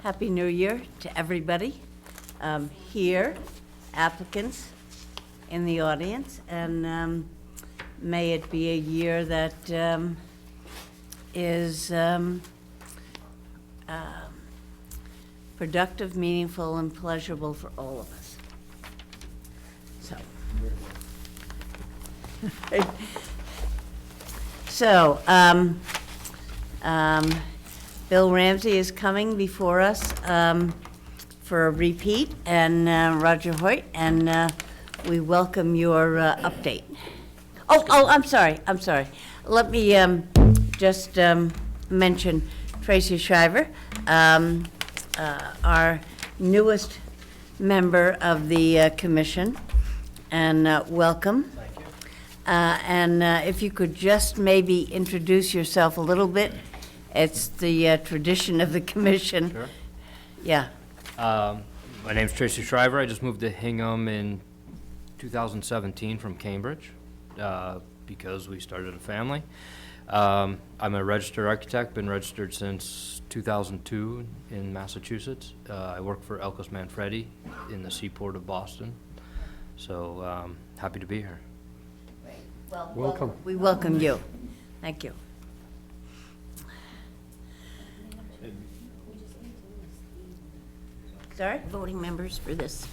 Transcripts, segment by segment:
Happy New Year to everybody here, applicants in the audience, and may it be a year that is productive, meaningful, and pleasurable for all of us. So, Bill Ramsey is coming before us for a repeat, and Roger Hoyt, and we welcome your update. Oh, I'm sorry. Let me just mention Tracy Shriver, our newest member of the commission, and welcome. Thank you. And if you could just maybe introduce yourself a little bit. It's the tradition of the commission. Sure. Yeah. My name's Tracy Shriver. I just moved to Hingham in 2017 from Cambridge because we started a family. I'm a registered architect, been registered since 2002 in Massachusetts. I work for Elkos Manfredi in the seaport of Boston. So happy to be here. Well, Welcome. We welcome you. Thank you. Sorry? Voting members for this.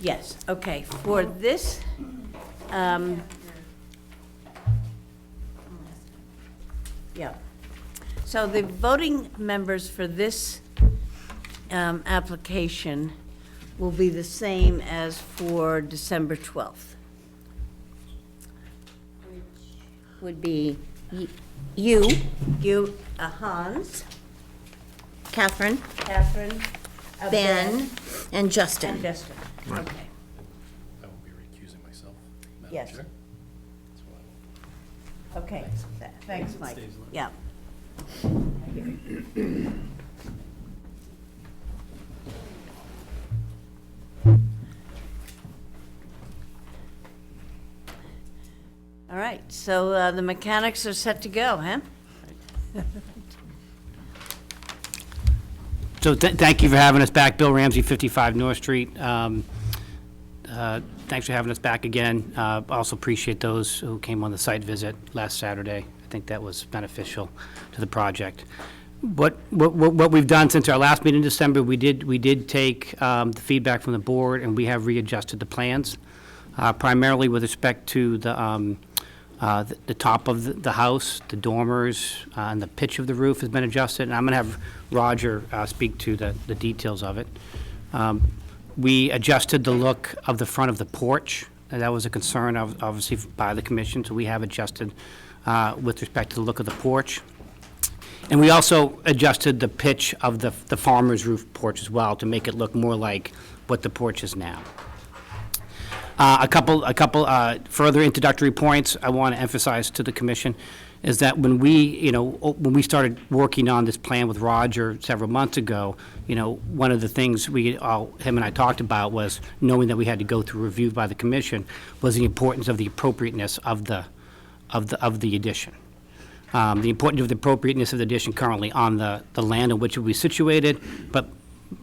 Yes, okay. For this, yeah. So the voting members for this application will be the same as for December 12th. Would be you, Hans, Catherine, Ben, and Justin. and Justin. Okay. I will be recusing myself, Madam Yes. Chair. That's what I will. Okay, thanks, Mike. Stays lit. Yeah. All right, so the mechanics are set to go, huh? So thank you for having us back. Bill Ramsey, 55 North Street. Thanks for having us back again. Also appreciate those who came on the site visit last Saturday. I think that was beneficial to the project. What we've done since our last meeting in December, we did take the feedback from the board, and we have readjusted the plans, primarily with respect to the top of the house, the dormers, and the pitch of the roof has been adjusted, and I'm going to have Roger speak to the details of it. We adjusted the look of the front of the porch, and that was a concern, obviously, by the commission, so we have adjusted with respect to the look of the porch. And we also adjusted the pitch of the farmer's roof porch as well to make it look more like what the porch is now. A couple further introductory points I want to emphasize to the commission is that when we started working on this plan with Roger several months ago, one of the things him and I talked about was knowing that we had to go through review by the commission was the importance of the appropriateness of the addition. The importance of the appropriateness of the addition currently on the land on which it will be situated, but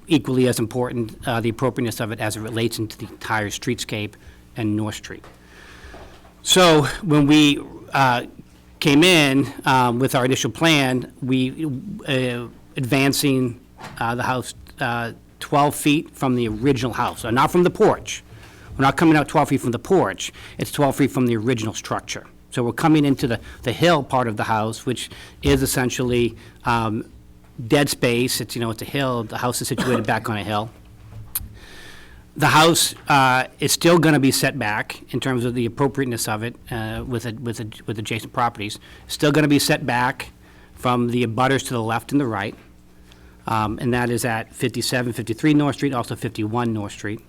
equally as important, the appropriateness of it as it relates into the entire streetscape and North Street. So when we came in with our initial plan, we advancing the house 12 feet from the original house, so not from the porch. We're not coming out 12 feet from the porch. It's 12 feet from the original structure. So we're coming into the hill part of the house, which is essentially dead space. It's a hill. The house is situated back on a hill. The house is still going to be set back in terms of the appropriateness of it with adjacent properties. Still going to be set back from the abutters to the left and the right, and that is at 57, 53 North Street, also 51 North Street.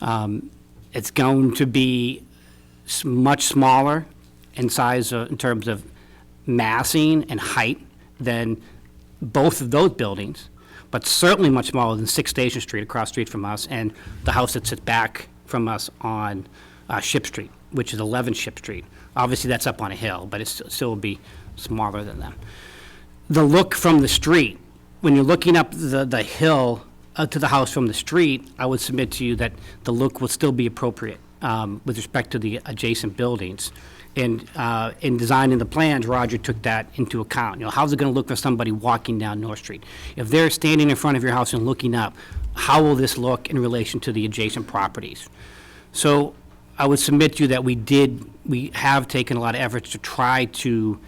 It's going to be much smaller in size in terms of massing and height than both of those buildings, but certainly much smaller than 6 Station Street across the street from us, and the house that sits back from us on Ship Street, which is 11 Ship Street, Obviously, that's up on a hill, but it still would be smaller than them. The look from the street, when you're looking up the hill to the house from the street, I would submit to you that the look will still be appropriate with respect to the adjacent buildings. And in designing the plans, Roger took that into account. You know, how's it going to look for somebody walking down North Street? If they're standing in front of your house and looking up, how will this look in relation to the adjacent properties? So I would submit to you that we have taken a lot of efforts to try to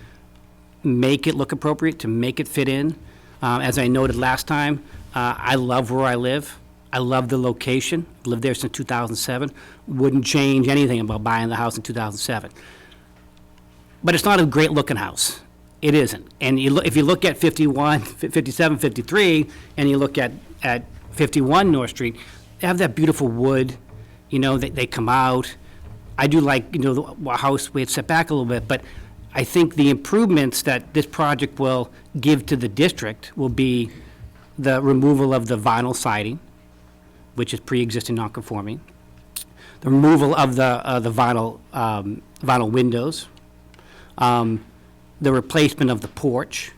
make it look appropriate, to make it fit in. As I noted last time, I love where I live. I love the location. Lived there since 2007. Wouldn't change anything about buying the house in 2007. But it's not a great-looking house. It isn't. And if you look at 51, 57, 53, and you look at 51 North Street, they have that beautiful wood, you know, they come out. I do like, you know, the house, we had set back a little bit, but I think the improvements that this project will give to the district will be the removal of the vinyl siding, which is pre-existing non-conforming, the removal of the vinyl windows, the replacement of the porch,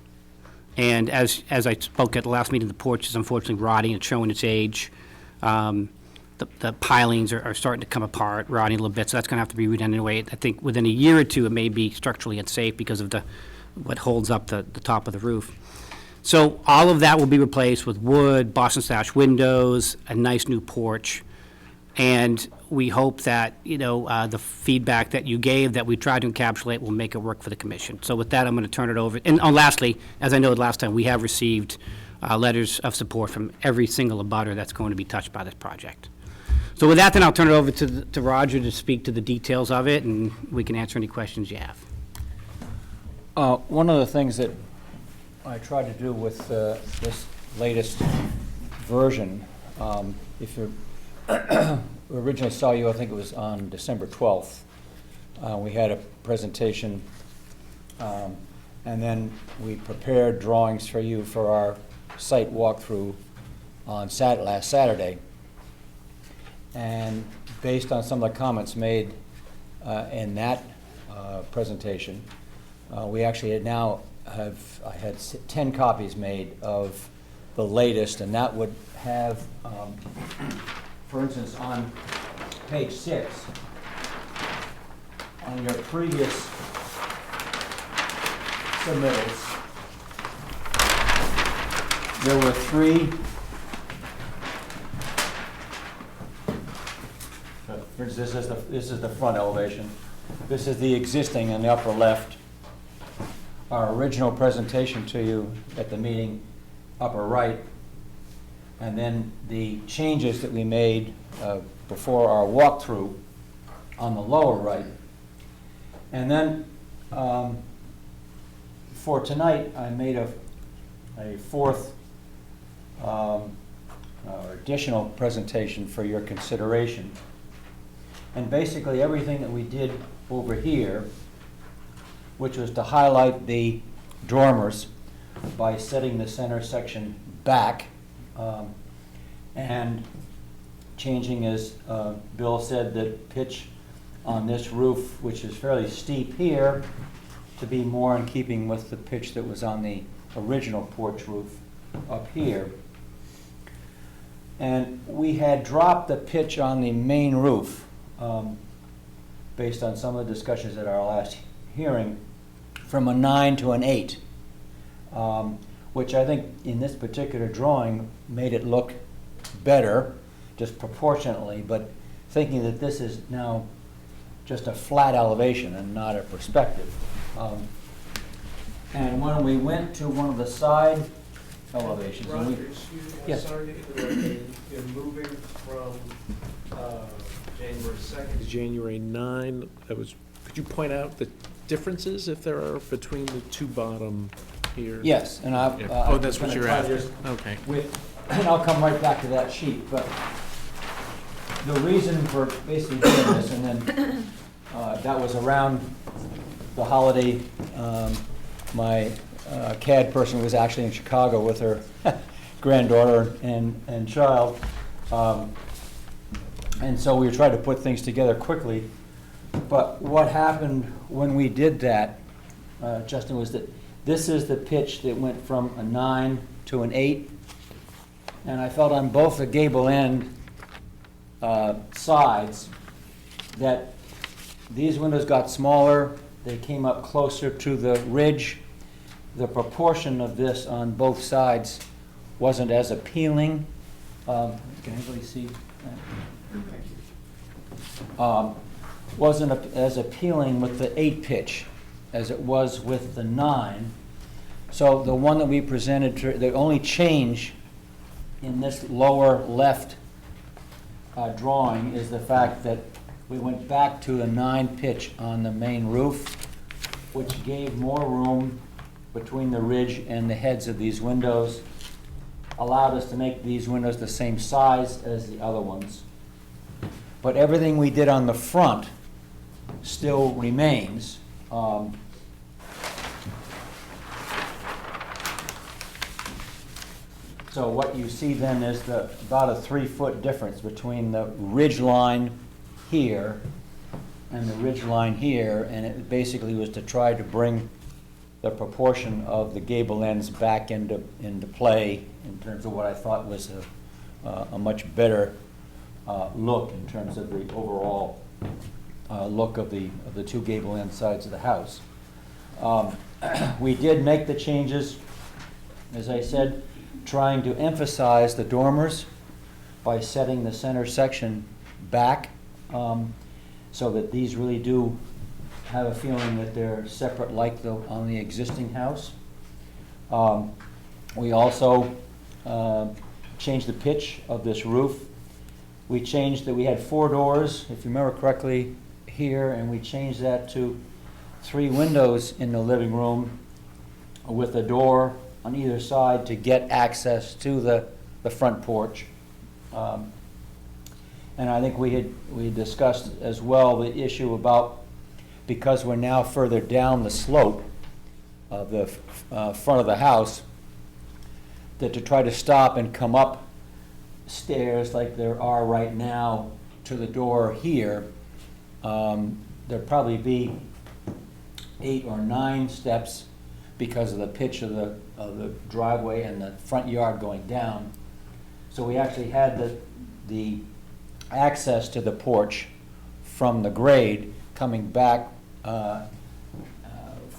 and as I spoke at the last meeting, the porch is unfortunately rotting and showing its age. The pilings are starting to come apart, rotting a little bit, so that's going to have to be redone anyway. I think within a year or two, it may be structurally unsafe because of what holds up the top of the roof. So all of that will be replaced with wood, Boston sash windows, a nice new porch, and we hope that, you know, the feedback that you gave, that we tried to encapsulate, will make it work for the commission. So with that, I'm going to turn it over. And lastly, as I noted last time, we have received letters of support from every single abutter that's going to be touched by this project. So with that, then I'll turn it over to Roger to speak to the details of it, and we can answer any questions you have. One of the things that I tried to do with this latest version, if you originally saw you, I think it was on December 12th, we had a presentation, and then we prepared drawings for you for our site walkthrough on last Saturday. And based on some of the comments made in that presentation, we actually I had 10 copies made of the latest, and that would have, for instance, on page 6, on your previous submittals, there were 3. For instance, this is the front elevation. This is the existing in the upper left. Our original presentation to you at the meeting, upper right, and then the changes that we made before our walkthrough on the lower right. And then for tonight, I made a fourth additional presentation for your consideration. And basically everything that we did over here, which was to highlight the dormers by setting the center section back and changing, as Bill said, the pitch on this roof, which is fairly steep here, to be more in keeping with the pitch that was on the original porch roof up here. And we had dropped the pitch on the main roof based on some of the discussions at our last hearing, from a 9 to an 8, which I think in this particular drawing made it look better, just proportionately, but thinking that this is now just a flat elevation and not a perspective. And when we went to one of the side elevations, Roger, and we, excuse me, I'm yes. sorry to interrupt you. You're moving from January 2nd to January 9. Could you point out the differences, if there are, between the two bottom here? Yes, and I. Oh, that's what you're after. Okay. And I'll come right back to that sheet, but the reason for basically doing this, and then that was around the holiday. My CAD person was actually in Chicago with her granddaughter and child. And so we were trying to put things together quickly But what happened when we did that, Justin, was that this is the pitch that went from a 9 to an 8. And I felt on both the gable end sides that these windows got smaller, they came up closer to the ridge. The proportion of this on both sides wasn't as appealing. Can anybody see that? Wasn't as appealing with the 8 pitch as it was with the 9. So the one that we presented, the only change in this lower left drawing is the fact that we went back to a 9 pitch on the main roof, which gave more room between the ridge and the heads of these windows, allowed us to make these windows the same size as the other ones. But everything we did on the front still remains. So what you see then is about a 3-foot difference between the ridge line here and the ridge line here, and it basically was to try to bring the proportion of the gable ends back into play in terms of what I thought was a much better look in terms of the overall look of the 2 gable end sides of the house. We did make the changes, as I said, trying to emphasize the dormers by setting the center section back so that these really do have a feeling that they're separate like on the existing house. We also changed the pitch of this roof. We changed that we had 4 doors, if you remember correctly, here, and we changed that to 3 windows in the living room with a door on either side to get access to the front porch. And I think we discussed as well the issue about, because we're now further down the slope of the front of the house, that to try to stop and come up stairs like there are right now to the door here, there'd probably be 8 or 9 steps because of the pitch of the driveway and the front yard going down. So we actually had the access to the porch from the grade coming back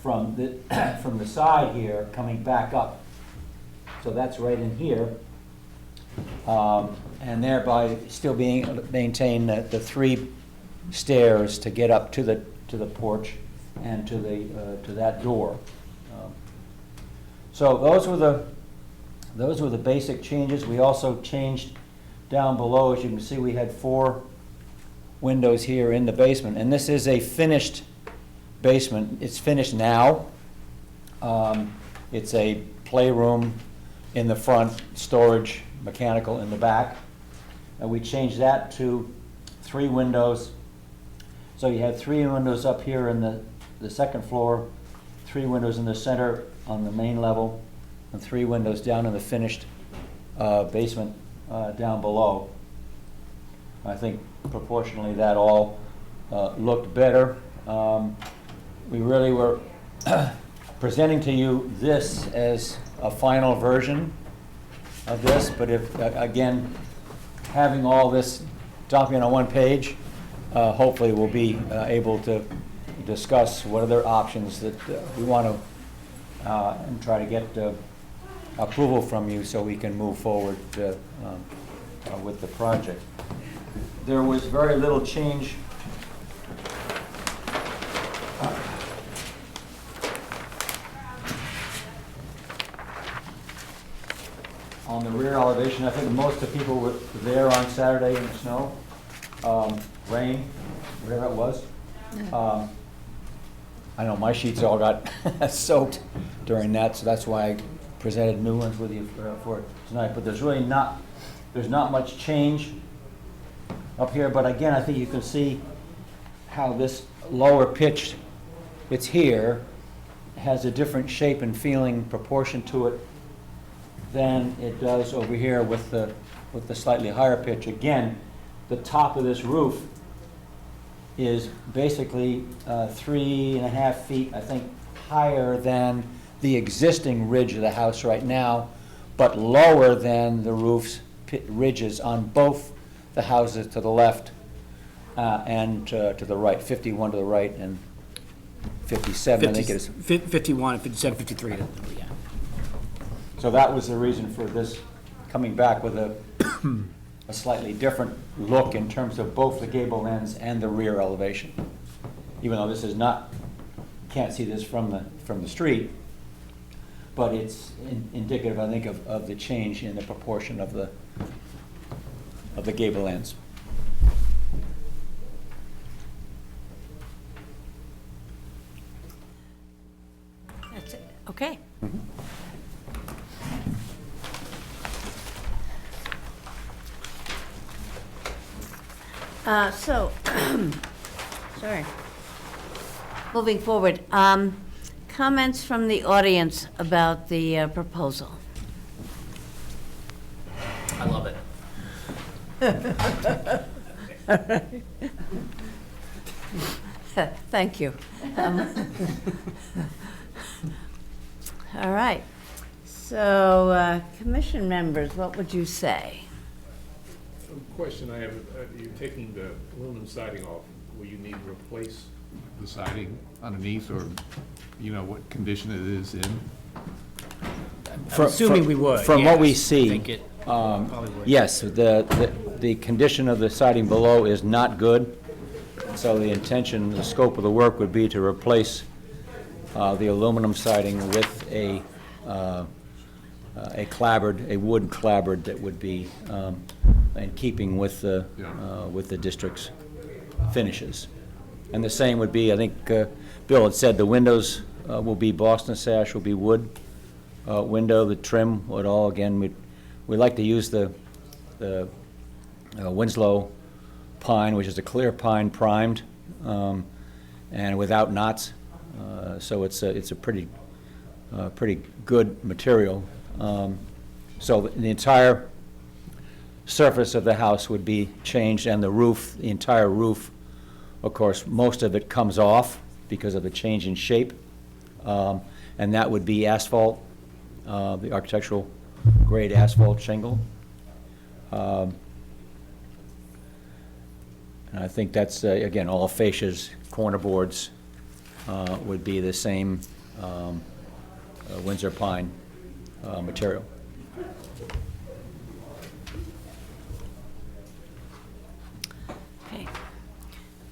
from the side here, coming back up. So that's right in here, and thereby still being able to maintain the 3 stairs to get up to the porch and to that door. So those were the basic changes. We also changed down below. As you can see, we had 4 windows here in the basement, and this is a finished basement. It's finished now. It's a playroom in the front, storage, mechanical in the back. And we changed that to 3 windows. So you have 3 windows up here in the second floor, 3 windows in the center on the main level, and 3 windows down in the finished basement down below. I think proportionally that all looked better. We really were presenting to you this as a final version of this, but if, again, having all this document on one page, hopefully we'll be able to discuss what other options that we want to and try to get approval from you so we can move forward with the project. There was very little change on the rear elevation. I think most of the people were there on Saturday in the snow, rain, whatever it was. I know my sheets all got soaked during that, so that's why I presented new ones with you for tonight. But there's really not much change up here. But again, I think you can see how this lower pitch, it's here, has a different shape and feeling proportion to it than it does over here with the slightly higher pitch. Again, the top of this roof is basically 3.5 feet, I think, higher than the existing ridge of the house right now, but lower than the roof's ridges on both the houses to the left and to the right, 51 to the right and 57, I think it is. 51, 57, 53, yeah. So that was the reason for this coming back with a slightly different look in terms of both the gable ends and the rear elevation. Even though this is not, you can't see this from the street, but it's indicative, I think, of the change in the proportion of the gable ends. That's it, okay. So, sorry. Moving forward, comments from the audience about the proposal? I love it. Thank you. All right. So, commission members, what would you say? Question I have, you're taking the aluminum siding off, will you need to replace the siding underneath, or, you know, what condition it is in? Assuming we would. From what we yes. I see, think it probably would. yes, the condition of the siding below is not good. So the intention, the scope of the work would be to replace the aluminum siding with a clapboard, a wood clapboard that would be in keeping with the district's finishes. And the same would be, I think Bill had said, the windows will be Boston sash, will be wood window, the trim would all, again, we like to use the Winslow pine, which is a clear pine primed and without knots. So it's a pretty good material. So the entire surface of the house would be changed, and the roof, the entire roof, of course, most of it comes off because of the change in shape. And that would be asphalt, the architectural grade asphalt shingle. And I think that's, again, all fascias, corner boards would be the same Windsor pine material. Okay.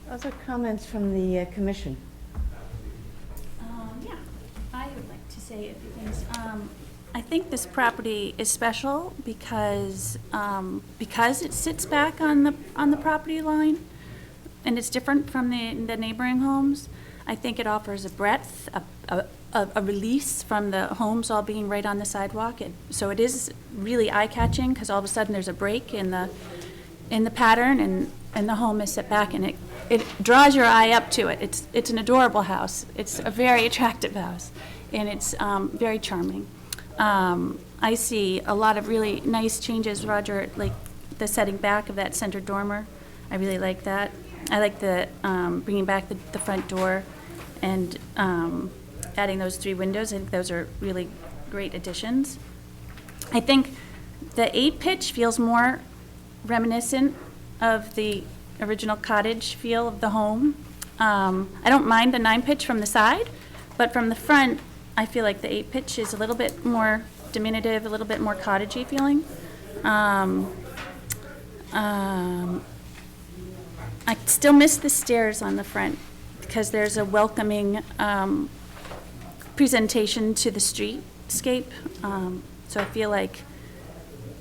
Other comments from the commission? Yeah, I would like to say a few things. I think this property is special because it sits back on the property line, and it's different from the neighboring homes. I think it offers a breadth, a release from the homes all being right on the sidewalk. So it is really eye-catching, because all of a sudden there's a break in the pattern, and the home is set back, and it draws your eye up to it. It's an adorable house. It's a very attractive house, and it's very charming. I see a lot of really nice changes, Roger, like the setting back of that center dormer. I really like that. I like the bringing back the front door and adding those 3 windows. I think those are really great additions. I think the 8-pitch feels more reminiscent of the original cottage feel of the home. I don't mind the 9-pitch from the side, but from the front, I feel like the 8-pitch is a little bit more diminutive, a little bit more cottagey feeling. I still miss the stairs on the front, because there's a welcoming presentation to the streetscape. So I feel like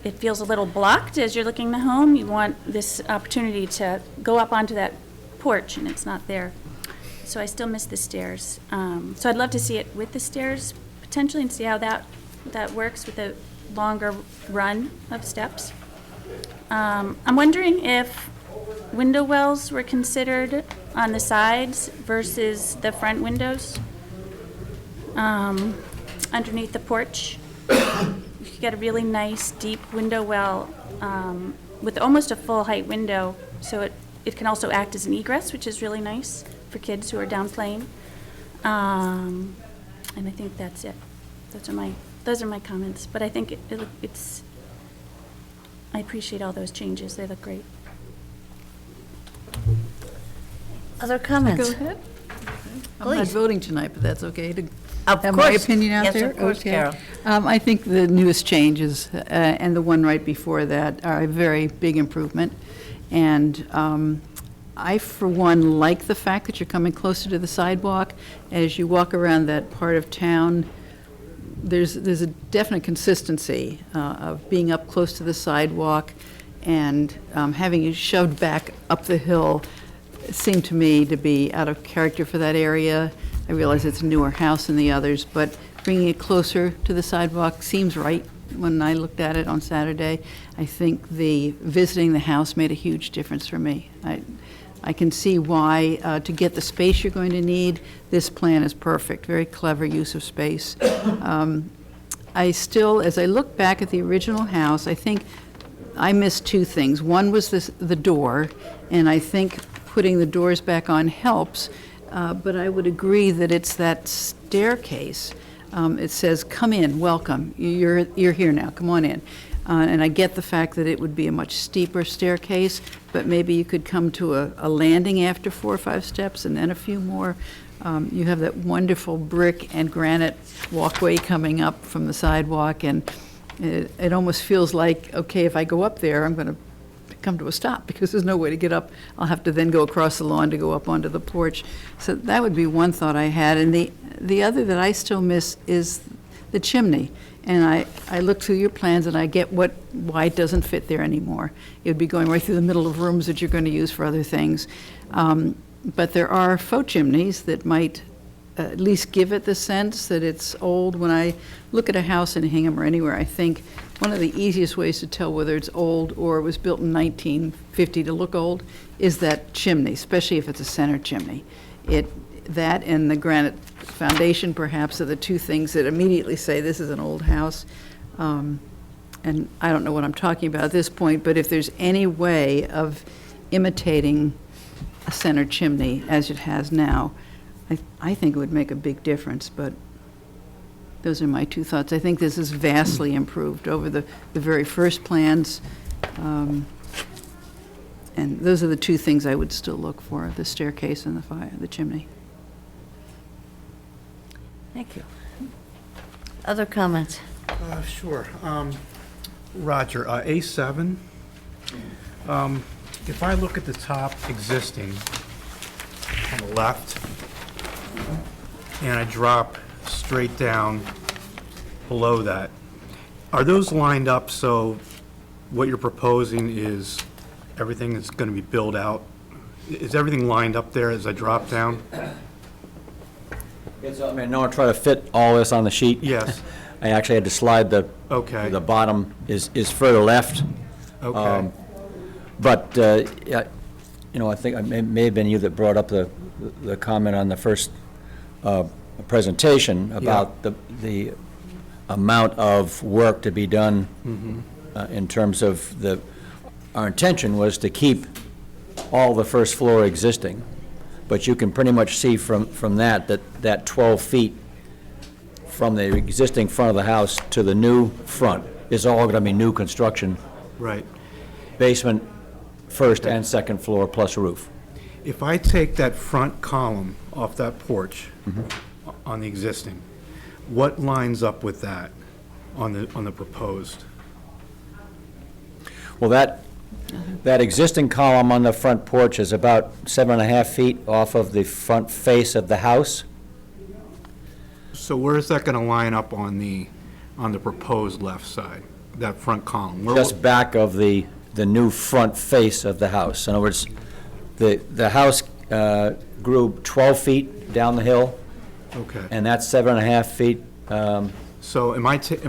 it feels a little blocked as you're looking at the home. You want this opportunity to go up onto that porch, and it's not there. So I still miss the stairs. So I'd love to see it with the stairs potentially, and see how that works with a longer run of steps. I'm wondering if window wells were considered on the sides versus the front windows underneath the porch. You could get a really nice deep window well with almost a full height window, so it can also act as an egress, which is really nice for kids who are down playing. And I think that's it. Those are my comments, but I think it's, I appreciate all those changes. They look great. Other comments? Go ahead. I'm not Please. voting tonight, but that's okay to Of have my course. opinion out Yes, there? of course, Okay. Carol. I think the newest changes, and the one right before that, are a very big improvement. And I, for one, like the fact that you're coming closer to the sidewalk. As you walk around that part of town, there's a definite consistency of being up close to the sidewalk, and having it shoved back up the hill seemed to me to be out of character for that area. I realize it's a newer house than the others, but bringing it closer to the sidewalk seems right. When I looked at it on Saturday, I think the visiting the house made a huge difference for me. I can see why, to get the space you're going to need, this plan is perfect. Very clever use of space. I still, as I look back at the original house, I think I missed two things. One was the door, and I think putting the doors back on helps, but I would agree that it's that staircase. It says, "Come in, welcome, you're here now, come on in." And I get the fact that it would be a much steeper staircase, but maybe you could come to a landing after 4 or 5 steps and then a few more. You have that wonderful brick and granite walkway coming up from the sidewalk, and it almost feels like, okay, if I go up there, I'm going to come to a stop because there's no way to get up. I'll have to then go across the lawn to go up onto the porch. So that would be one thought I had. And the other that I still miss is the chimney. And I look through your plans and I get why it doesn't fit there anymore. It would be going right through the middle of rooms that you're going to use for other things. But there are faux chimneys that might at least give it the sense that it's old. When I look at a house in Hingham or anywhere, I think one of the easiest ways to tell whether it's old or it was built in 1950 to look old is that chimney, especially if it's a center chimney. That and the granite foundation perhaps are the two things that immediately say this is an old house. And I don't know what I'm talking about at this point, but if there's any way of imitating a center chimney as it has now, I think it would make a big difference, but those are my two thoughts. I think this is vastly improved over the very first plans. And those are the two things I would still look for, the staircase and the chimney. Thank you. Other comments? Sure. Roger, A7, if I look at the top existing on the left, and I drop straight down below that, are those lined up so what you're proposing is everything that's going to be built out? Is everything lined up there as I drop down? I mean, no, I try to fit all this on the sheet. Yes. I actually had to slide Okay. the bottom is further left. Okay. But, yeah, I think it may have been you that brought up the comment on the first presentation about the amount of work to be done in terms of our intention was to keep all the first floor existing. But you can pretty much see from that 12 feet from the existing front of the house to the new front is all going to be new construction. Right. Basement, first and second floor plus roof. If I take that front column off that porch on the existing, what lines up with that on the proposed? Well, that existing column on the front porch is about 7.5 feet off of the front face of the house. So where is that going to line up on the proposed left side, that front column? Just back of the new front face of the house. In other words, the house grew 12 feet down the hill, Okay. and that's 7.5 feet. So am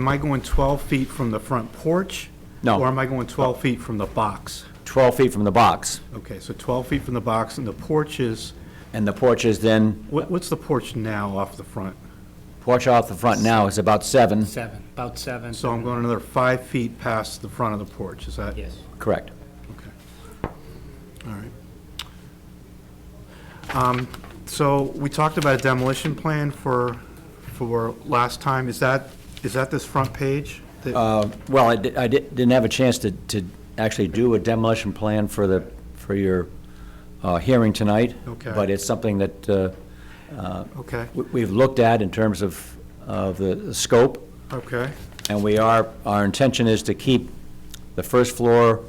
I going 12 feet from the front porch? No. Or am I going 12 feet from the box? 12 feet from the box. Okay, so 12 feet from the box, and the porch is, And the porch is then, what's the porch now off the front? porch off the front now is about 7. About 7. So I'm going another 5 feet past the front of the porch, is that? Yes. Correct. Okay. All right. So we talked about a demolition plan for last time. Is that this front page? Well, I didn't have a chance to actually do a demolition plan for your hearing tonight. Okay. But it's something that Okay, we've looked at in terms of the scope, okay, and our intention is to keep the first floor,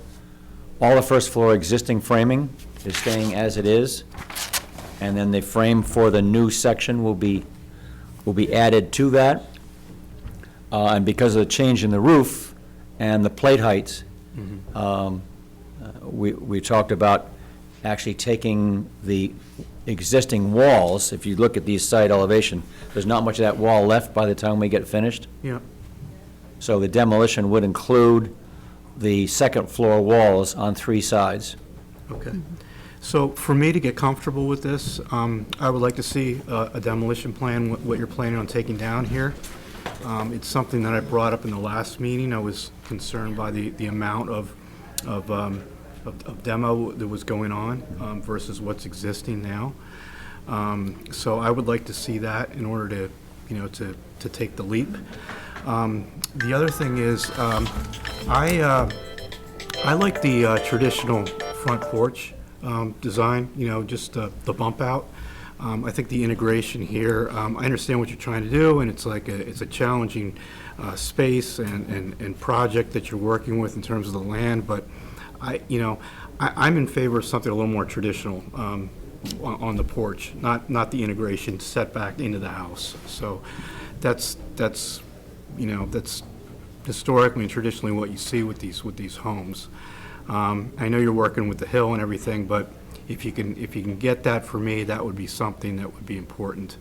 all the first floor existing framing is staying as it is, and then the frame for the new section will be added to that. And because of the change in the roof and the plate heights, we talked about actually taking the existing walls. If you look at these side elevation, there's not much of that wall left by the time we get finished. yeah, So the demolition would include the second floor walls on 3 sides. okay. So for me to get comfortable with this, I would like to see a demolition plan, what you're planning on taking down here. It's something that I brought up in the last meeting. I was concerned by the amount of demo that was going on versus what's existing now. So I would like to see that in order to take the leap. The other thing is, I like the traditional front porch design, just the bump out. I think the integration here, I understand what you're trying to do, and it's a challenging space and project that you're working with in terms of the land, but I'm in favor of something a little more traditional on the porch, not the integration setback into the house. So that's historically and traditionally what you see with these homes. I know you're working with the hill and everything, but if you can get that for me, that would be something that would be important.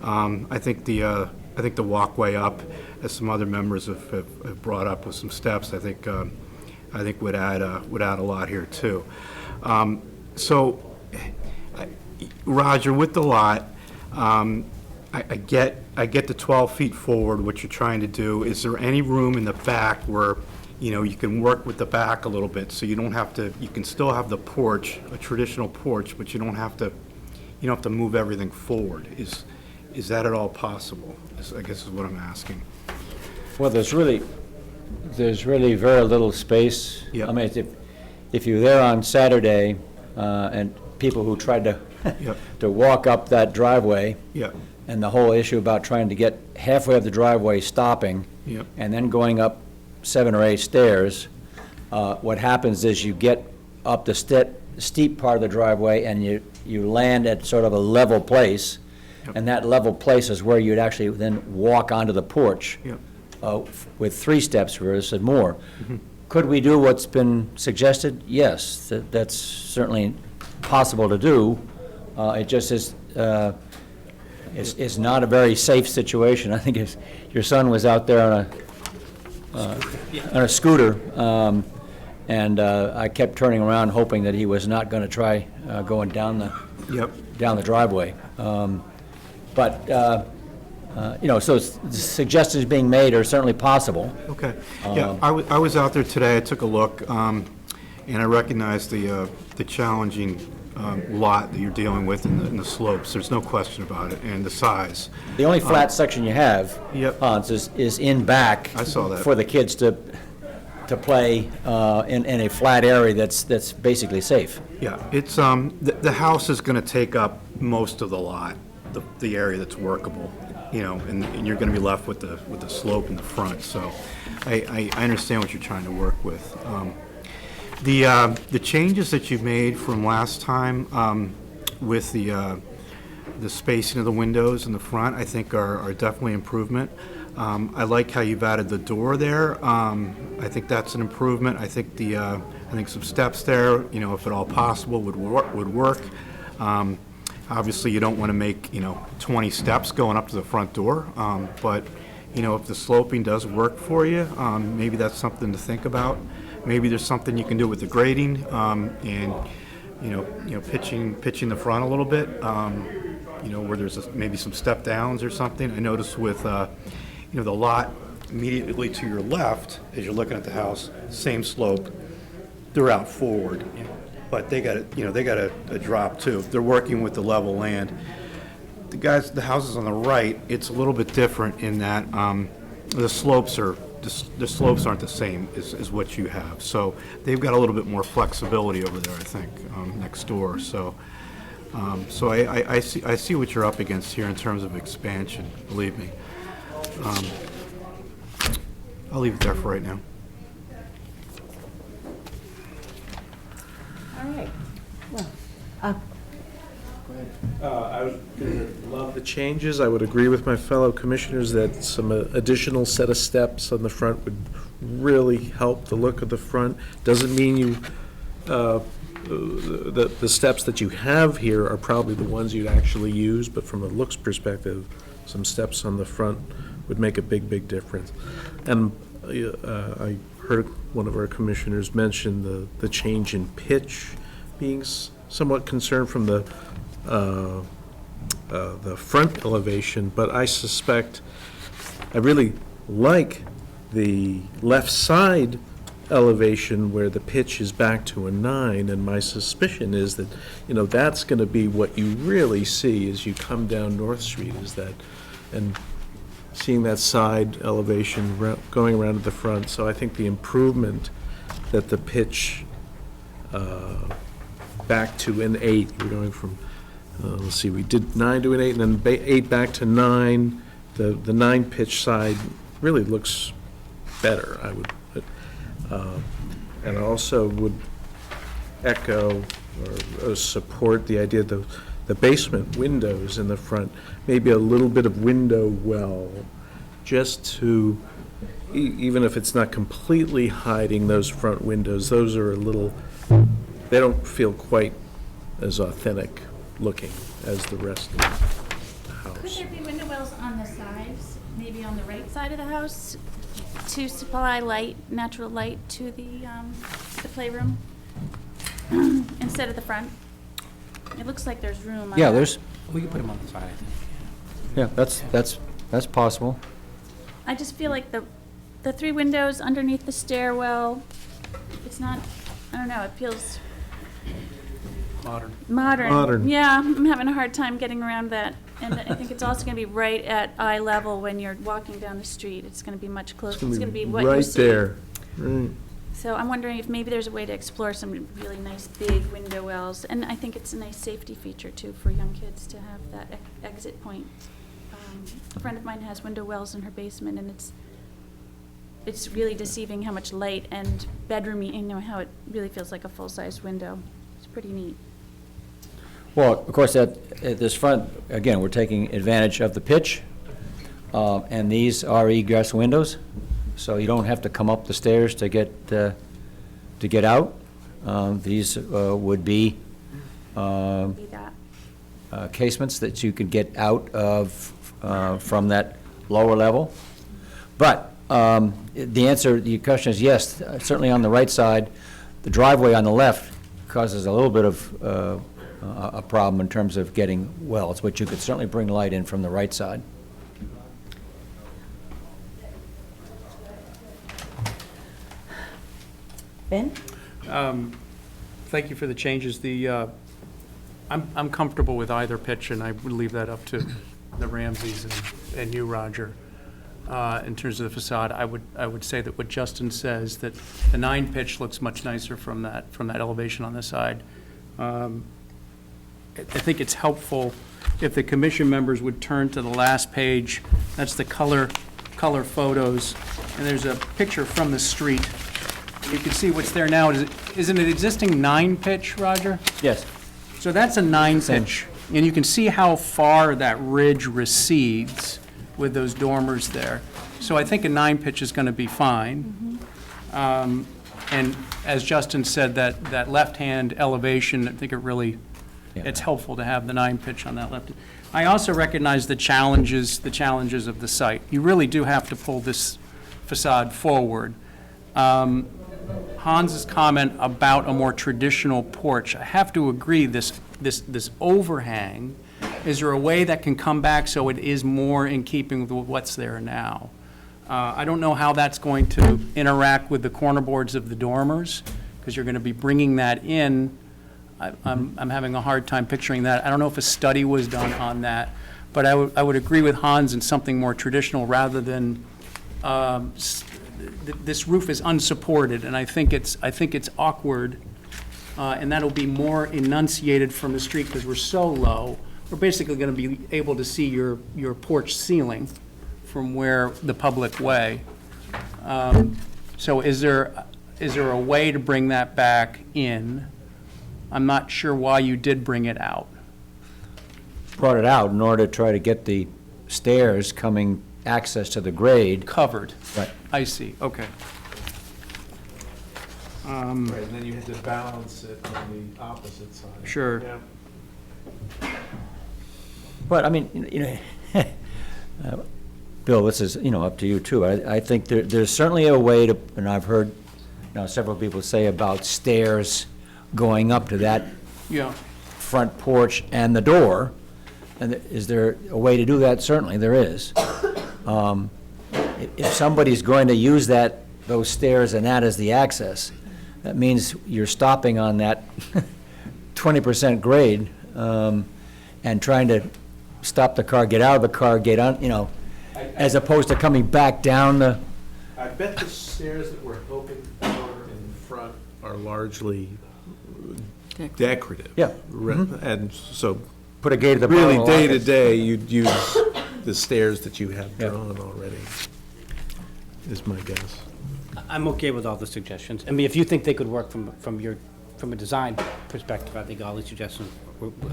I think the walkway up, as some other members have brought up with some steps, I think would add a lot here too. So, Roger, with the lot, I get the 12 feet forward, what you're trying to do. Is there any room in the back where, you can work with the back a little bit, so you don't have to, you can still have the porch, a traditional porch, but you don't have to move everything forward? Is that at all possible? I guess is what I'm asking. Well, there's really very little space. Yeah. I mean, if you're there on Saturday, and people who tried to Yep. to walk up that driveway, Yeah, and the whole issue about trying to get halfway up the driveway, stopping, yeah, and then going up 7 or 8 stairs, what happens is you get up the steep part of the driveway, and you land at sort of a level place, Yep. and that level place is where you'd actually then walk onto the porch yeah. with 3 steps versus more. Could we do what's been suggested? Yes, that's certainly possible to do. It just is, it's not a very safe situation. I think your son was out there on a scooter, and I kept turning around hoping that he was not going to try going down the driveway. But so suggestions being made are certainly possible. Okay. Yeah, I was out there today, I took a look, and I recognized the challenging lot that you're dealing with in the slopes. There's no question about it, and the size. The only flat section you have, Yep. Hans, is in back. I saw that. For the kids to play in a flat area that's basically safe. Yeah, it's, the house is gonna take up most of the lot, the area that's workable, and you're gonna be left with the slope in the front, so I understand what you're trying to work with. The changes that you've made from last time, with the spacing of the windows in the front, I think are definitely improvement. I like how you've added the door there. I think that's an improvement. I think some steps there, if at all possible, would work. Obviously, you don't want to make, 20 steps going up to the front door, but, if the sloping does work for you, maybe that's something to think about. Maybe there's something you can do with the grading, and, pitching the front a little bit, where there's maybe some step downs or something. I noticed with, the lot immediately to your left, as you're looking at the house, same slope throughout forward. but they got a drop too. They're working with the level land. The houses on the right, it's a little bit different in that the slopes aren't the same as what you have. So they've got a little bit more flexibility over there, I think, next door. So I see what you're up against here in terms of expansion, believe me. I'll leave it there for right now. All right. Well, I would love the changes. I would agree with my fellow commissioners that some additional set of steps on the front would really help the look of the front. Doesn't mean you, the steps that you have here are probably the ones you'd actually use, but from a looks perspective, some steps on the front would make a big, big difference. And I heard one of our commissioners mention the change in pitch being somewhat concerned from the front elevation, but I suspect, I really like the left side elevation where the pitch is back to a 9, and my suspicion is that, that's going to be what you really see as you come down North Street, is that, and seeing that side elevation going around to the front. So I think the improvement that the pitch back to an 8, we're going from, let's see, we did 9 to an 8, and then 8 back to 9. The 9 pitch side really looks better, I would, and I also would echo or support the idea that the basement windows in the front, maybe a little bit of window well, just to, even if it's not completely hiding those front windows, those are a little, they don't feel quite as authentic looking as the rest of the Could house. there be window wells on the sides, maybe on the right side of the house, to supply light, natural light to the playroom instead of the front? It looks like there's room. Yeah, there's, We can put them on the side, I think. yeah, that's possible. I just feel like the 3 windows underneath the stairwell, it's not, I don't know, it feels Modern. modern. Modern. Yeah, I'm having a hard time getting around that. And I think it's also going to be right at eye level when you're walking down the street. It's going to be much closer. It's going to be what you right see. there. Right. So I'm wondering if maybe there's a way to explore some really nice big window wells. And I think it's a nice safety feature too for young kids to have that exit point. A friend of mine has window wells in her basement, and it's really deceiving how much light and bedroomy, how it really feels like a full-size window. It's pretty neat. Well, of course, at this front, again, we're taking advantage of the pitch, and these are egress windows, so you don't have to come up the stairs to get out. These would be Be that. casements that you could get out of from that lower level. But the answer to your question is yes, certainly on the right side. The driveway on the left causes a little bit of a problem in terms of getting wells, but you could certainly bring light in from the right side. Ben? Thank you for the changes. I'm comfortable with either pitch, and I would leave that up to the Ramseys and you, Roger. In terms of the facade, I would say that what Justin says, that the 9 pitch looks much nicer from that elevation on the side. I think it's helpful if the commission members would turn to the last page. That's the color photos, and there's a picture from the street. You can see what's there now. Is it an existing 9 pitch, Roger? Yes. So that's a 9 pitch, and you can see how far that ridge recedes with those dormers there. So I think a 9 pitch is going to be fine. And as Justin said, that left-hand elevation, I think it's helpful to have the 9 pitch on that left. I also recognize the challenges of the site. You really do have to pull this facade forward. Hans's comment about a more traditional porch, I have to agree, this overhang, is there a way that can come back so it is more in keeping with what's there now? I don't know how that's going to interact with the corner boards of the dormers, because you're going to be bringing that in I'm having a hard time picturing that. I don't know if a study was done on that, but I would agree with Hans in something more traditional rather than, this roof is unsupported, and I think it's awkward, and that'll be more enunciated from the street because we're so low. We're basically going to be able to see your porch ceiling from where the public way. So is there a way to bring that back in? I'm not sure why you did bring it out. Brought it out in order to try to get the stairs coming access to the grade. Covered. Right. I see, okay. Right, and then you had to balance it on the opposite side. Sure. Yeah. But, I mean, Bill, this is, up to you, too. I think there's certainly a way to, and I've heard, several people say about stairs going up to that Yeah. front porch and the door. And is there a way to do that? Certainly, there is. If somebody's going to use those stairs and that as the access, that means you're stopping on that 20% grade, and trying to stop the car, get out of the car, get on, as opposed to coming back down the, I bet the stairs that we're hoping for in front are largely decorative. Yeah. And so put a gate at the really, bottom. day to day, you'd use the stairs that you have Yeah. drawn already, is my guess. I'm okay with all the suggestions. I mean, if you think they could work from a design perspective, I think all the suggestions,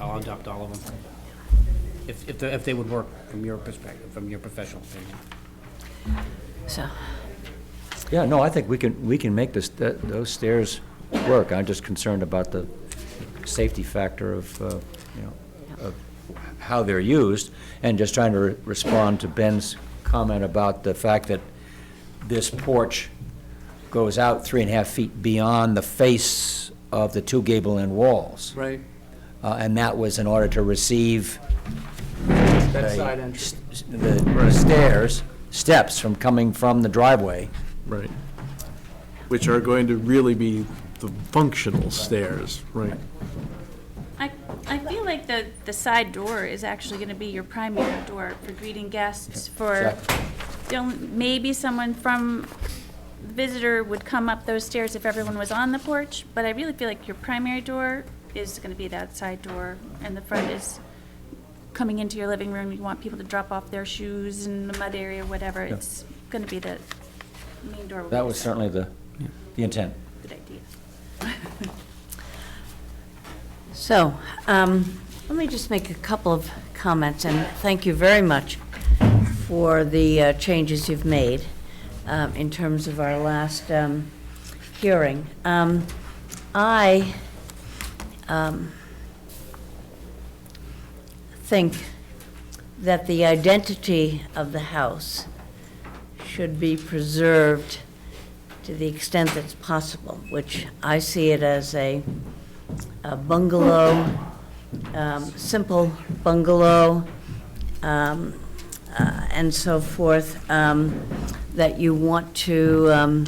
I'll adopt all of them. If they would work from your perspective, from your professional opinion. So, Yeah, no, I think we can make those stairs work. I'm just concerned about the safety factor of, of how they're used, and just trying to respond to Ben's comment about the fact that this porch goes out 3.5 feet beyond the face of the two gable end walls. Right. And that was in order to receive That side entrance. the steps from coming from the driveway. Right. Which are going to really be the functional stairs, right? I feel like the side door is actually gonna be your primary door for greeting guests, for, maybe someone from visitor would come up those stairs if everyone was on the porch, but I really feel like your primary door is gonna be that side door, and the front is coming into your living room. You want people to drop off their shoes in the mud area, whatever. It's gonna be the main door. That was certainly the intent. Good idea. so, let me just make a couple of comments, and thank you very much for the changes you've made in terms of our last hearing. I think that the identity of the house should be preserved to the extent that's possible, which I see it as a bungalow, simple bungalow, and so forth, that you want to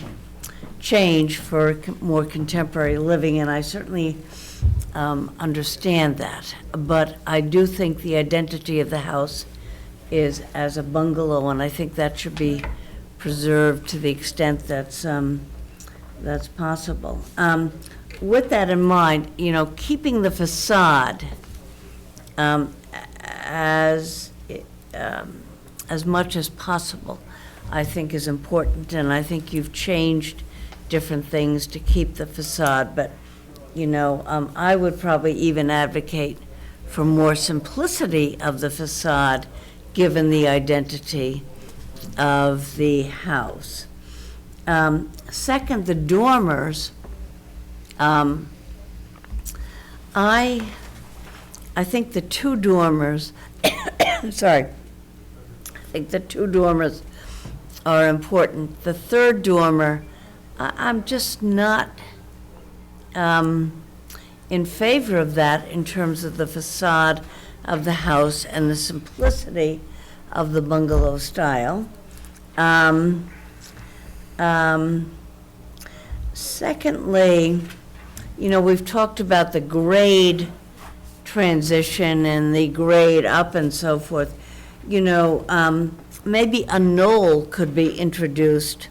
change for more contemporary living, and I certainly understand that. But I do think the identity of the house is as a bungalow, and I think that should be preserved to the extent that's possible. With that in mind, keeping the facade as much as possible, I think is important, and I think you've changed different things to keep the facade, but, I would probably even advocate for more simplicity of the facade, given the identity of the house. Second, the dormers. I think the two dormers, sorry, I think the two dormers are important. The third dormer, I'm just not in favor of that in terms of the facade of the house and the simplicity of the bungalow style. Secondly, you know, we've talked about the grade transition and the grade up and so forth. You know, maybe a knoll could be introduced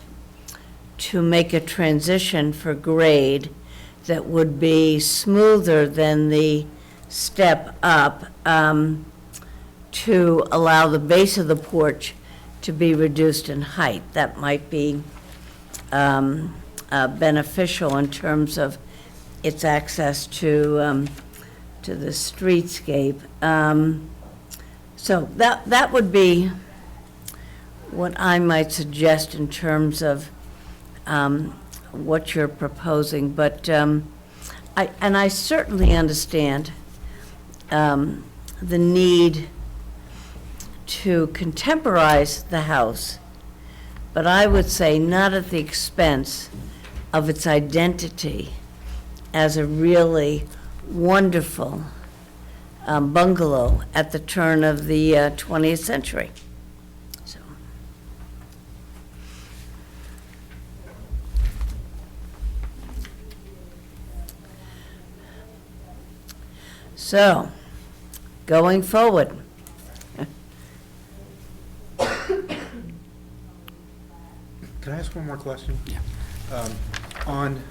to make a transition for grade that would be smoother than the step up, to allow the base of the porch to be reduced in height. That might be beneficial in terms of its access to the streetscape. So that would be what I might suggest in terms of what you're proposing. But I certainly understand the need to contemporize the house, but I would say not at the expense of its identity as a really wonderful bungalow at the turn of the 20th century. So. So, going forward. Can I ask one more question? Yeah. On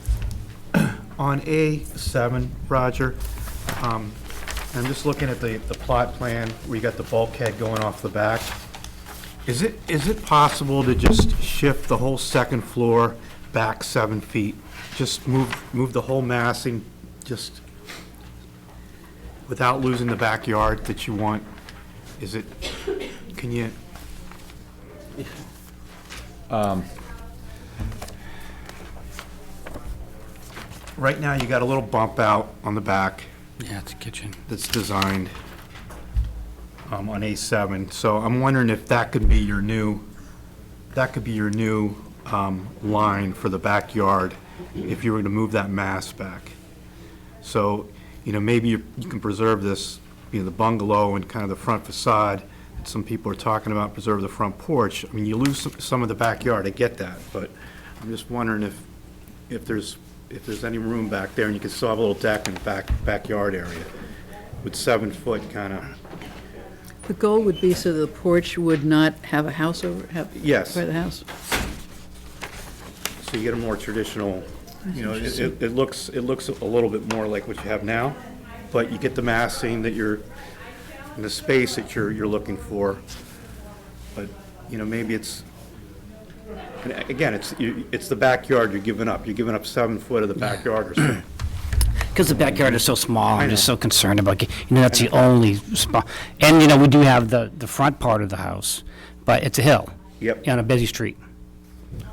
A7, Roger, I'm just looking at the plot plan where you got the bulkhead going off the back. Is it possible to just shift the whole second floor back 7 feet? Just move the whole massing, just without losing the backyard that you want? Can you? Right now, you got a little bump out on the back Yeah, it's a kitchen. that's designed on A7. So I'm wondering if that could be your new, line for the backyard, if you were to move that mass back. So, you know, maybe you can preserve this, you know, the bungalow and kind of the front facade. Some people are talking about preserve the front porch. I mean, you lose some of the backyard, I get that, but I'm just wondering if there's any room back there, and you can still have a little deck in the backyard area with 7 foot kind of. The goal would be so the porch would not have a house Yes. by the house? So you get a more traditional, you know, it looks a little bit more like what you have now, but you get the massing that you're, and the space that you're looking for. But, you know, maybe it's, and again, it's the backyard you're giving up. You're giving up 7 foot of the backyard or something. Because the backyard is so small, I'm I just know. so concerned about, that's the only spot. And, we do have the front part of the house, but it's a hill. Yep. On a busy street.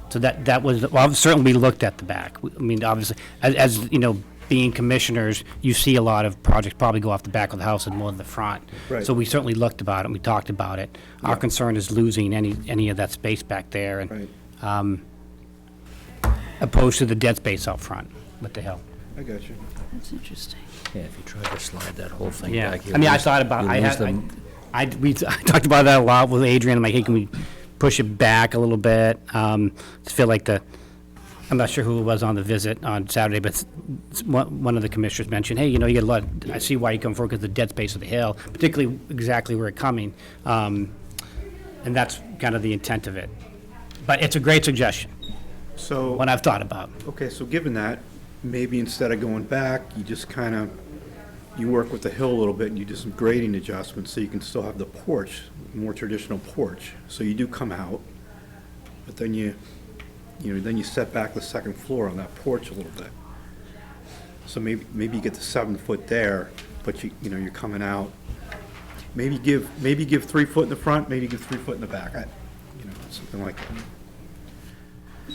So that was, well, certainly we looked at the back. I mean, obviously, as being commissioners, you see a lot of projects probably go off the back of the house and more than the front. Right. So we certainly looked about it, and we talked about it. Our Yeah. concern is losing any of that space back there, and Right. opposed to the dead space out front with the hill. I got you. That's interesting. Yeah, if you try to slide that whole thing Yeah, back here. I mean, I thought about, I talked about that a lot with Adrienne. I'm like, hey, can we push it back a little bit? I feel like I'm not sure who it was on the visit on Saturday, but one of the commissioners mentioned, hey, you get a lot, I see why you come forward, because the dead space of the hill, particularly exactly where it's coming. And that's kind of the intent of it. But it's a great suggestion, So, one I've thought about. okay, so given that, maybe instead of going back, you just kind of, you work with the hill a little bit and you do some grading adjustments so you can still have the porch, more traditional porch. So you do come out, but then then you set back the second floor on that porch a little bit. So maybe you get the 7 foot there, but you're coming out. Maybe give 3 foot in the front, maybe give 3 foot in the back, something like that.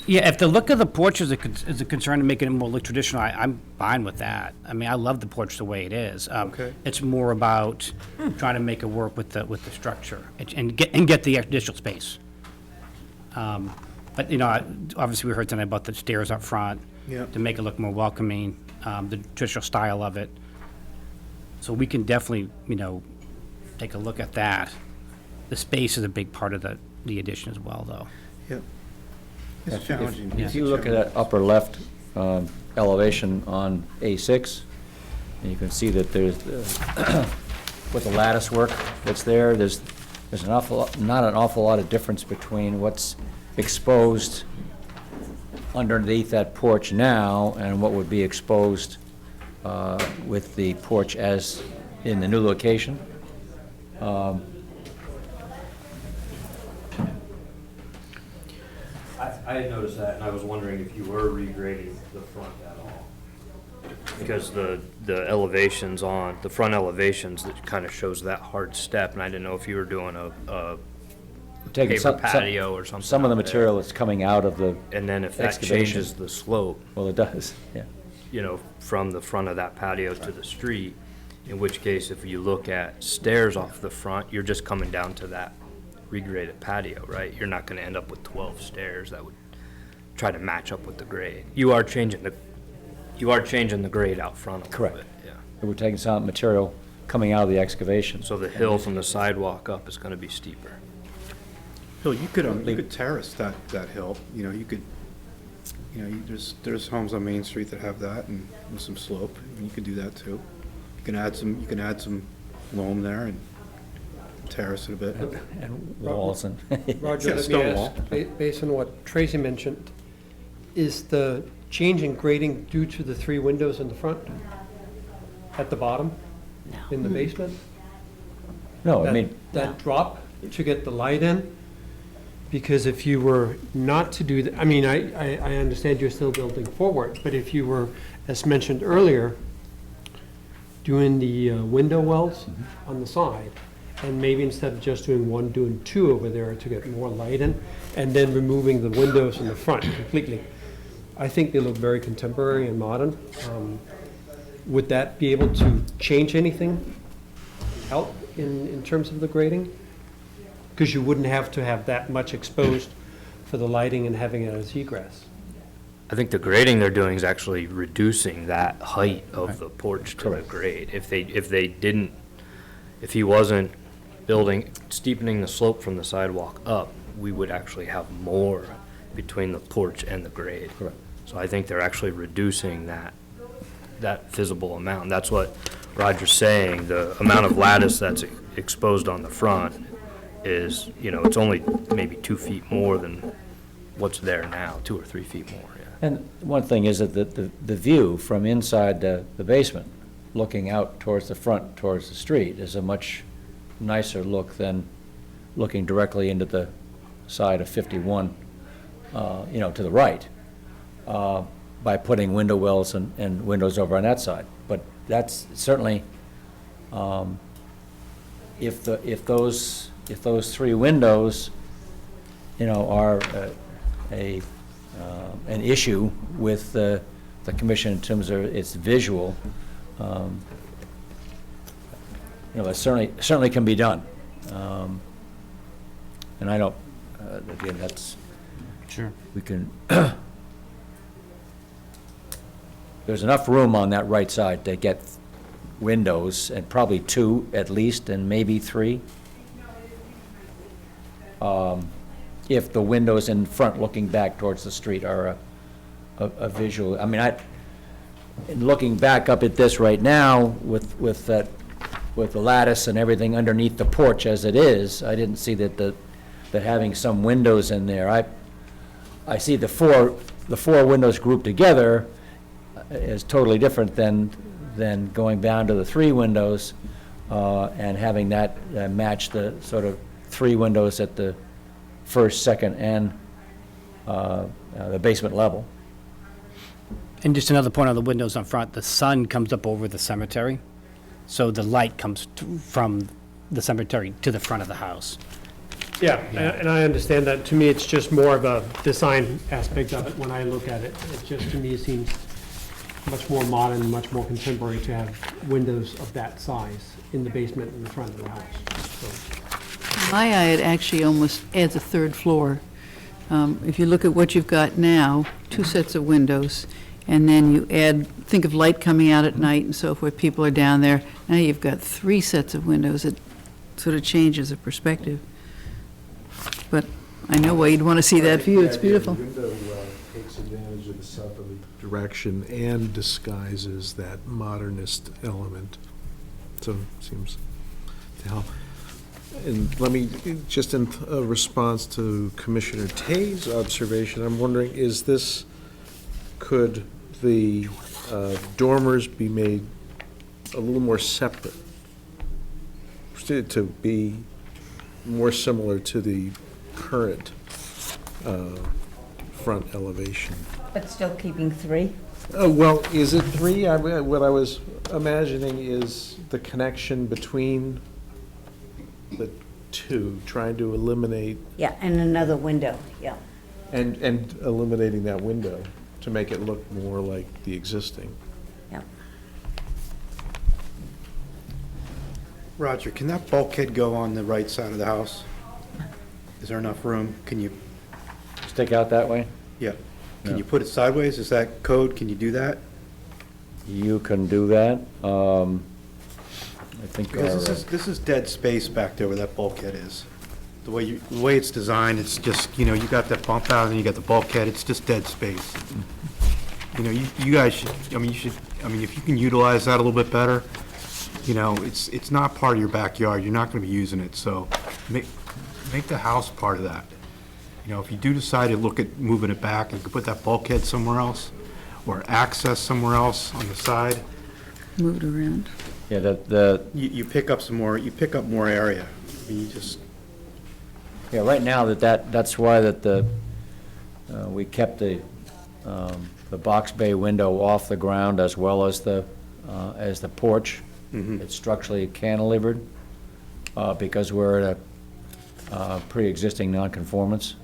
Yeah, if the look of the porch is a concern to making it more look traditional, I'm fine with that. I mean, I love the porch the way it is. Okay. It's more about trying to make it work with the structure and get the additional space. But, obviously we heard tonight about the stairs up front. Yeah. To make it look more welcoming, the traditional style of it. So we can definitely, take a look at that. The space is a big part of the addition as well, though. Yep. It's challenging. If you look at that upper left elevation on A6, and you can see that there's, with the lattice work that's there, there's not an awful lot of difference between what's exposed underneath that porch now and what would be exposed with the porch as in the new location. I had noticed that, and I was wondering if you were regrading the front at all. Because the elevations on, the front elevations, that kind of shows that hard step, and I didn't know if you were doing a Taking paver some- patio or something. Some of the out there. material that's coming out of the, And then if that excavation. changes the slope, well, it does, yeah. you know, from the front of that patio to the street, in which case, if you look at stairs off the front, you're just coming down to that regraded patio, right? You're not gonna end up with 12 stairs that would try to match up with the grade. You are changing the grade out front a little Correct. bit, yeah. We're taking some material coming out of the excavation. So the hill from the sidewalk up is gonna be steeper. Bill, you could terrace that hill, you know, there's homes on Main Street that have that and with some slope, and you could do that too. You can add some loam there and terrace it a bit. And walls and, Roger, Yeah, let me stone ask, wall. based on what Tracy mentioned, is the change in grading due to the 3 windows in the front? At the bottom? In the basement? no, I That- mean, That drop to get the light in? Because if you were not to do that, I mean, I understand you're still building forward, but if you were, as mentioned earlier, doing the window wells on the side, and maybe instead of just doing 1, doing 2 over there to get more light in, and then removing the windows in the front completely. I think they look very contemporary and modern. Would that be able to change anything, help in terms of the grading? Because you wouldn't have to have that much exposed for the lighting and having it as egress. I think the grading they're doing is actually reducing that height of the porch to the grade. If he wasn't steepening the slope from the sidewalk up, we would actually have more between the porch and the grade. Correct. So I think they're actually reducing that visible amount. That's what Roger's saying, the amount of lattice that's exposed on the front is, you know, it's only maybe 2 feet more than what's there now, 2 or 3 feet more, yeah. and one thing is that the view from inside the basement, looking out towards the front, towards the street, is a much nicer look than looking directly into the side of 51, you know, to the right, by putting window wells and windows over on that side. But that's certainly, if those 3 windows, you know, are an issue with the commission in terms of its visual, you know, that certainly can be done. And I don't, again, that's, Sure. we can, there's enough room on that right side to get windows, and probably 2 at least, and maybe 3. If the windows in front looking back towards the street are a visual, I mean, in looking back up at this right now with the lattice and everything underneath the porch as it is, I didn't see that having some windows in there. I see the four windows grouped together is totally different than going down to the 3 windows and having that match the sort of 3 windows at the first, second, and the basement level. And just another point on the windows on front, the sun comes up over the cemetery, so the light comes from the cemetery to the front of the house. Yeah, and I understand that. To me, it's just more of a design aspect of it when I look at it. It just, to me, seems much more modern, much more contemporary to have windows of that size in the basement and the front of the house. So, In my eye, it actually almost adds a 3rd floor. If you look at what you've got now, 2 sets of windows, and then you add, think of light coming out at night and so forth, people are down there, now you've got 3 sets of windows. It sort of changes the perspective. But I know why you'd want to see that view, it's beautiful. Window takes advantage of the southerly direction and disguises that modernist element. So, seems to help. And let me, just in response to Commissioner Tay's observation, I'm wondering, could the dormers be made a little more separate? To be more similar to the current front elevation. But still keeping 3? Well, is it 3? What I was imagining is the connection between the two, trying to eliminate, Yeah, and another window, yeah. and eliminating that window to make it look more like the existing. Yeah. Roger, can that bulkhead go on the right side of the house? Is there enough room? Can you, Stick out that way? yeah, can No. you put it sideways? Is that code? Can you do that? You can do that. I think Because our, this is dead space back there where that bulkhead is. The way it's designed, it's just, you got that bump out and you got the bulkhead, it's just dead space. You guys should, if you can utilize that a little bit better, it's not part of your backyard, you're not gonna be using it, so make the house part of that. If you do decide to look at moving it back, you could put that bulkhead somewhere else, or access somewhere else on the side. Moved around. yeah, You pick up more area. yeah, right now that's why we kept the box bay window off the ground as well as the porch. It's structurally cantilevered, because we're at a pre-existing nonconformance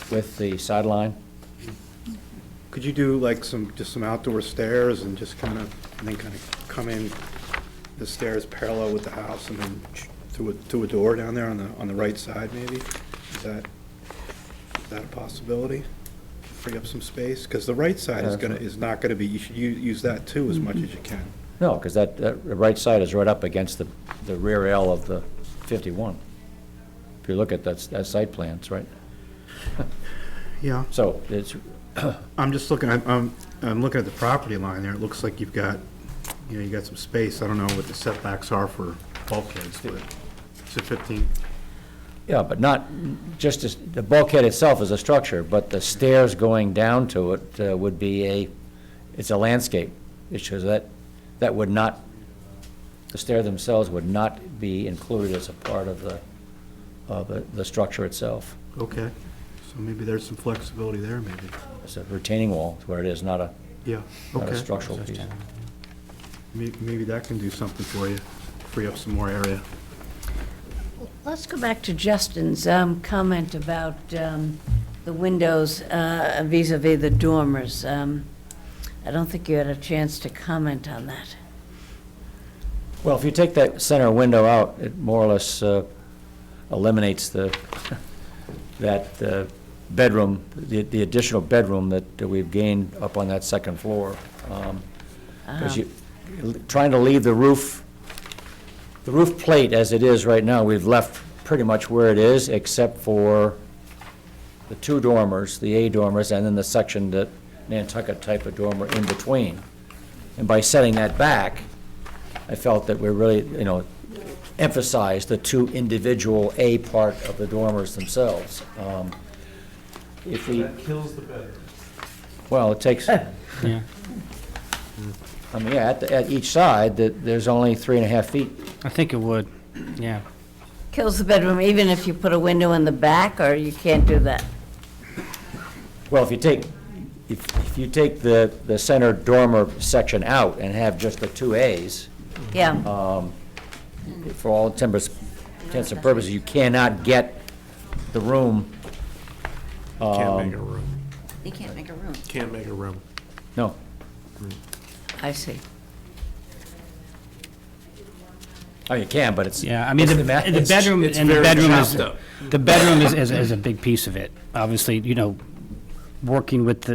with the sideline. Could you do like just some outdoor stairs and just kind of come in the stairs parallel with the house and then through a door down there on the right side maybe? Is that a possibility? Free up some space? Because the right side is not gonna be, you should use that too as much as you can. No, because that right side is right up against the rear L of the 51. If you look at that site plan, it's right. Yeah. So it's, I'm just looking, I'm looking at the property line there. It looks like you've got, you got some space. I don't know what the setbacks are for bulkheads, but it's a 15. yeah, but not, just as, the bulkhead itself is a structure, but the stairs going down to it would be it's a landscape issue. That would not, the stairs themselves would not be included as a part of the structure itself. Okay. So maybe there's some flexibility there, maybe. It's a retaining wall, is where it is, not a Yeah, not a okay. structural piece. Maybe that can do something for you, free up some more area. Let's go back to Justin's comment about the windows vis-à-vis the dormers. I don't think you had a chance to comment on that. Well, if you take that center window out, it more or less eliminates that bedroom, the additional bedroom that we've gained up on that second floor. Because trying to leave the roof plate as it is right now, we've left pretty much where it is, except for the two dormers, the A dormers, and then the section that Nantucket type of dormer in between. And by setting that back, I felt that we really, emphasized the two individual A part of the dormers themselves. If we, That kills the bedroom. well, it takes, Yeah. I mean, yeah, at each side, there's only 3.5 feet. I think it would, yeah. Kills the bedroom even if you put a window in the back, or you can't do that? Well, if you take the center dormer section out and have just the two A's, Yeah, for all intents and purposes, you cannot get the room. Can't make a room. You can't make a room. Can't make a room. No, I see. oh, you can, but it's. Yeah, I mean, the bedroom, it's and the very bedroom is, chopped up. the bedroom is a big piece of it. Obviously, working with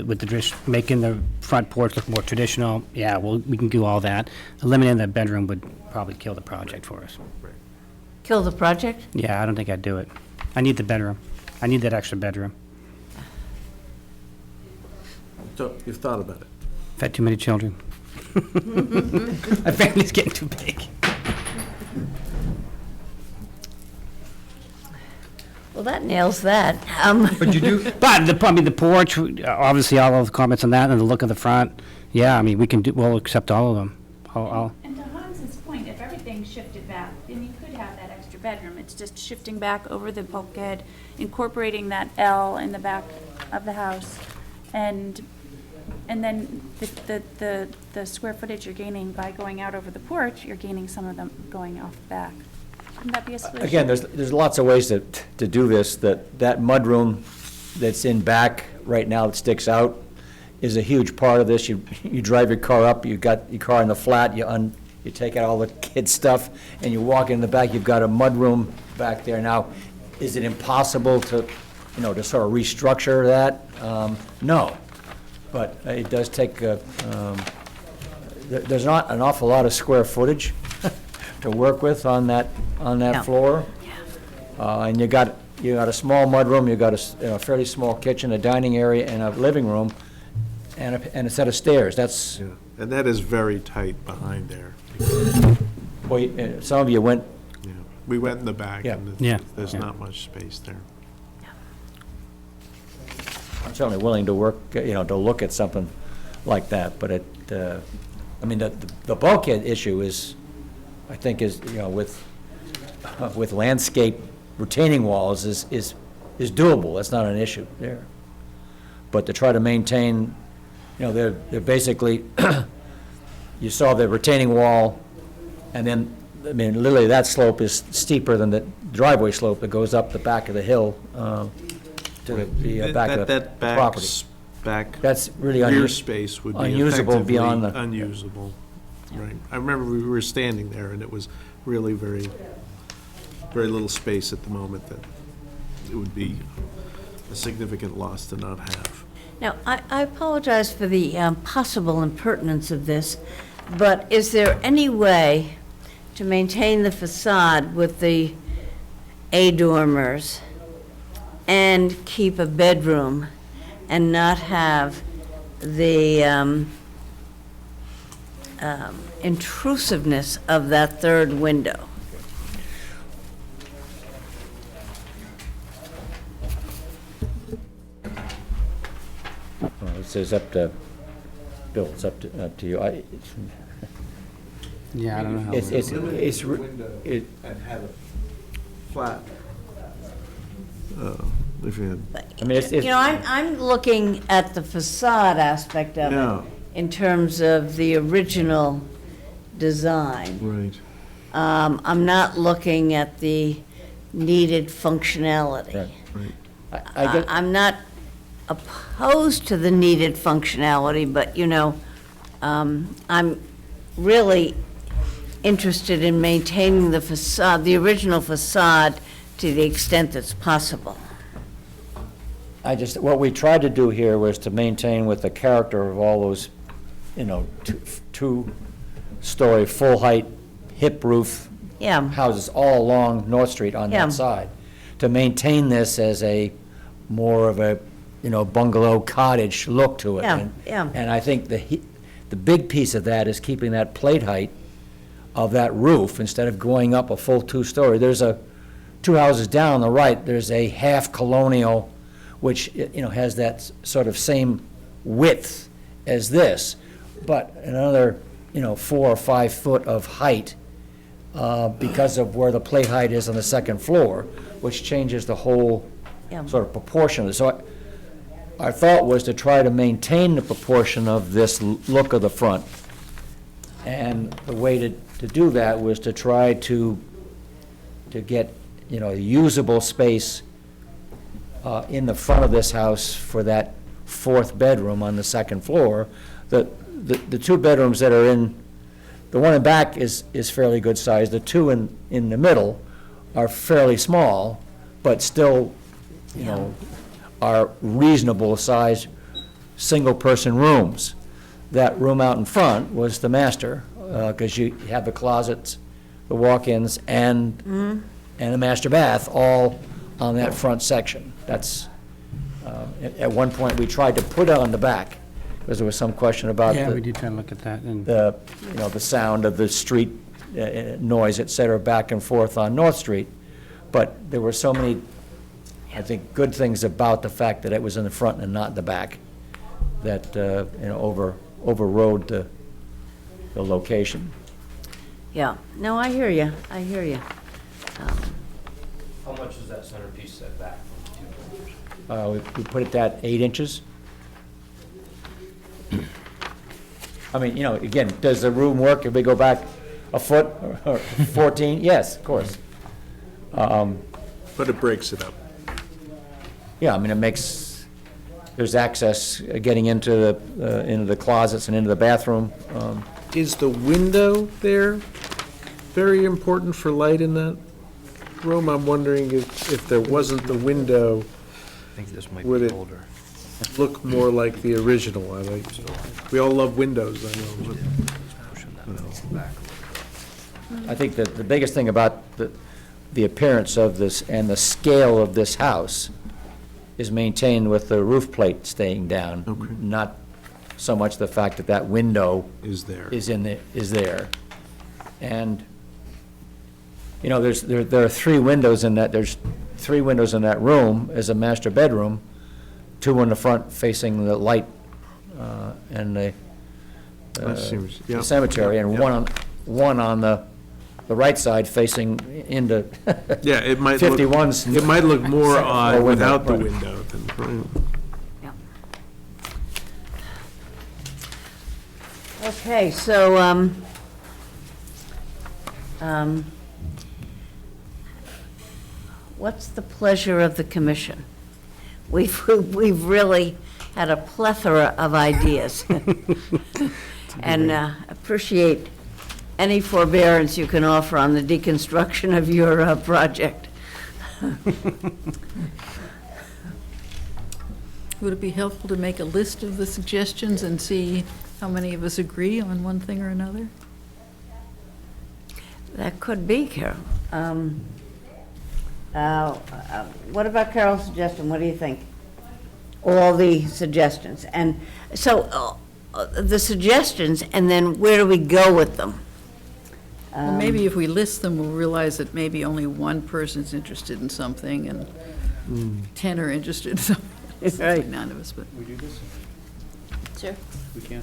making the front porch look more traditional, yeah, well, we can do all that. Eliminating that bedroom would probably kill the project for us. Kill the project? Yeah, I don't think I'd do it. I need the bedroom. I need that extra bedroom. So you've thought about it? I've had too many children. My family's getting too big. Well, that nails that. But you do, But the porch, obviously, all of the comments on that and the look of the front, yeah, I mean, we'll accept all of them. I'll, And to Hans's point, if everything shifted back, then you could have that extra bedroom. It's just shifting back over the bulkhead, incorporating that L in the back of the house, and then the square footage you're gaining by going out over the porch, you're gaining some of them going off the back. Wouldn't that be a solution? Again, there's lots of ways to do this. That mudroom that's in back right now that sticks out is a huge part of this. You drive your car up, you got your car in the flat, you take out all the kids' stuff, and you walk in the back, you've got a mudroom back there. Now, is it impossible to sort of restructure that? No. But it does take, there's not an awful lot of square footage to work with on that No. floor. And you got a small mudroom, you got a fairly small kitchen, a dining area, and a living room, and a set of stairs. That's, Yeah. And that is very tight behind there. well, some of you went, Yeah. We went in the back, Yeah. and Yeah. there's Yeah. not much space there. I'm certainly willing to work, to look at something like that, but I mean, the bulkhead issue is, I think with landscape retaining walls is doable. That's not an issue there. But to try to maintain, they're basically, you saw the retaining wall, and then, I mean, literally that slope is steeper than the driveway slope that goes up the back of the hill to the back of the That property. back That's really rear space would be unusable effectively beyond the. unusable. Right. I remember we were standing there, and it was really very, very little space at the moment that it would be a significant loss to not have. Now, I apologize for the possible impertinence of this, but is there any way to maintain the facade with the A-dormers and keep a bedroom and not have the intrusiveness of that third window? Well, it says up to, Bill, it's up to you. yeah, I don't know how. And have it flat. If you had, I mean, it's. I'm looking at the facade aspect of Yeah. it in terms of the original design. right. I'm not looking at the needed functionality. Right. Right. I get, I'm not opposed to the needed functionality, but, I'm really interested in maintaining the facade, the original facade, to the extent that's possible. what we tried to do here was to maintain with the character of all those, two-story, full-height, hip roof Yeah, houses all along North Street on Yeah. that side, to maintain this as a more of a, bungalow cottage look to it. Yeah, And- yeah. And I think the big piece of that is keeping that plate height of that roof instead of going up a full two-story. There's two houses down on the right, there's a half colonial, which, has that sort of same width as this, but another, 4 or 5 foot of height because of where the plate height is on the second floor, which changes the whole Yeah. sort of proportion of it. So our thought was to try to maintain the proportion of this look of the front. And the way to do that was to try to get, usable space in the front of this house for that fourth bedroom on the second floor. The two bedrooms that are in, the one in back is fairly good size. The two in the middle are fairly small, but still, are reasonable size, single-person rooms. That room out in front was the master, because you have the closets, the walk-ins, and a master bath, all on that front section. That's, at one point, we tried to put it on the back, because there was some question about Yeah, we the, did try and look at that, and the sound of the street noise, et cetera, back and forth on North Street. But there were so many, I think, good things about the fact that it was in the front and not in the back, that, overrode the location. Yeah, no, I hear you, I hear you. How much is that centerpiece set back from the two buildings? We put it at 8 inches. I mean, again, does the room work if we go back a foot or 14? Yes, of course. But it breaks it up. Yeah, I mean, it makes, there's access getting into the closets and into the bathroom. Is the window there very important for light in that room? I'm wondering if there wasn't the window, I think this might Would be it- older. look more like the original. We all love windows, I know. Pushing that back. I think that the biggest thing about the appearance of this and the scale of this house is maintained with the roof plate staying down. Okay. Not so much the fact that that window Is there? is there. And, there are 3 windows in that, there's 3 windows in that room as a master bedroom, 2 in the front facing the light and the That seems, yeah. the cemetery, and Yeah. one on the right side facing into Yeah, it might look, 51's. it might look more Second floor odd window, without the right. window than, Yeah. Okay, so, what's the pleasure of the commission? We've really had a plethora of ideas. And appreciate any forbearance you can offer on the deconstruction of your project. Would it be helpful to make a list of the suggestions and see how many of us agree on one thing or another? That could be, Carol. What about Carol's suggestion? What do you think? All the suggestions. And so the suggestions, and then where do we go with them? Well, maybe if we list them, we'll realize that maybe only one person's interested in something and 10 are interested in something. Right. None of us, but. we do this? Sure. We can.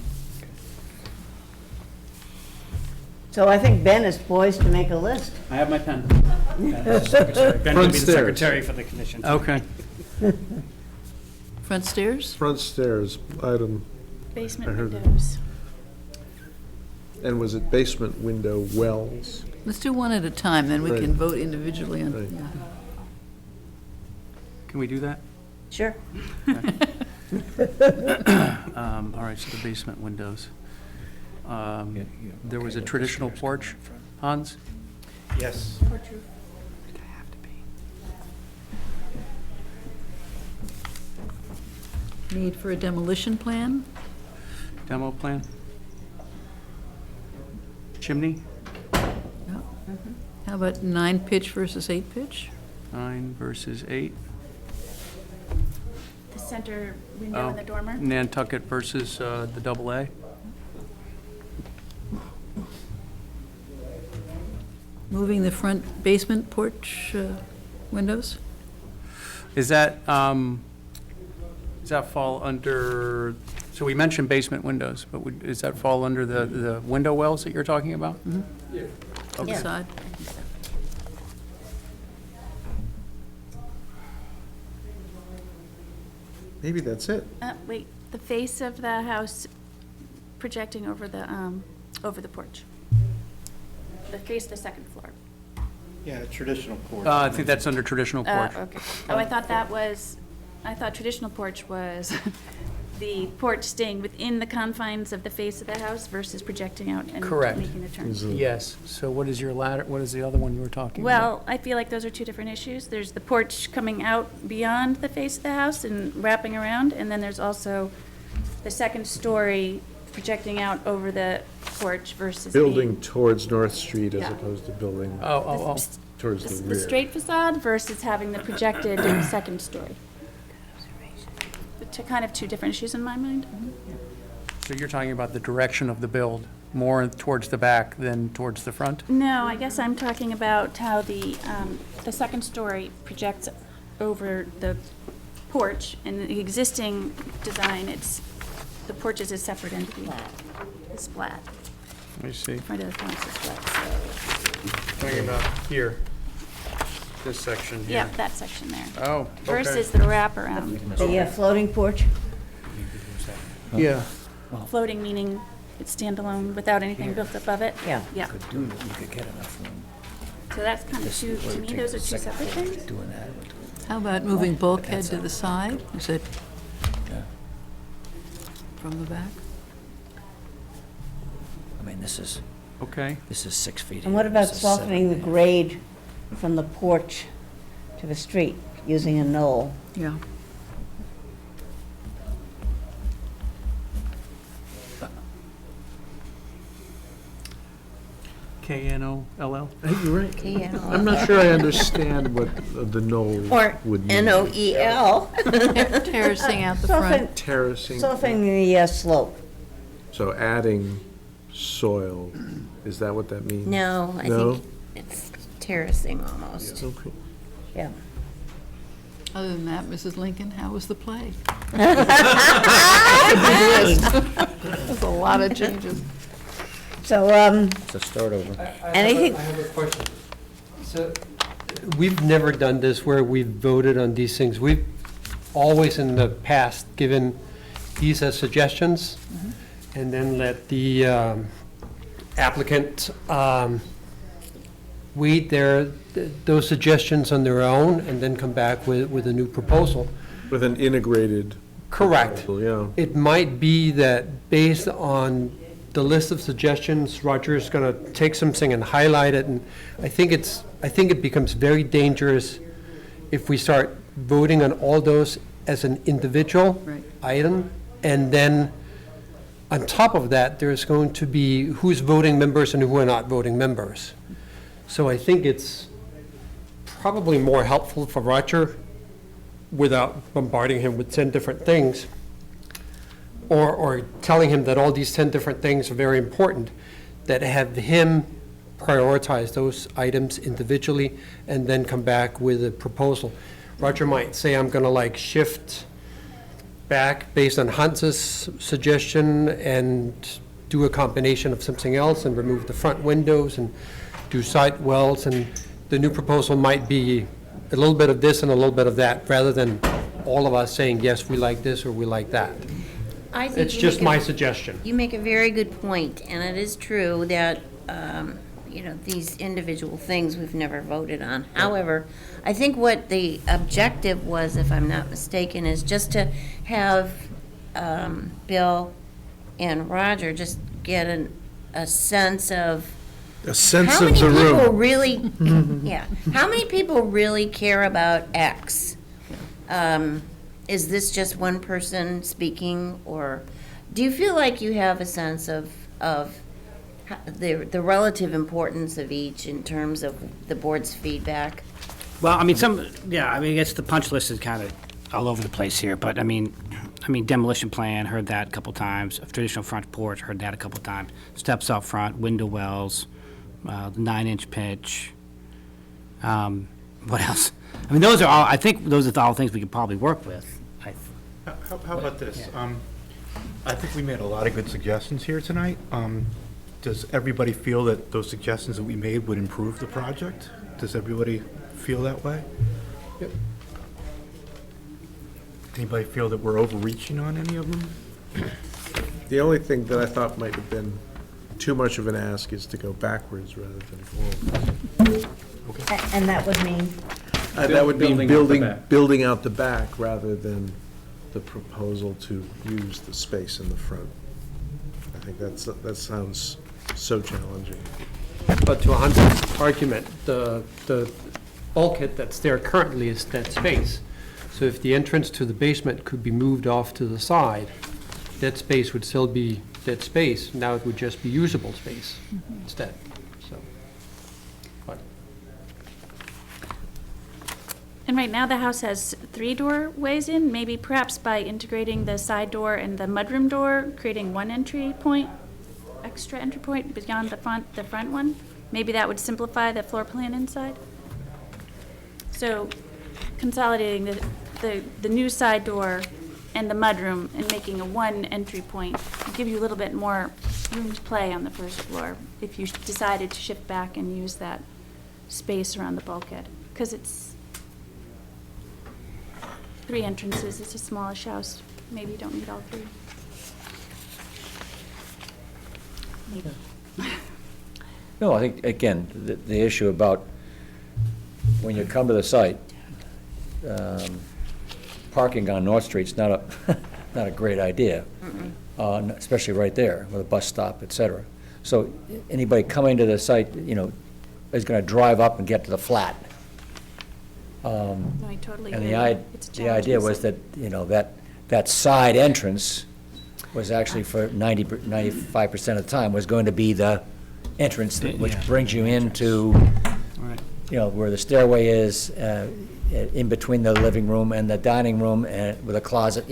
So I think Ben is poised to make a list. I have my pen. Ben will be the stairs. secretary for the commission. Okay. Front stairs? front stairs, item, Basement I heard that. windows. and was it basement window wells? Let's do one at a time, then we Right. can vote individually on, Right. yeah. Can we do that? Sure. All right, so the basement windows. There was a traditional porch, Hans? Yes. Need for a demolition plan? Demo plan? Chimney? How about 9 pitch versus 8 pitch? 9 versus 8. The center window in the dormer. Nantucket versus the double A. Moving the front basement porch windows? Does that fall under, so we mentioned basement windows, but does that fall under the window wells that you're talking about? On the side? Maybe that's it. Wait, the face of the house projecting over the porch. The face of the second floor. Yeah, traditional porch. I think that's under traditional porch. Okay. Oh, I thought traditional porch was the porch staying within the confines of the face of the house versus projecting out and Correct. making a turn. Yes, so what is the other one you were talking about? Well, I feel like those are two different issues. There's the porch coming out beyond the face of the house and wrapping around, and then there's also the second story projecting out over the porch versus Building towards North Street as Yeah. opposed to building Oh. towards the the rear. straight facade versus having the projected second story. Kind of two different issues in my mind. So you're talking about the direction of the build, more towards the back than towards the front? No, I guess I'm talking about how the second story projects over the porch. In the existing design, the porch is a separate entity. It's flat. Let me see. Front of the fence is flat, Talking about here, this section so, here. yeah, that section there. Oh, okay. Versus the wraparound. The floating porch? Yeah. Floating meaning it's standalone without anything built above it? Yeah. Yeah. You could get enough room. So that's kind of two, to me, those are two separate things. Doing that. How about moving bulkhead to the side? Is it from the back? I mean, this is Okay. 6 feet. And what about softening the grade from the porch to the street using a knoll? Yeah. K-N-O-L-L? You're right. I'm not sure I understand what the knoll Or would mean. N-O-E-L. Terracing out the front. Terracing, Softening the slope. so adding soil, is that what that means? No, I No? think it's terracing almost. Okay. Yeah. Other than that, Mrs. Lincoln, how was the play? There's a lot of changes. So, It's a start over. anything, I have a question. So, we've never done this where we've voted on these things. We've always in the past given these as suggestions and then let the applicant weed those suggestions on their own and then come back with a new proposal. With an integrated. Correct. proposal, Yeah. It might be that based on the list of suggestions, Roger is going to take something and highlight it, and I think it becomes very dangerous if we start voting on all those as an individual Right. item, and then on top of that, there's going to be who's voting members and who are not voting members. So I think it's probably more helpful for Roger, without bombarding him with 10 different things, or telling him that all these 10 different things are very important, that have him prioritize those items individually and then come back with a proposal. Roger might say, I'm going to shift back based on Hans's suggestion and do a combination of something else and remove the front windows and do side wells, and the new proposal might be a little bit of this and a little bit of that, rather than all of us saying, yes, we like this or we like that. I think It's you just make my a- suggestion. You make a very good point, and it is true that, these individual things we've never voted on. However, I think what the objective was, if I'm not mistaken, is just to have Bill and Roger just get a sense of A sense how of many the people room. really, yeah, how many people really care about X? Is this just one person speaking, or do you feel like you have a sense of the relative importance of each in terms of the board's feedback? Well, I guess the punch list is kind of all over the place here, but I mean, demolition plan, heard that a couple times. A traditional front porch, heard that a couple times. Steps out front, window wells, the 9-inch pitch. What else? I mean, those are all things we could probably work with. How about this? I think we made a lot of good suggestions here tonight. Does everybody feel that those suggestions that we made would improve the project? Does everybody feel that way? Yep. Anybody feel that we're overreaching on any of them? The only thing that I thought might have been too much of an ask is to go backwards rather than forward. and that would mean, That would mean Building out the back. building out the back rather than the proposal to use the space in the front. I think that sounds so challenging. But to Hans's argument, the bulkhead that's there currently is that space. So if the entrance to the basement could be moved off to the side, that space would still be that space. Now it would just be usable space instead, so. But And right now, the house has 3 doorways in, maybe perhaps by integrating the side door and the mudroom door, creating one entry point, extra entry point beyond the front one. Maybe that would simplify the floor plan inside. So consolidating the new side door and the mudroom and making a one entry point will give you a little bit more room to play on the first floor if you decided to shift back and use that space around the bulkhead. Because it's 3 entrances, it's a smallish house. Maybe you don't need all 3. Maybe. No, I think, again, the issue about when you come to the site, parking on North Street's not a great idea, especially right there with a bus stop, et cetera. So anybody coming to the site, is going to drive up and get to the flat. No, I totally And agree. It's a the idea was that, that side entrance was actually for 95% of the time was going to be the entrance, which brings you into, where the stairway is, in between the living room and the dining room, and with a closet,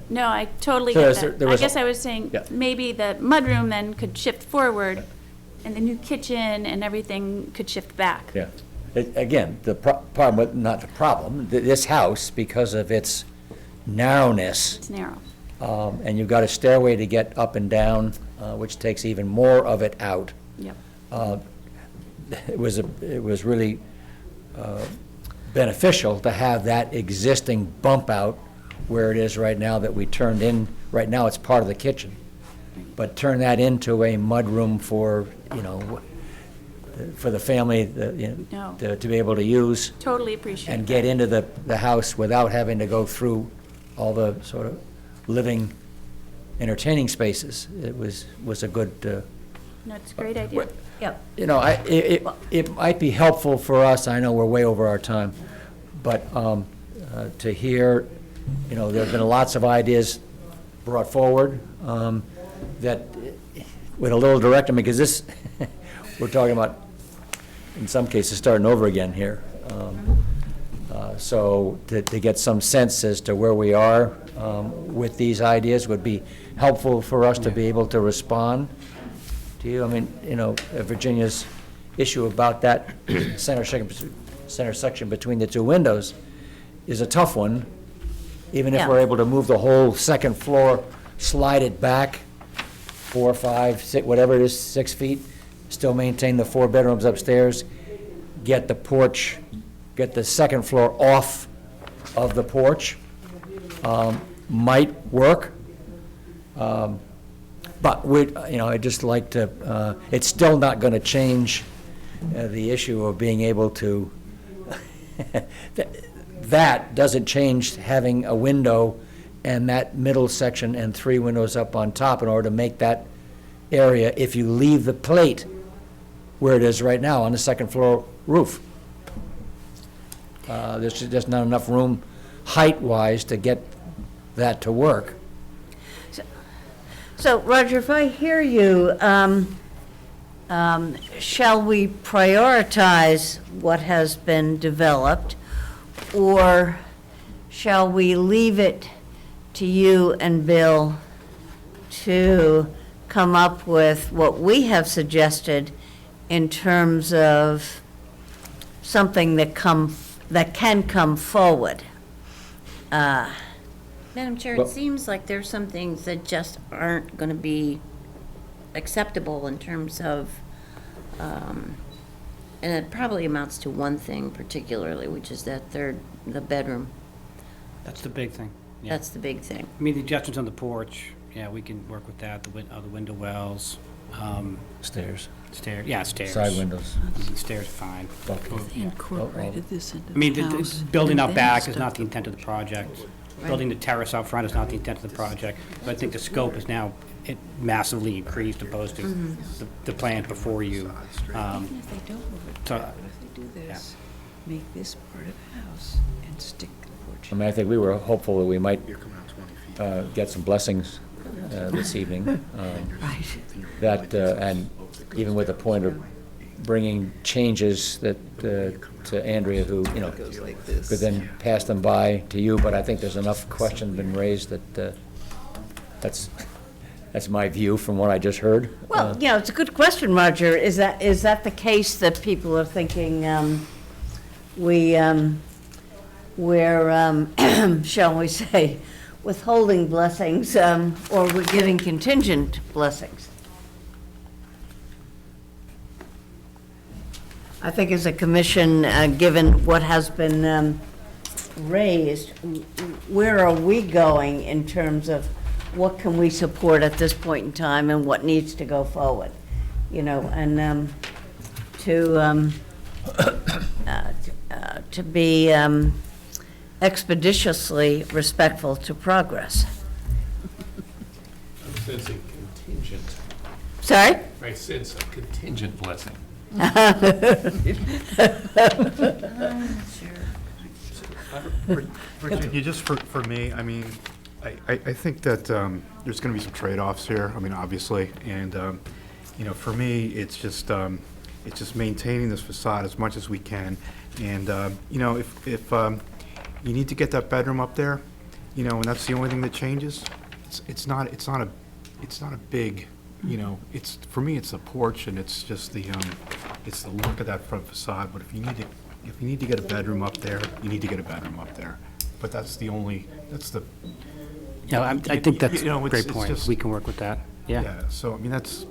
No, I totally So get there that. I was guess I was saying, Yeah. maybe the mudroom then could shift forward, and the new kitchen and everything could shift back. Yeah. Again, the problem, not the problem, this house, because of its narrowness, It's narrow. and you've got a stairway to get up and down, which takes even more of it out. Yep. It was really beneficial to have that existing bump out where it is right now that we turned in. Right now, it's part of the kitchen. But turn that into a mudroom for, for the family, No. to be able to use Totally appreciate and that. get into the house without having to go through all the sort of living, entertaining spaces. It was a good, No, it's a great idea. Yep. it might be helpful for us, I know we're way over our time, but to hear, there have been lots of ideas brought forward that, with a little direction, because this, we're talking about, in some cases, starting over again here. So to get some sense as to where we are with these ideas would be helpful for us to be able to respond to you. I mean, Virginia's issue about that center section between the 2 windows is a tough one, even if Yeah. we're able to move the whole second floor, slide it back 4, 5, 6, whatever it is, 6 feet, still maintain the 4 bedrooms upstairs, get the porch, get the second floor off of the porch, might work. But I'd just like to, it's still not going to change the issue of being able to, that doesn't change having a window and that middle section and 3 windows up on top in order to make that area, if you leave the plate where it is right now on the second floor roof. There's just not enough room height-wise to get that to work. So, Roger, if I hear you, shall we prioritize what has been developed, or shall we leave it to you and Bill to come up with what we have suggested in terms of something that can come forward? Madam Chair, Well- it seems like there's some things that just aren't going to be acceptable in terms of, and it probably amounts to one thing particularly, which is the bedroom. That's the big thing. Yeah. That's the big thing. I mean, the adjustments on the porch, yeah, we can work with that, the window wells, Stairs, stairs. side windows. Stairs are fine. They incorporated this into I mean, the the house. building and out then back is stuck not the the intent of the porch. project. Building the terrace out front is not the intent of the project. But I think the scope is now massively increased opposed to the plan before you. Even if they don't move it, So, what if they do this, make this part of the house and stick the porch. I mean, I think we were hopeful that we might You're coming out 20 feet. get some blessings this evening. Right. That, and even with the point of bringing changes that, to Andrea, who, you know, could then pass them by to you, but I think there's enough questions been raised that, that's my view from what I just heard. Well, you know, it's a good question, Roger. Is that the case that people are thinking, we're, shall we say, withholding blessings, or we're giving contingent blessings? I think as a commission, given what has been raised, where are we going in terms of what can we support at this point in time and what needs to go forward? You know, and to be expeditiously respectful to progress. I'm sensing contingent. Sorry? I sense a contingent blessing. Virginia, just for me, I mean, I think that there's going to be some trade-offs here, I mean, obviously, and, you know, for me, it's just maintaining this facade as much as we can, and, you know, if you need to get that bedroom up there, you know, and that's the only thing that changes, it's not a big, you know, for me, it's the porch, and it's just it's the look of that front facade, but if you need to get a bedroom up there, you need to get a bedroom up there. But that's the. Yeah, I think that's you know, a it's- great it's point. just- We can work with that, yeah. Yeah, so, I mean, that's,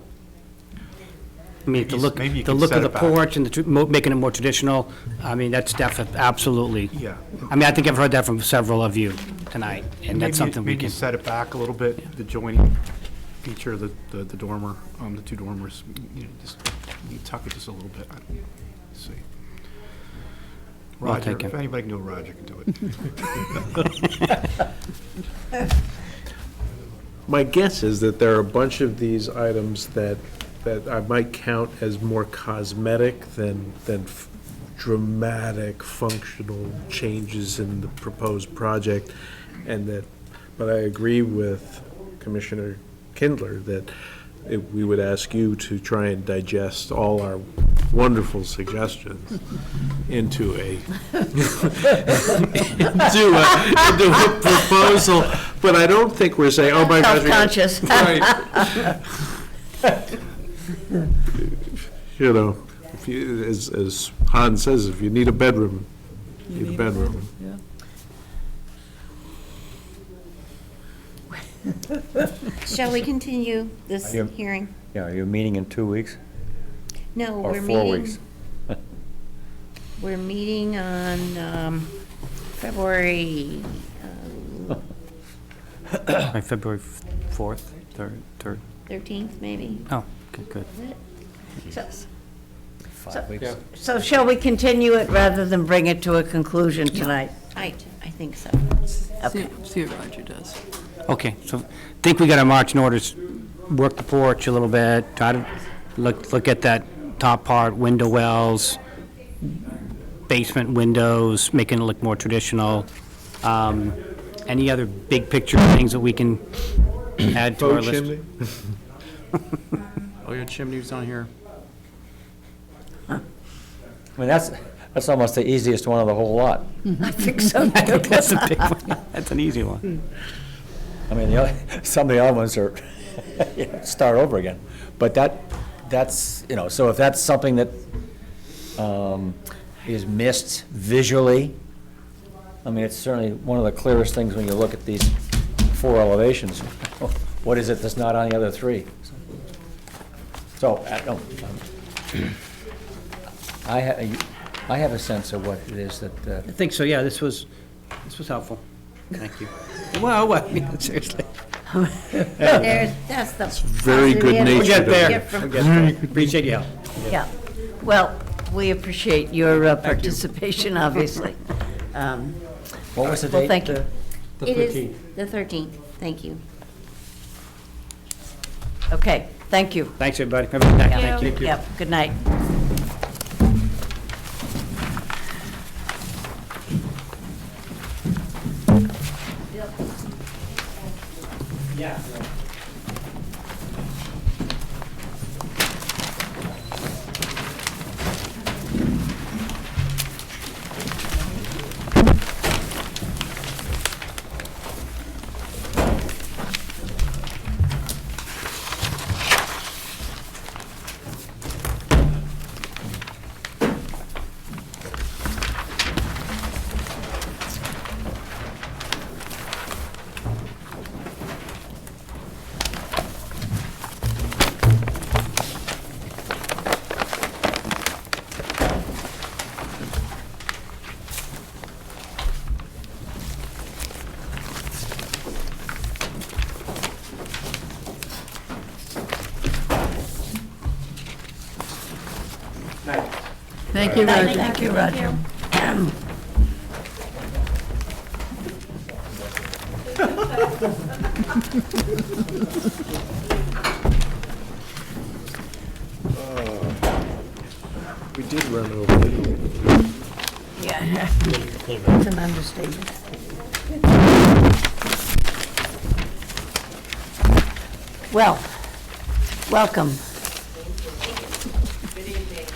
I mean, the look, maybe you the could look set of the it back. porch and making it more traditional, I mean, that's definitely, absolutely. yeah. I mean, I think I've heard that from several of you tonight, and that's something we Maybe can. set it back a little bit, the joining feature of the dormer, the two dormers, you know, just, you tuck it just a little bit. Let's see. Well Roger, taken. if anybody can do it, Roger can do it. My guess is that there are a bunch of these items that I might count as more cosmetic than dramatic functional changes in the proposed project, but I agree with Commissioner Kindler that we would ask you to try and digest all our wonderful suggestions into a proposal, but I don't think we're saying, oh my gosh. Self-conscious. Right. You know, if you, as Hans says, if you need a bedroom, you need a bedroom. Shall we continue this Are you- hearing? Yeah, are you meeting in 2 weeks? No, Or we're 4 meeting. weeks? We're meeting on February, Like February 4th, 3rd. 13th, maybe. Oh, okay, good. Is it? 5 weeks? So shall we continue it rather than bring it to a conclusion tonight? I think so. See what Roger does. Okay, so I think we got our marching orders, work the porch a little bit, try to look at that top part, window wells, basement windows, making it look more traditional. Any other big picture things that we can add to our Faux list? chimney? Oh, your chimney's on here. I mean, that's almost the easiest one of the whole lot. I think so. I think that's a big one. That's an easy one. I mean, some of the other ones are, you know, start over again. But that's, you know, so if that's something that is missed visually, I mean, it's certainly one of the clearest things when you look at these 4 elevations. What is it that's not on the other 3? So, I have a sense of what it is that, I think so, yeah, this was helpful. Thank you. Well, I mean, seriously. That's the. very positive good energy natured we of get you. from- Appreciate your help. Yeah. Well, we appreciate your participation, obviously. what was the Well, date? thank you. It is the 13th, thank you. Okay, thank you. Thanks, everybody. Have a good night. Thank you. Yep, good night. Thank you, Roger. Thank you, Roger. We did run over. Yeah, it's an understatement. Well, welcome. Good evening.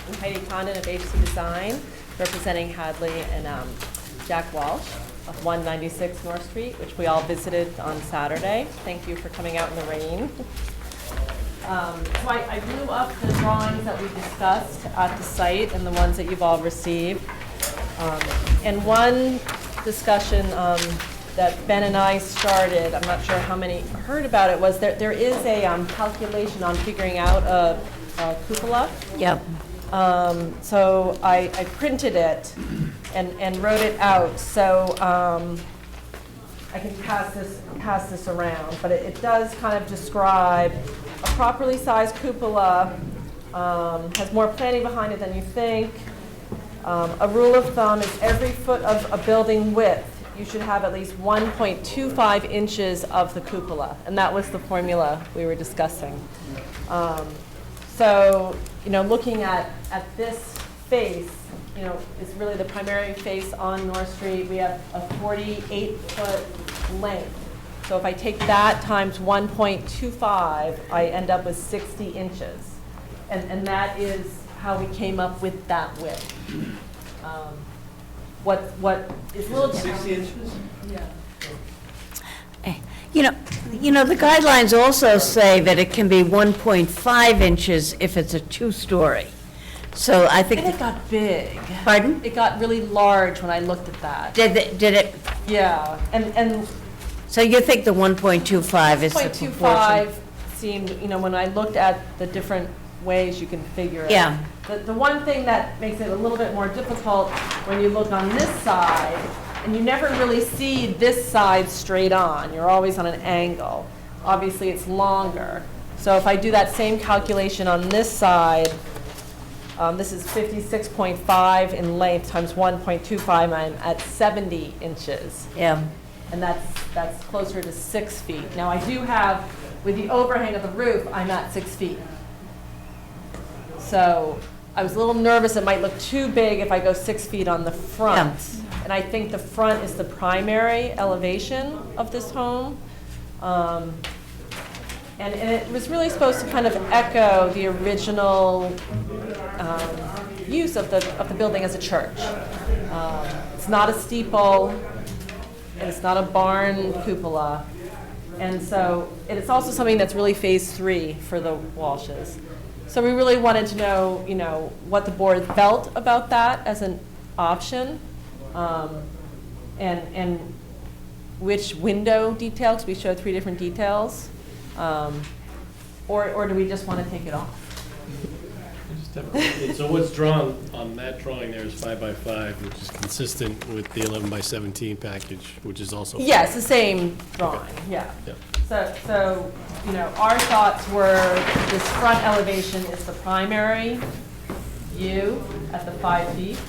I'm Heidi Condon of HC Design, representing Hadley and Jack Walsh of 196 North Street, which we all visited on Saturday. Thank you for coming out in the rain. So I drew up the drawings that we discussed at the site and the ones that you've all received. And one discussion that Ben and I started, I'm not sure how many heard about it, was there is a calculation on figuring out a cupola. Yep. So I printed it and wrote it out. So I can pass this around, but it does kind of describe a properly sized cupola, has more planning behind it than you think. A rule of thumb is every foot of a building width, you should have at least 1.25 inches of the cupola. And that was the formula we were discussing. So, looking at this face, is really the primary face on North Street. We have a 48-foot length. So if I take that times 1.25, I end up with 60 inches. And that is how we came up with that width. What is a little different. 60 inches? Yeah. The guidelines also say that it can be 1.5 inches if it's a two-story. So I think. And it got big. Pardon? It got really large when I looked at that. Did it? Yeah, and So you think the 1.25 is the proportion? 0.25 seemed, when I looked at the different ways you can figure it. Yeah. The one thing that makes it a little bit more difficult when you look on this side, and you never really see this side straight on. You're always on an angle. Obviously, it's longer. So if I do that same calculation on this side, this is 56.5 in length times 1.25, I'm at 70 inches. Yeah. And that's closer to 6 feet. Now I do have, with the overhang of the roof, I'm at 6 feet. So I was a little nervous it might look too big if I go 6 feet on the front. Yeah. And I think the front is the primary elevation of this home. And it was really supposed to kind of echo the original use of the building as a church. It's not a steeple, and it's not a barn cupola. And so it's also something that's really phase 3 for the Walshes. So we really wanted to know, what the board felt about that as an option, and which window detail, because we showed 3 different details, or do we just want to take it off? So what's drawn on that drawing there is 5 by 5, which is consistent with the 11 by 17 package, which is also. Yeah, it's the same drawing, yeah. Yep. So, our thoughts were this front elevation is the primary view at the 5 feet.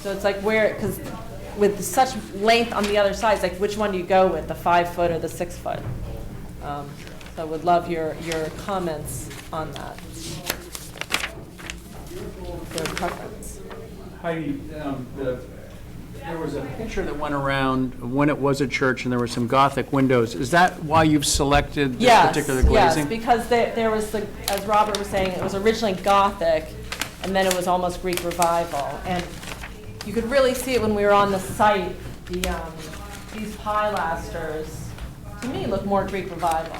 So it's like because with such length on the other side, it's like which one do you go with, the 5 foot or the 6 foot? So I would love your comments on that. Your preference. Heidi, there was a picture that went around of when it was a church and there were some Gothic windows. Is that why you've selected this particular glazing? Yes, because there was as Robert was saying, it was originally Gothic, and then it was almost Greek Revival. And you could really see it when we were on the site. These pilasters, to me, look more Greek Revival.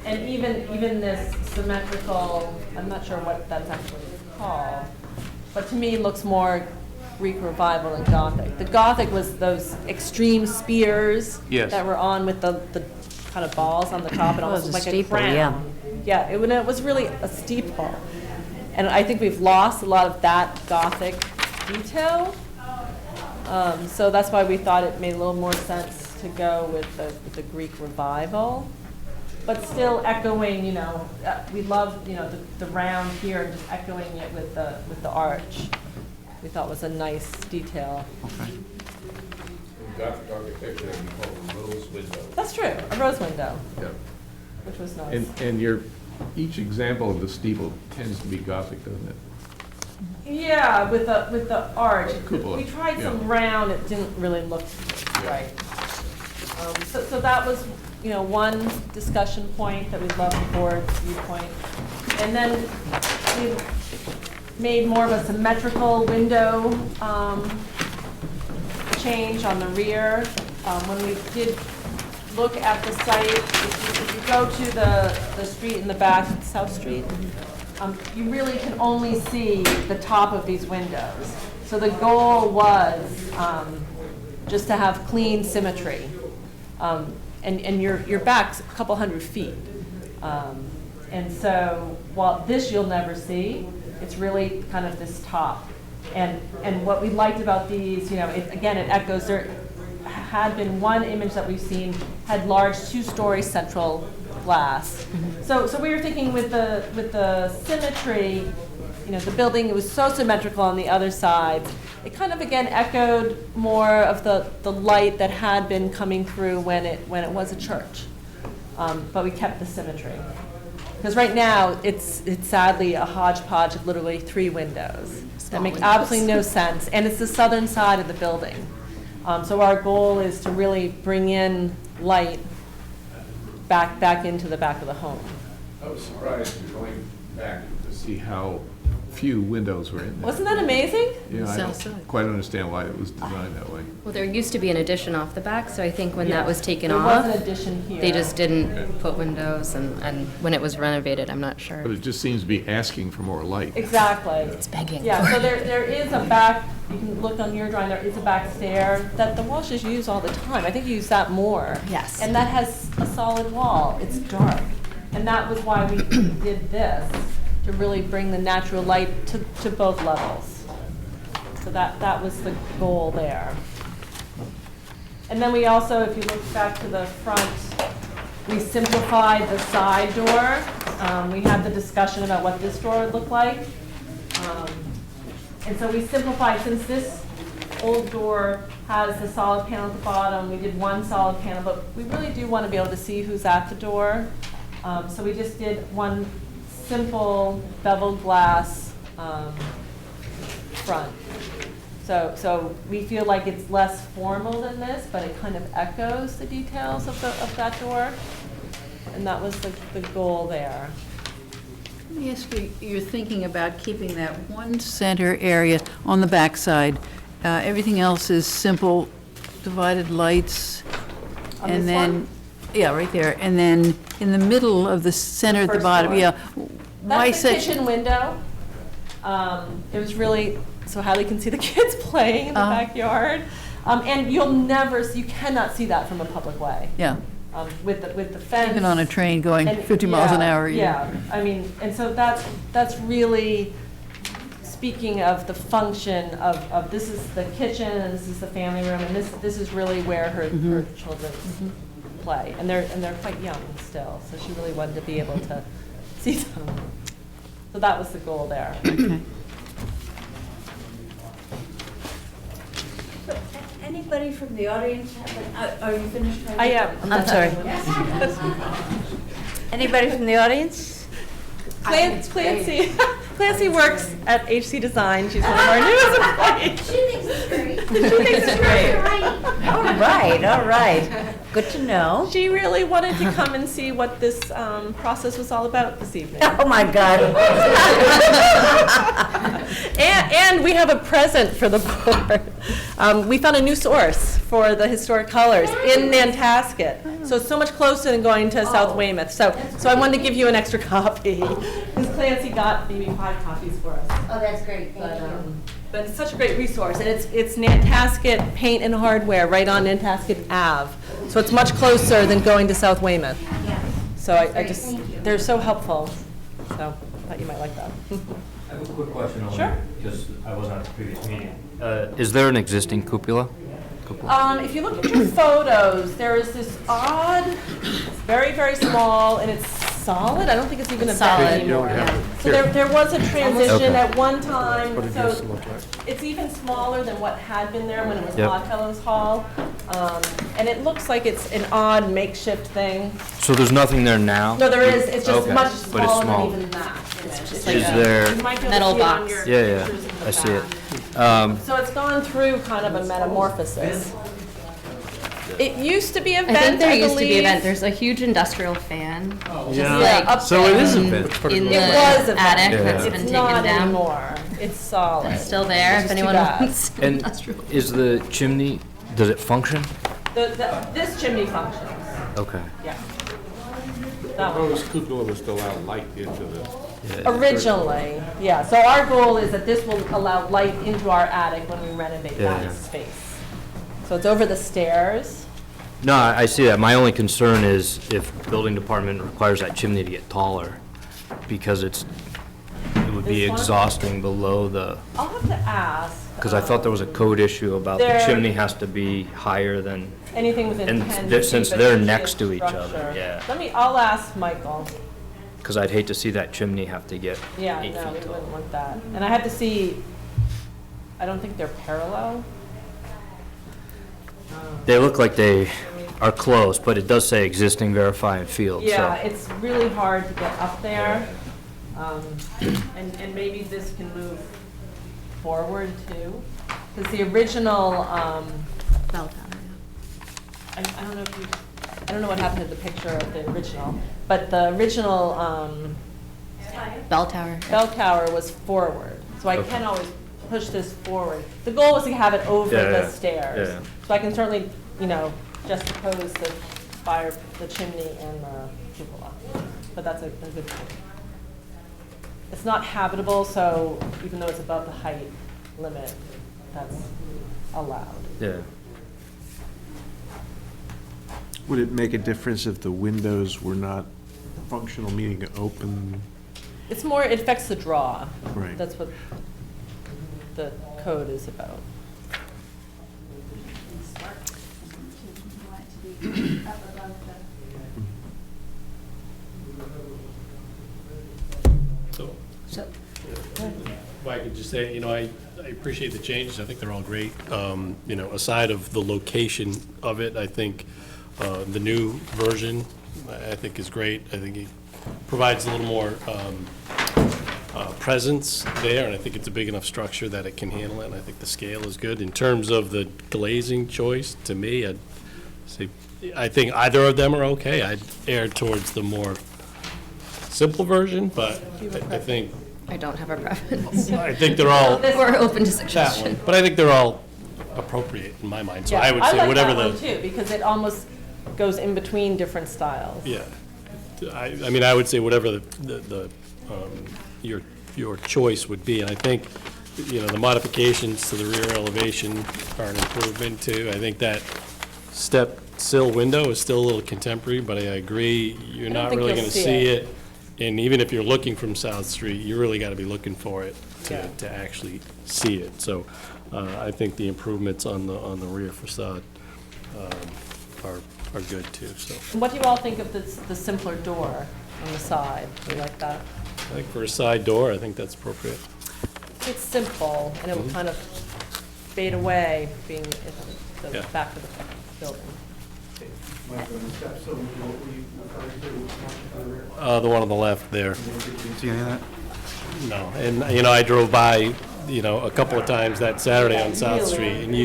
And even this symmetrical, I'm not sure what that's actually called, but to me it looks more Greek Revival than Gothic. The Gothic was those extreme spears that were on with the kind of balls on the top. It almost was a looked like steeple, a crown. Yeah, it was really a steeple. And I think we've lost a lot of that Gothic detail. So that's why we thought it made a little more sense to go with the Greek Revival. but still echoing, we love, the round here, and just echoing it with the arch. We thought was a nice detail. Okay. Gothic architecture, we call them rose windows. That's true, a rose window, Yeah. which was nice. And each example of the steeple tends to be Gothic, doesn't it? Yeah, with the arch. Cupola, We tried yeah. some round, it didn't really look right. So that was, one discussion point that we love the board's viewpoint. And then we made more of a symmetrical window change on the rear. When we did look at the site, if you go to the street in the back, South Street, you really can only see the top of these windows. So the goal was just to have clean symmetry. And your back's a couple 100 feet. And so while this you'll never see, it's really kind of this top. And what we liked about these, again, it echoes, there had been one image that we've seen, had large 2-story central glass. So we were thinking with the symmetry, the building, it was so symmetrical on the other side. It kind of again echoed more of the light that had been coming through when it was a church. But we kept the symmetry. Because right now, it's sadly a hodgepodge of literally 3 windows that make absolutely no sense. And it's the southern side of the building. So our goal is to really bring in light back into the back of the home. I was surprised going back to see how few windows were in there. Wasn't that amazing? Yeah, I Sounds don't good. quite understand why it was designed that way. Well, there used to be an addition off the back, so I think when that was taken There off, was an addition here. they just didn't put windows, and when it was renovated, I'm not sure. But it just seems to be asking for more light. Exactly. It's begging. Yeah, so there is a back, you can look on your drawing, there is a back stair that the Walshes use all the time. I think you use that more. Yes. And that has a solid wall. It's dark. And that was why we did this, to really bring the natural light to both levels. So that was the goal there. And then we also, if you look back to the front, we simplified the side door. We had the discussion about what this door would look like. And so we simplified, since this old door has the solid panel at the bottom, we did one solid panel, but we really do want to be able to see who's at the door. So we just did one simple beveled glass front. So we feel like it's less formal than this, but it kind of echoes the details of that door. And that was the goal there. Let me ask you, you're thinking about keeping that one center area on the backside. Everything else is simple, divided lights. On And this then, one? yeah, right there. And then in the middle of the center at the first bottom, door. yeah. Why That's the such? kitchen window. It was really, so Hadley can see the kids playing in the backyard. And you cannot see that from a public way. Yeah, With the fence. even on a train going And 50 miles an yeah, hour. Yeah, I mean, and so that's really speaking of the function of this is the kitchen and this is the family room, and this is really where her children play, and they're quite young still, so she really wanted to be able to see them. So that was the goal there. Okay. So, anybody from the audience are you finished? I am. I'm sorry. Anybody from the audience? Clancy. Clancy works at HC Design. She's one of our newest employees. She thinks it's great. She thinks it's great. All right. Good to know. She really wanted to come and see what this process was all about this evening. Oh, my God. And we have a present for the board. We found a new source for the historic colors in Nantasket. So it's so much closer than going to South Weymouth. So I wanted to give you an extra copy. Because Clancy got maybe 5 copies for us. Oh, that's great. Thank you. But it's such a great resource. And it's Nantasket Paint and Hardware right on Nantasket Ave. So it's much closer than going to South Weymouth. Yeah. So I just, they're so helpful. So I thought you might like that. I have a quick question. Sure. Because I wasn't at the previous meeting. Is there an existing cupola? If you look at your photos, there is this odd, it's very, very small, and it's solid. I don't think it's even a bed Solid. anymore. So there was a transition at one time, so it's even smaller than what had been there when it was Yep. Oddfellows Hall. And it looks like it's an odd makeshift thing. So there's nothing there now? No, there is, it's just Okay, much but it's smaller small. than even that. It's Is there, You might be able to metal see it on box. your yeah, pictures in the I see it. back. So it's gone through kind of a metamorphosis. It used to be a I think vent, there I used to be a believe. vent. There's a huge industrial fan. Yeah. Like up So it is a vent. in the It was a attic vent. that's Yeah. been It's taken not down. anymore. It's solid. It's still there Which if is too anyone bad. wants And industrial. is the chimney, does it function? This chimney functions, Okay. yeah. That one. Proposed cupola was to allow light into the. Originally, yeah. So our goal is that this will allow light into our attic when we renovate Yeah, that yeah. space. So it's over the stairs. No, I see that. My only concern is if building department requires that chimney to get taller, because it would be This one? exhausting below the, I'll have to ask. because I thought there was a code issue about the There- chimney has to be higher than, Anything within and 10 they're- feet, since but they're usually next it's to each other, structure. yeah. I'll ask Michael. because I'd hate to see that chimney have to get Yeah, 8 no, we feet tall. wouldn't want that. And I have to see, I don't think they're parallel. They look like they are close, but it does say existing, verify, and field, so. Yeah, it's really hard to get up there. And maybe this can move forward too. Because the original, Bell tower, I don't know if you, I don't know what happened to the picture of the original, but the original yeah. Bell tower. bell tower was forward. So I Okay. can always push this forward. The goal was to have it over Yeah, the yeah, stairs. yeah. So I can certainly, juxtapose the fire, the chimney and the cupola. But that's a good point. It's not habitable, so even though it's above the height limit, that's allowed. Yeah. Would it make a difference if the windows were not functional, meaning open? It's more, it affects the draw. Right. That's what the code is about. So, if I could just say, I appreciate the changes. I think they're all great. Aside of the location of it, I think the new version, I think is great. I think it provides a little more presence there, and I think it's a big enough structure that it can handle it, and I think the scale is good. In terms of the glazing choice, to me, I'd say, I think either of them are okay. I'd err towards the more simple version, but I think I don't have a preference. I think they're all We're open to that suggestion. one, but I think they're all appropriate in my mind. So Yeah, I would say whatever like that the, one too, because it almost goes in between different styles. yeah. I mean, I would say whatever your choice would be. And I think, the modifications to the rear elevation are an improvement too. I think that step sill window is still a little contemporary, but I agree, you're don't not think really you'll gonna see see it. it. And even if you're looking from South Street, you really gotta be looking for it Yeah. to actually see it. So, I think the improvements on the rear facade, are good too, so. And what do you all think of the simpler door on the side? Do you like that? I think for a side door, I think that's appropriate. It's simple, and it will kind of fade away being at the Yeah. back of the building. The one on the left there. See any of that? No, and, I drove by, a couple of times that Saturday on South Street, and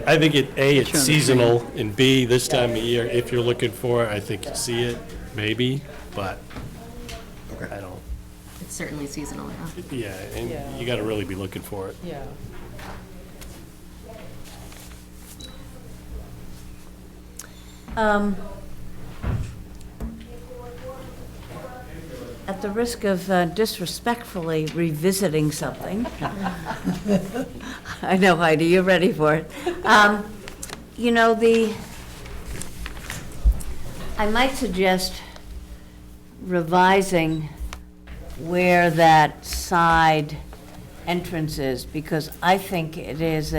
I think it's seasonal, and B, this time of year, if you're looking for it, I think you see it, maybe, but I don't, It's certainly seasonal, yeah. yeah, and you gotta really be looking for it. Yeah. At the risk of disrespectfully revisiting something, I know, Heidi, you're ready for it. I might suggest revising where that side entrance is, because I think it is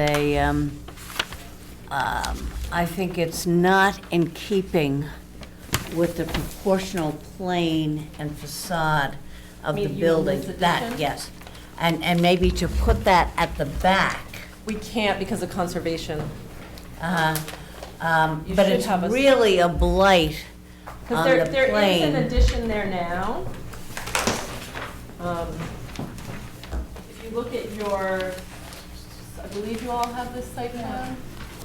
I think it's not in keeping with the proportional plane and facade of the mean, you mean building. this That, addition? yes. And maybe to put that at the back. We can't because of conservation. You But should it's have a- really a blight Because on there the is an plane. addition there now. If you look at your, I believe you all have this site plan.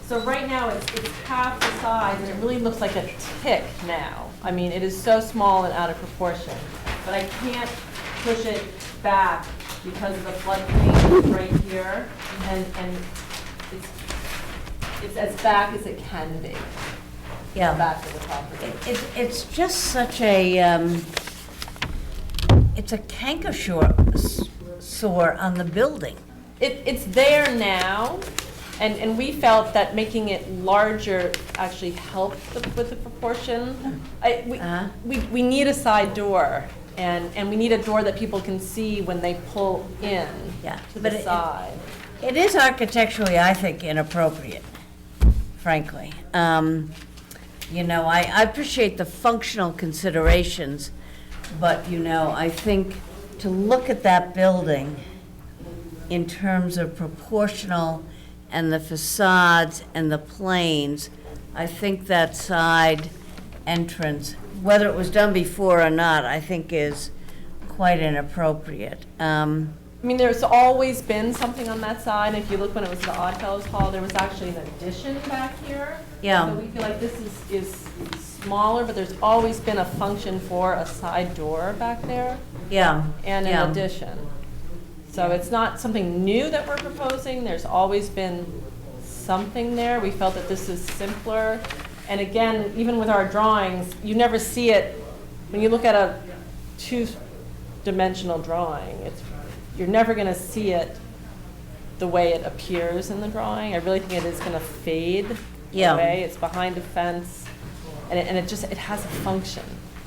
So right now, it's half the size, and it really looks like a tick now. I mean, it is so small and out of proportion. But I can't push it back because of the floodplain right here, and it's as back as it can be. Yeah. Back to the property. It's just such a, it's a canker sore on the building. It's there now, and we felt that making it larger actually helped with the proportion. We need a side door, and we need a door that people can see when they pull in Yeah, to but the side. It is architecturally, I think, inappropriate, frankly. You know, I appreciate the functional considerations, but, you know, I think to look at that building in terms of proportional and the facades and the planes, I think that side entrance, whether it was done before or not, I think is quite inappropriate. I mean, there's always been something on that side. If you look when it was the Oddfellows Hall, there was actually an addition back here. Yeah. So we feel like this is smaller, but there's always been a function for a side door back there Yeah. and yeah. an addition. So it's not something new that we're proposing. There's always been something there. We felt that this is simpler. And again, even with our drawings, you never see it, when you look at a two-dimensional drawing, you're never going to see it the way it appears in the drawing. I really think it is going to fade Yeah. away. It's behind a fence, and it has a function.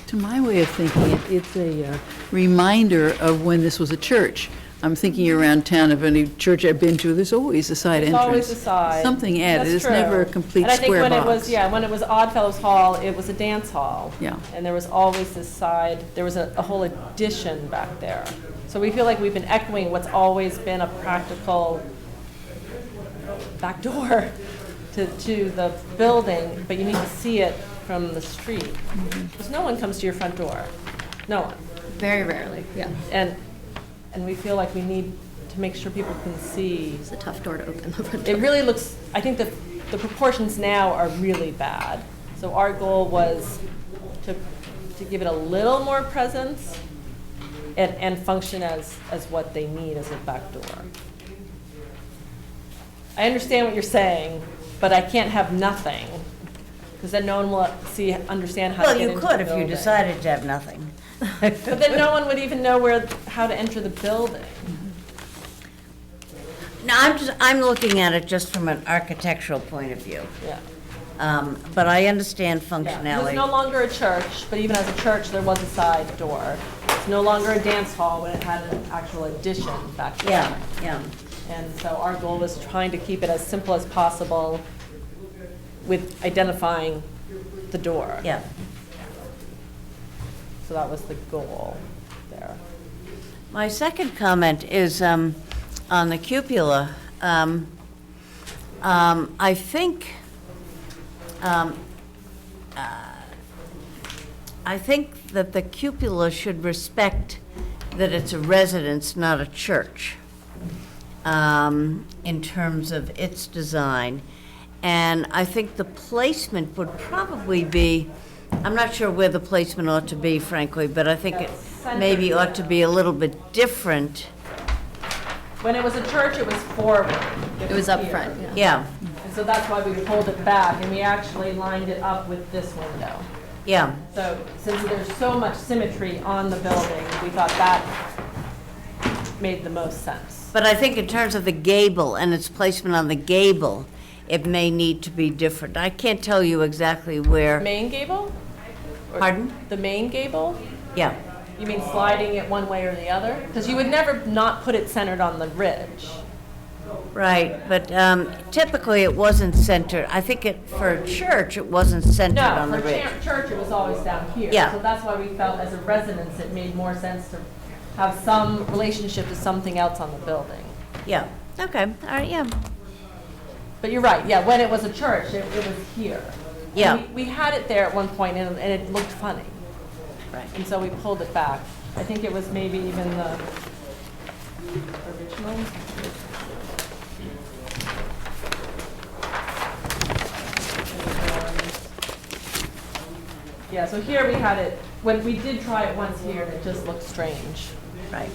To my way of thinking, it's a reminder of when this was a church. I'm thinking around town of any church I've been to, there's always a side There's entrance. always a side. Something added, That's it's never a true. complete And I think square when box. when it was Oddfellows Hall, it was a dance hall. Yeah. And there was always this side, there was a whole addition back there. So we feel like we've been echoing what's always been a practical back door to the building, but you need to see it from the street. Because no one comes to your front door. No one. Very rarely, yeah. And we feel like we need to make sure people can see. It's a tough door to open, the front It door. really looks, I think the proportions now are really bad. So our goal was to give it a little more presence and function as what they need as a back door. I understand what you're saying, but I can't have nothing, because then no one will understand how to Well, get you into the could if you building. decided to have nothing. But then no one would even know how to enter the building. No, I'm looking at it just from an architectural point of view. Yeah. But I understand It's functionality. no longer a church, but even as a church, there was a side door. It's no longer a dance hall when it had an actual addition back there. Yeah, yeah. And so our goal was trying to keep it as simple as possible with identifying the door. Yeah. So that was the goal there. My second comment is on the cupola. I think that the cupola should respect that it's a residence, not a church, in terms of its design. And I think the placement would probably be, I'm not sure where the placement ought to be, frankly, but I think it maybe ought to be a little bit different. When it was a church, it was forward. It was up front, yeah. Yeah, And so that's why we pulled it back, and we actually lined it up with this window. yeah. So since there's so much symmetry on the building, we thought that made the most sense. But I think in terms of the gable and its placement on the gable, it may need to be different. I can't tell you exactly where. Main gable? Or Pardon? The main gable? Yeah, You mean sliding it one way or the other? Because you would never not put it centered on the ridge. Right, but typically it wasn't centered, I think for a church, it wasn't centered on the No, for ridge. church, it was always down here. Yeah. So that's why we felt as a residence, it made more sense to have some relationship to something else on the building. Yeah, okay, all right, yeah. But you're right, yeah, when it was a church, it was here. And Yeah. We had it there at one point, and it looked funny. Right. And so we pulled it back. I think it was maybe even the original. Yeah, so here we had it, when we did try it once here, and it just looked strange. Right.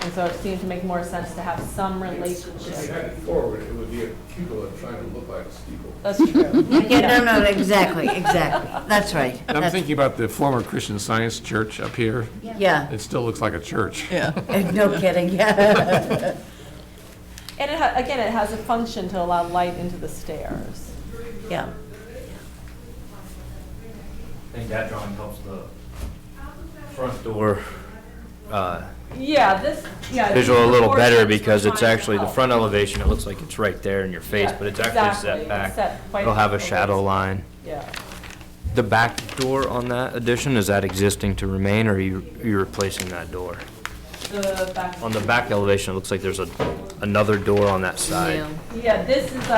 And so it seemed to make more sense to have some relationship. Forward, it would be a cupola trying to look like a steeple. That's true. Yeah, no, exactly, that's right. I'm That's- thinking about the former Christian Science Church up here. Yeah, It still looks like a church. Yeah. no kidding, yeah. And again, it has a function to allow light into the stairs. Yeah, I think that drawing helps the front door Yeah, visual a little better proportions because we're it's trying to actually, the help. front elevation, it looks like it's right there in your face, Yeah, but it's actually exactly. set back. It's set quite It'll have a away. shadow line. Yeah. The back door on that addition, is that existing to remain, or are you replacing that door? The back. On the back elevation, it looks like there's another door on that side. Yeah, this is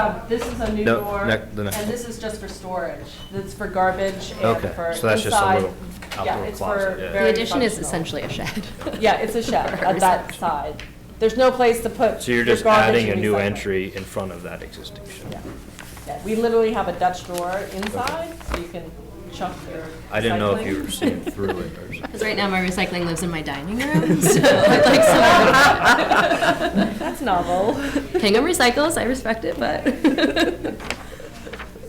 a new No, door, the next and this is just for storage. It's for garbage and Okay, for so that's just a inside. little Yeah, outdoor it's for closet, yeah. very The addition is functional. essentially a shed. Yeah, it's a shed at that side. There's no place to put So you're your just garbage adding a and new recycling. entry in front of that existing shed? Yeah. Yeah, we literally have a Dutch door inside, so you can chuck your I didn't know if recycling. you were seeing through it or something. Because right now my recycling lives in my dining room, so I'd like some. That's novel. Hingham recycles, I respect it, but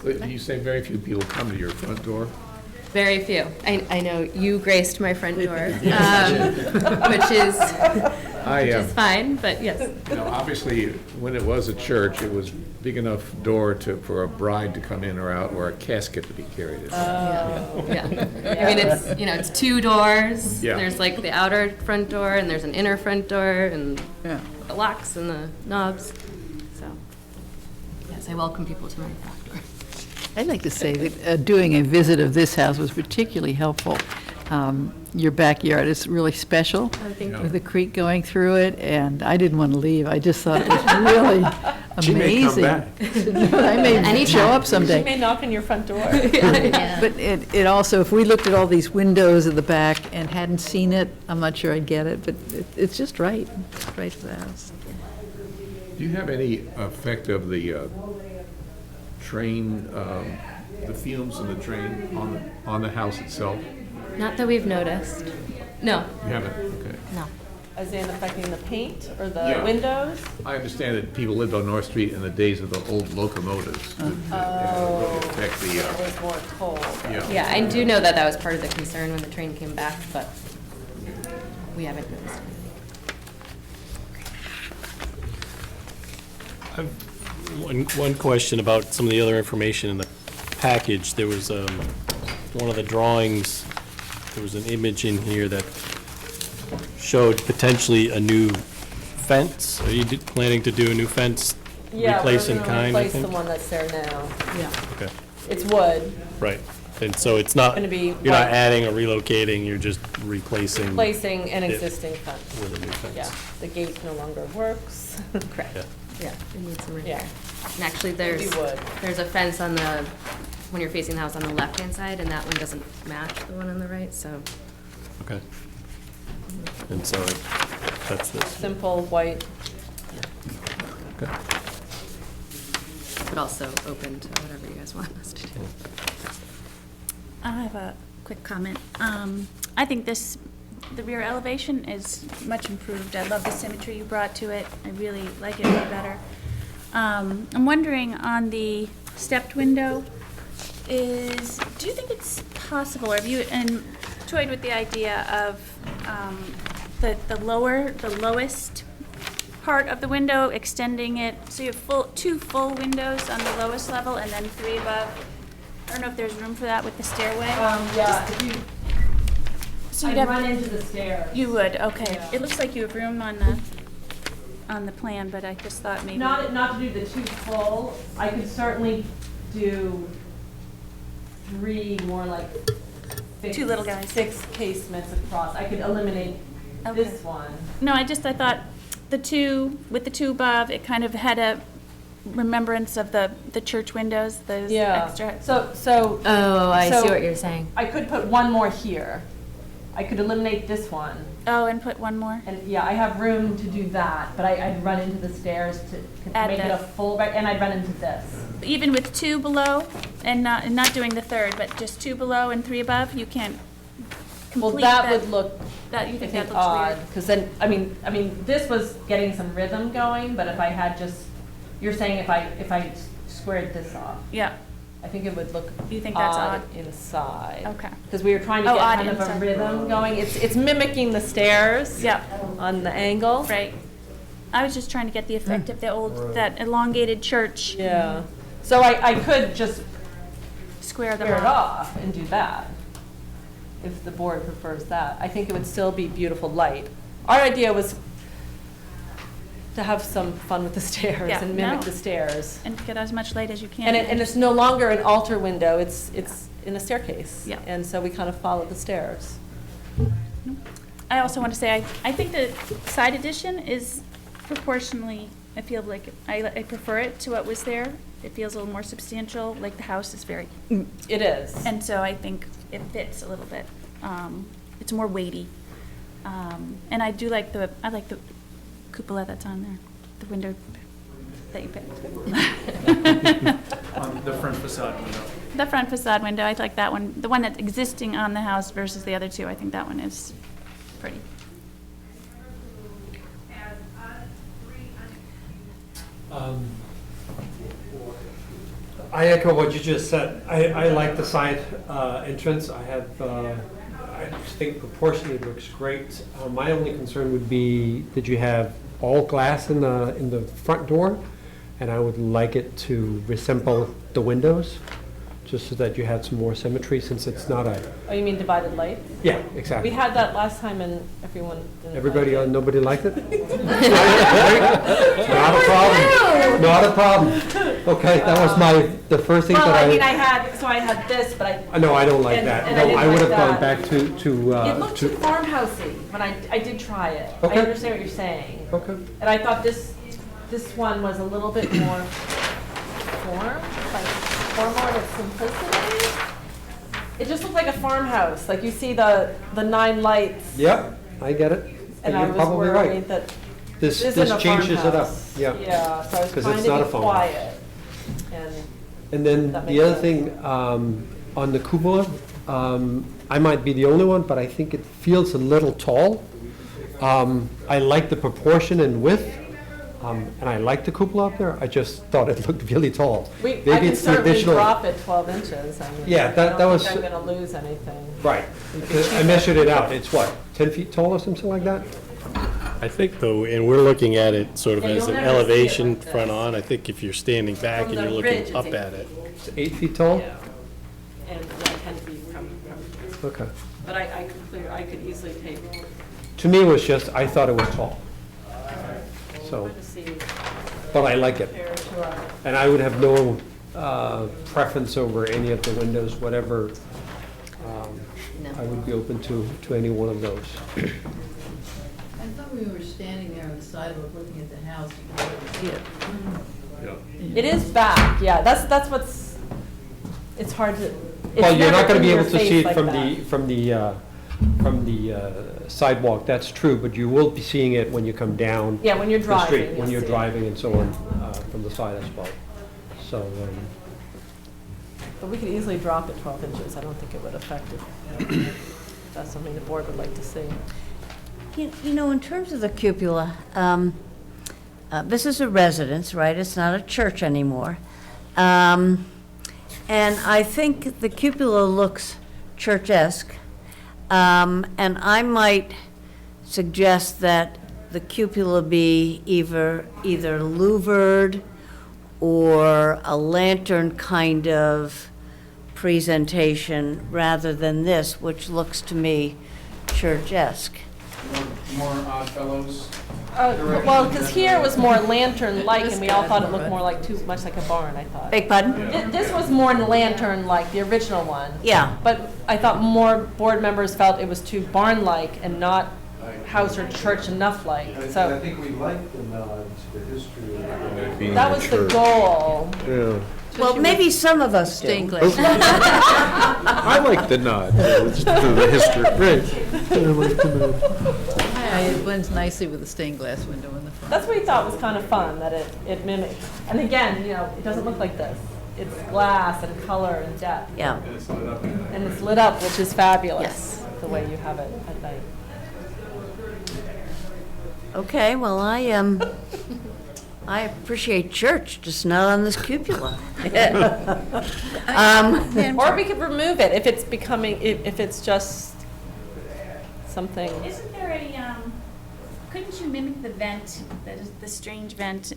But you say very few people come to your front door? very few. I know you graced my front door, which is fine, but yes. You know, obviously, when it was a church, it was big enough door for a bride to come in or out, or a casket to be carried in. Yeah. I mean, it's two doors. Yeah. There's like the outer front door and there's an inner front door and Yeah. the locks and the knobs. So, yes, I welcome people to my back door. I'd like to say that doing a visit of this house was particularly helpful. Your backyard is really special, Thank you. with the creek going through it, and I didn't want to leave. I just thought it was really amazing. She may come back. I may Anytime. show up She someday. may knock on your front door. But it also, if we looked at all these windows at the back and hadn't seen it, I'm not sure I'd get it, but it's just right. It's right for the house. Do you have any effect of the train, the fumes in the train on the house itself? Not that we've noticed. No, You haven't? Okay. no. As in affecting the paint or the Yeah. windows? I understand that people lived on North Street in the days of the old locomotives. That really affect the, It was more cold. Yeah, I do know that that was part of the concern when the train came back, but we haven't noticed anything. One question about some of the other information in the package. There was one of the drawings, there was an image in here that showed potentially a new fence. Are you planning to do a new fence, Yeah, replace we're in gonna kind, I replace the think? one that's there now. Yeah. Okay, It's wood, right. And so it's not, Gonna be you're not white. adding or relocating, you're just replacing replacing an Yeah. existing fence. with a new fence. Yeah, the gate no longer works. Correct. Yeah. Yeah, it needs some Yeah. repair. And actually, It'd be wood. there's a fence on the, when you're facing the house on the left-hand side, and that one doesn't match the one on the right, so. Okay. And so that's this. Simple, white. Okay. But also open to whatever you guys want us to do. I have a quick comment. I think the rear elevation is much improved. I love the symmetry you brought to it. I really like it way better. I'm wondering on the stepped window, do you think it's possible, or have you toyed with the idea of the lowest part of the window, extending it, so you have two full windows on the lowest level and then 3 above? I don't know if there's room for that with the stairway. Yeah, if you, So I'd you'd have run into the stairs. You would, okay. Yeah. It looks like you have room on on the plan, but I just thought maybe. Not to do the 2 full, I could certainly do 3 more like. 2 little guys. 6 casements across. I could eliminate this one. No, I thought the 2, with the 2 above, it kind of had a remembrance of the church windows, those extra. So. Oh, I so see what you're saying. I could put 1 more here. I could eliminate this one. Oh, and put 1 more? And yeah, I have room to do that, but I'd run into the stairs to Add make it a this. full, and I'd run into this. Even with 2 below and not doing the 3rd, but just 2 below and 3 above, you can't Well, complete that would look, that, you I think think, that looks odd, weird? because then, I mean, this was getting some rhythm going, but if I had just, you're saying if I squared this off, Yeah, I think it would look you think that's odd odd? inside. Okay. Because we were trying to Oh, get odd kind of a inside. rhythm going. It's mimicking the stairs. Yeah. On the angle. Right. I was just trying to get the effect of the old, that elongated church. Yeah. So I could just Square them square it off. off and do that, if the board prefers that. I think it would still be beautiful light. Our idea was to have some fun with the stairs Yeah, and mimic no. the stairs. And get as much light as you can. And it's no longer an altar window, it's in a staircase. Yeah. And so we kind of follow the stairs. I also want to say, I think the side addition is proportionally, I feel like, I prefer it to what was there. It feels a little more substantial, like the house is very, It is. and so I think it fits a little bit. It's more weighty. And I like the cupola that's on there, the window that you picked. On the front facade window. The front facade window, I like that one. The one that's existing on the house versus the other 2, I think that one is pretty. I echo what you just said. I like the side entrance. I think proportionally it looks great. My only concern would be that you have all glass in the front door, and I would like it to resemble the windows, just so that you had some more symmetry, since it's not a, Oh, you mean divided light? yeah, We exactly. had that last time and everyone didn't Everybody, like it. nobody liked it? Not a problem, not a problem. Okay, that was the first thing that Well, I. I mean, I had this, but I. No, I don't like and- that. and I No, didn't I would like have gone that. back It looked too farmhousey when I did try it. I Okay. understand what you're saying. Okay. And I thought this one was a little bit more formal in its simplicity. It just looked like a farmhouse, like you see the 9 lights. Yep, I get it. And You're I was probably right. worried that This isn't a changes it up, farmhouse. yeah. Yeah, so I was 'Cause trying it's not to a be farmhouse. quiet. And And then That the makes other sense. thing, on the cupola, I might be the only one, but I think it feels a little tall. I like the proportion and width, and I like the cupola up there. I just thought it looked really tall. I Maybe can it's the certainly additional. drop it 12 inches. I mean, Yeah, that I don't was- think I'm going to lose anything. Right. I measured it out. It's what, 10 feet tall or something like that? I think though, and we're looking at it sort of Yeah, as you'll an never see it elevation like this. front on. I think if you're standing back From and the you're ridge, looking it's up at it. It's 8 feet tall? Yeah. And 10 feet from, Okay. but I could easily take, To me, it was just, I thought it was tall. So, to see but I like it. compared to our. And I would have no preference over any of the windows, whatever. I would be open to any one of those. I thought we were standing there on the sidewalk looking at the house, you could really see it. It is back, yeah, that's what's, it's hard to. it's Well, you're not never going to in be your able to face see it like from the sidewalk, that's true, but you will be seeing it when you come down Yeah, when you're the street, driving, when you'll you're see it. driving and so on, from the side as well. So, But we could easily drop it 12 inches, I don't think it would affect it. That's something the board would like to see. You know, in terms of the cupola, this is a residence, right? It's not a church anymore. And I think the cupola looks church-esque. And I might suggest that the cupola be either louvered or a lantern kind of presentation rather than this, which looks to me church-esque. More Odd Fellows Well, because here was more lantern-like, and we all thought it looked more like, too much like a barn, I thought. Beg pardon? This was more lantern-like, the original one. Yeah. But I thought more board members felt it was too barn-like and not house or church enough-like, I so think we like the nods, the history of Being that the was the church. goal. Yeah. Well, maybe some of us do. Stained glass. I like the nod, to the history. It blends nicely with the stained glass window in the front. That's what we thought was kind of fun, that it mimicked. And again, it doesn't look like this. It's glass and color and depth. Yeah. And it's lit up, which is fabulous. Yes. The way you have it at night. Okay, well, I appreciate church, just not on this cupola. Or we could remove it if it's becoming, if it's just something. Isn't there couldn't you mimic the vent, the strange vent,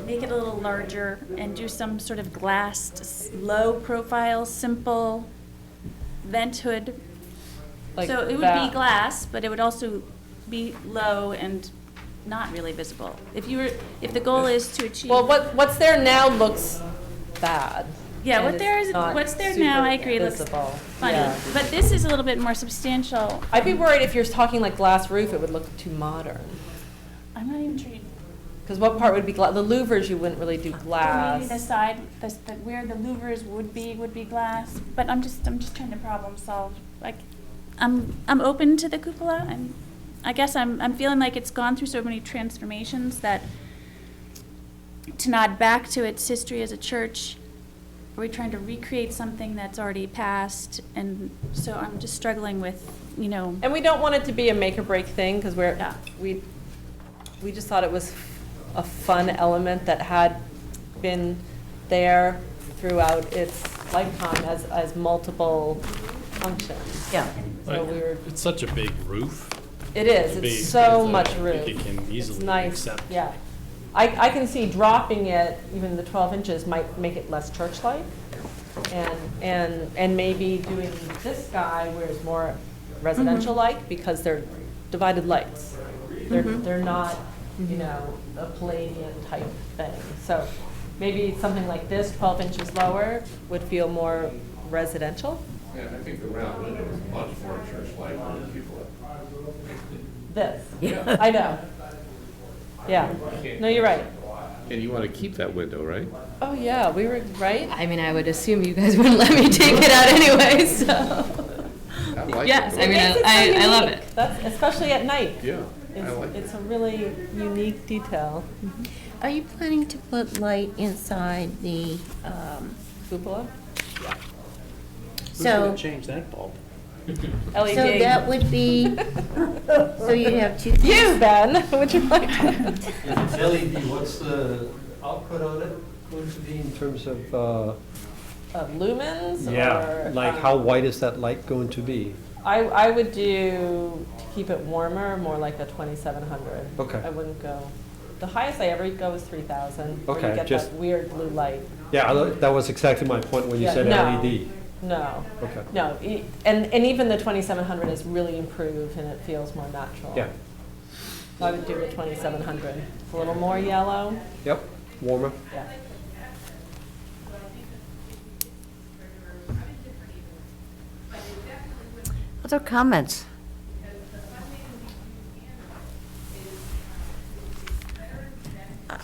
make it a little larger and do some sort of glassed, low profile, simple vent hood? Like So it would that. be glass, but it would also be low and not really visible. If the goal is to achieve. Well, what's there now looks bad. Yeah, and it's not what's there now, I super agree, looks visible. funny. Yeah. But this is a little bit more substantial. I'd be worried if you're talking like glass roof, it would look too modern. I'm not even sure. Because what part would be glass? The louvers, you wouldn't really do Or glass. maybe the side, where the louvers would be glass. But I'm just trying to problem solve. Like, I'm open to the cupola. I guess I'm feeling like it's gone through so many transformations that to nod back to its history as a church, are we trying to recreate something that's already passed? And so I'm just struggling with, And we don't want it to be a make or break thing, because Yeah. we just thought it was a fun element that had been there throughout its lifetime as multiple functions. Yeah. So we were, It's such a big roof. it is, Big, it's so I much think room. it can It's easily nice, accept. yeah. I can see dropping it, even the 12 inches might make it less church-like. And maybe doing this guy where it's more residential-like, because they're divided lights. They're not, a Palladian type thing. So maybe something like this, 12 inches lower, would feel more residential. Yeah, I think the round window is much more church-like than the cupola. This, I know. Yeah, no, you're right. And you want to keep that window, right? Oh, yeah, we were, right? I mean, I would assume you guys wouldn't let me take it out anyway, so. I like it. Yes, I mean, It makes it so I love unique. it. That's, especially at night. Yeah, I like it. It's a really unique detail. Are you planning to put light inside the, Cupola? so, change that bulb? LED. so that would be, so you'd have two. You, Ben, would you like to? LED, what's the output on it going to be in terms of, Lumens? yeah, or, like how white is that light going to be? I would do, to keep it warmer, more like a 2700. Okay. I wouldn't go, the highest I ever go is 3000. Where Okay, you get just- that weird blue light. Yeah, that was exactly my point when you Yeah, said no. LED. No. Okay. No, and even the 2700 is really improved and it feels more natural. Yeah, So I would do the 2700. It's a little more yellow. yep, warmer. Yeah. Other comments?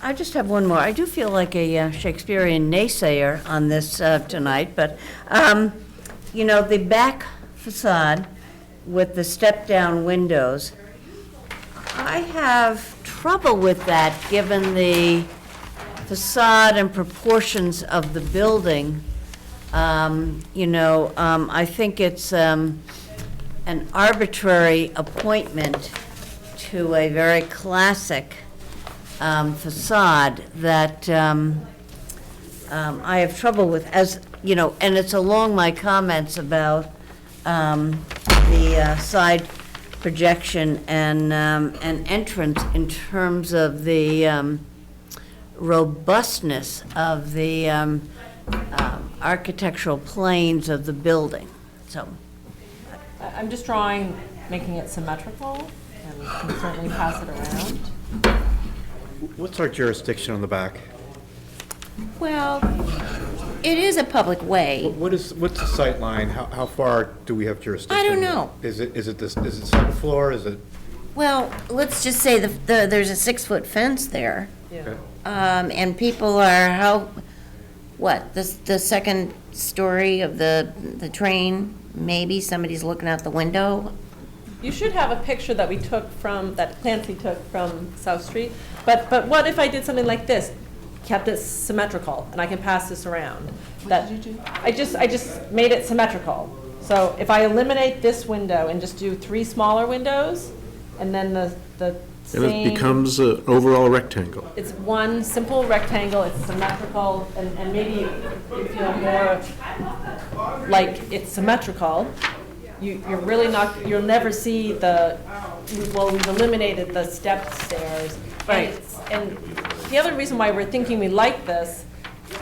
I just have one more. I do feel like a Shakespearean naysayer on this tonight, but, the back facade with the step-down windows, I have trouble with that, given the facade and proportions of the building. I think it's an arbitrary appointment to a very classic facade that I have trouble with, and it's along my comments about the side projection and entrance in terms of the robustness of the architectural planes of the building. So, I'm just drawing, making it symmetrical, and can certainly pass it around. What's our jurisdiction on the back? Well, it is a public way. What's the sight line? How far do we have jurisdiction? I don't know. Is it second floor, is it? Well, let's just say there's a 6-foot fence there. Yeah. And people are the second story of the train, maybe somebody's looking out the window. You should have a picture that we took that Clancy took from South Street. But what if I did something like this? Kept it symmetrical, and I can pass this around. What did you do? I just made it symmetrical. So if I eliminate this window and just do 3 smaller windows, and then the same. And it becomes an overall rectangle. It's one simple rectangle, it's symmetrical, and maybe you feel more like it's symmetrical. You're really not, you'll never see we've eliminated the step stairs. Right. And the other reason why we're thinking we like this,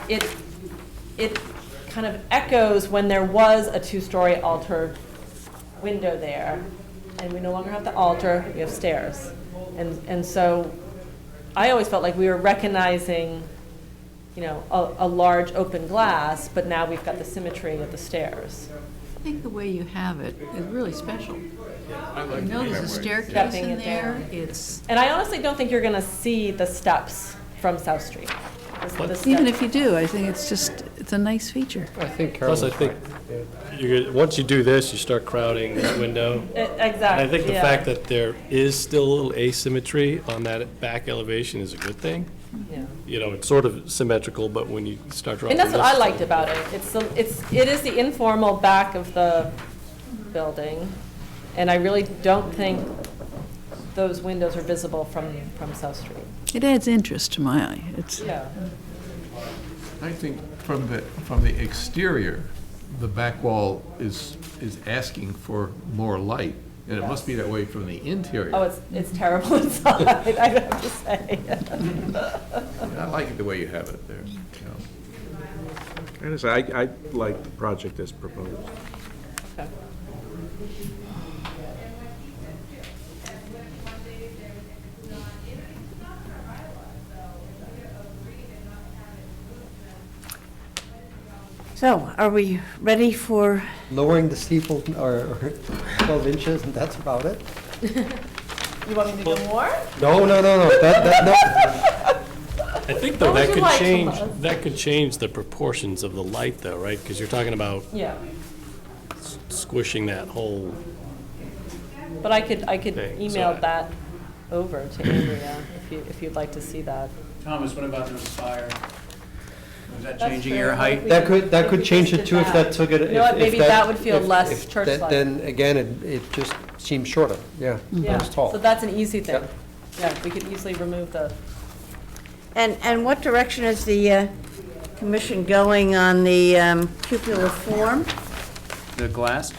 it kind of echoes when there was a 2-story altar window there, and we no longer have the altar, we have stairs. And so I always felt like we were recognizing, a large open glass, but now we've got the symmetry of the stairs. I think the way you have it is really special. I like There's a staircase in there, it's, And I honestly don't think you're going to see the steps from South Street. even if you do, I think it's a nice feature. I think Plus, I think once you do this, you start crowding that window. Exactly. And I think the fact that there is still a little asymmetry on that back elevation is a good thing. Yeah. It's sort of symmetrical, but when you start dropping And that's what this- I liked about it. It is the informal back of the building, and I really don't think those windows are visible from South Street. It adds interest to my eye. Yeah. I think from the exterior, the back wall is asking for more light, and it must be that way from the interior. Oh, it's terrible inside, I have to say. I like it the way you have it there. I like the project as proposed. Okay. So, are we ready for, Lowering the steeple or 12 inches, and that's about it. You want me to do more? No. That, I think, though, What would that you could like from change, us? that could change the proportions of the light, though, right? Because you're talking about Yeah, squishing that whole, but I could Okay, email so that over to Andrea if you'd like to see that. Thomas, what about the spire? Was that That's changing true. your height? that could We change just it did too if that took it. You know what, maybe that would feel less if church-like. Then again, it just seems shorter, yeah, Yeah, it's tall. so that's an easy thing. Yep. Yeah, we could easily remove the, and what direction is the commission going on the cupola form? The glass?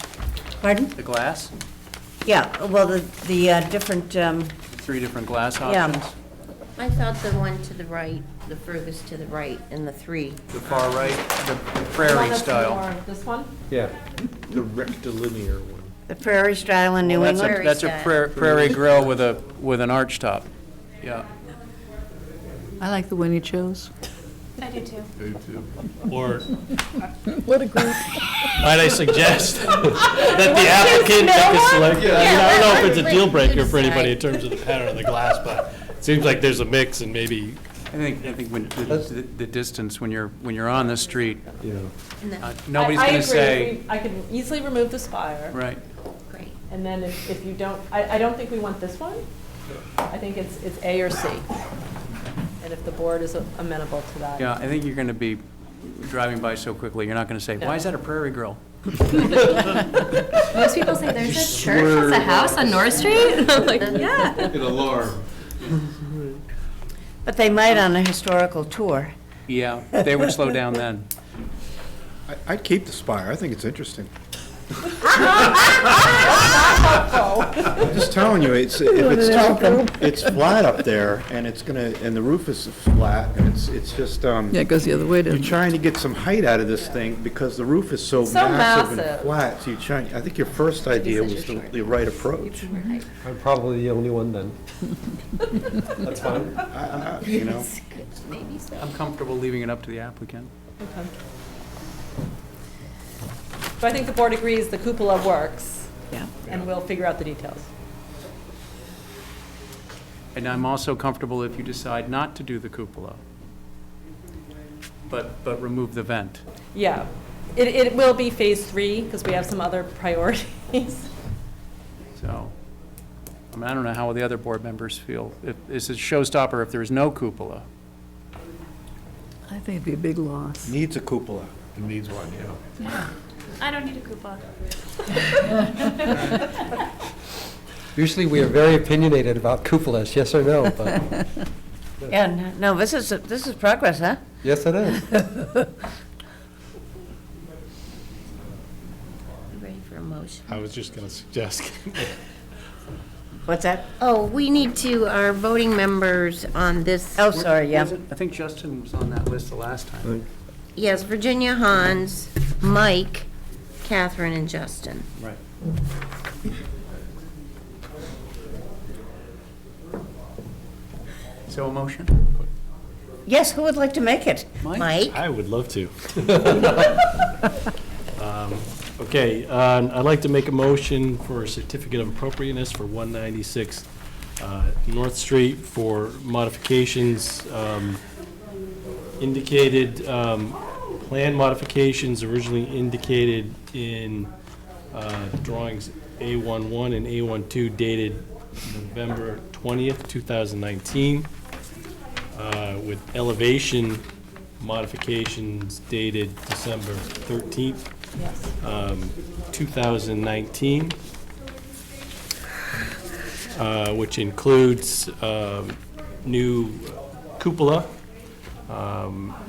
Pardon? The glass? Yeah, well, the different, 3 different glass Yeah. options? I thought the one to the right, the furthest to the right, and the 3. The far right, the one prairie that's style. more- this one? Yeah. The rectilinear one. the prairie style in New That's England? a, that's a prairie grill with an arch top. Yeah. I like the one you chose. I do too. or What a group. might I suggest that the applicant take a select, I don't know if it's a deal breaker for anybody in terms of the pattern of the glass, but it seems like there's a mix and maybe, I think when the distance, when you're on the street, Yeah. nobody's I gonna agree. say, I could easily remove the spire. right. Great. And then if you don't, I don't think we want this one. I think it's A or C. And if the board is amenable to that. Yeah, I think you're gonna be driving by so quickly, you're not gonna say, why is that a prairie grill? Most people say there's a church has a house on North Street. I'm like, yeah. An alarm. But they might on a historical tour. Yeah, they would slow down then. I'd keep the spire, I think it's interesting. I'm just telling you, it's, if it's flat up there, and it's gonna, and the roof is flat, and it's just, Yeah, it goes the other way, you're doesn't it? trying to get some height out of this thing, because the roof is so So massive and massive. flat, so you're trying, I think your first idea was the right approach. I'm probably the only one then. That's fine. You know? Maybe so. I'm comfortable leaving it up to the applicant. Okay. So I think the board agrees the cupola works, Yeah. and we'll figure out the details. And I'm also comfortable if you decide not to do the cupola, but remove the vent. Yeah, it will be phase 3, because we have some other priorities. So, I mean, I don't know how the other board members feel. Is it a showstopper if there's no cupola? I think it'd be a big loss. Needs a cupola. It needs one, yeah. I don't need a cupola. Usually we are very opinionated about cupolas, yes or no, but Yeah, no, this is progress, huh? yes, it is. You ready for a motion? I was just going to suggest, What's that? Oh, we need to, our voting members on this. Oh, sorry, yeah. I think Justin was on that list the last time. Yes, Virginia, Hans, Mike, Catherine, and Justin. Right. So a motion? Yes, who would like to make it? Mike? I would love to. Okay, I'd like to make a motion for a certificate of appropriateness for 196 North Street for modifications indicated, plan modifications originally indicated in drawings A11 and A12 dated November 20th, 2019, with elevation modifications dated December 13th, 2019, which includes new cupola,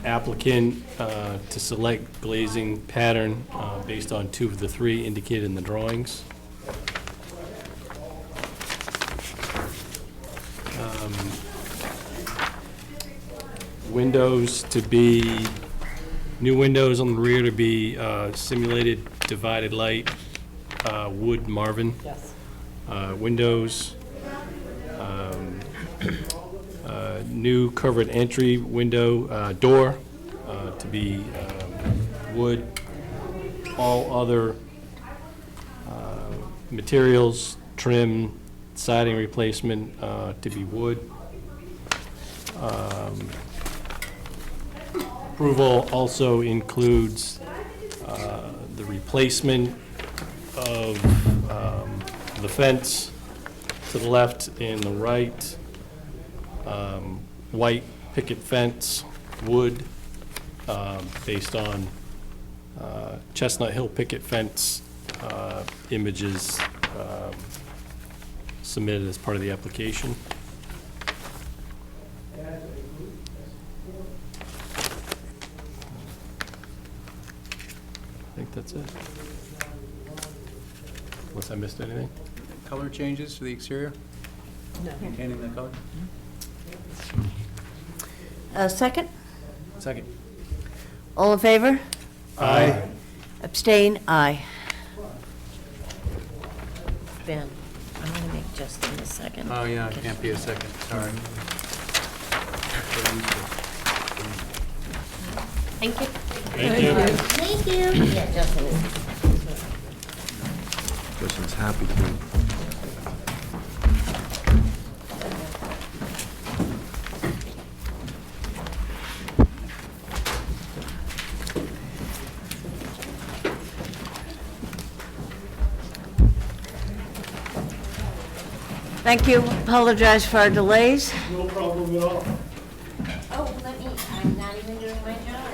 applicant to select glazing pattern based on 2 of the 3 indicated in the drawings. Windows to be, new windows on the rear to be simulated divided light, wood Marvin. Yes. Windows, new covered entry window, door to be wood. All other materials, trim, siding replacement to be wood. Approval also includes the replacement of the fence to the left and the right, white picket fence, wood, based on Chestnut Hill picket fence images submitted as part of the application. I think that's it. Unless I missed anything? Color changes to the exterior? No. Maintaining the color? Second? Second. All in favor? Aye. Abstain? Aye. Ben, I'm gonna make Justin a second. Oh, yeah, it can't be a second, sorry. Thank you. Thank you. Thank you. Yeah, Justin is. Justin's happy to. Thank you. Apologize for our delays. No problem at all. Oh, I'm not even doing my job.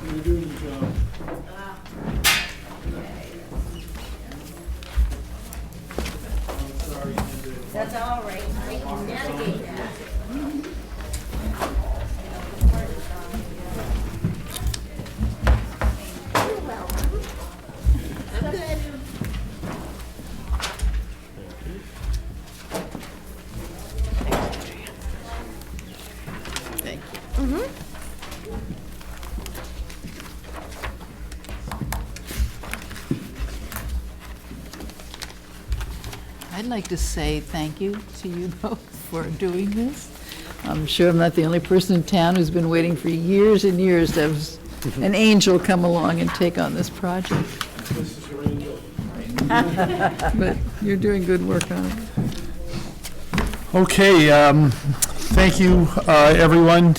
You're doing your job. That's all right. I can navigate that. You're welcome. I'm I'd like to say thank you to you both for doing this. I'm sure I'm not the only person in town who's been waiting for years and years to have an angel come along and take on this project. This is your angel. But you're doing good work on it. Okay, thank you, everyone.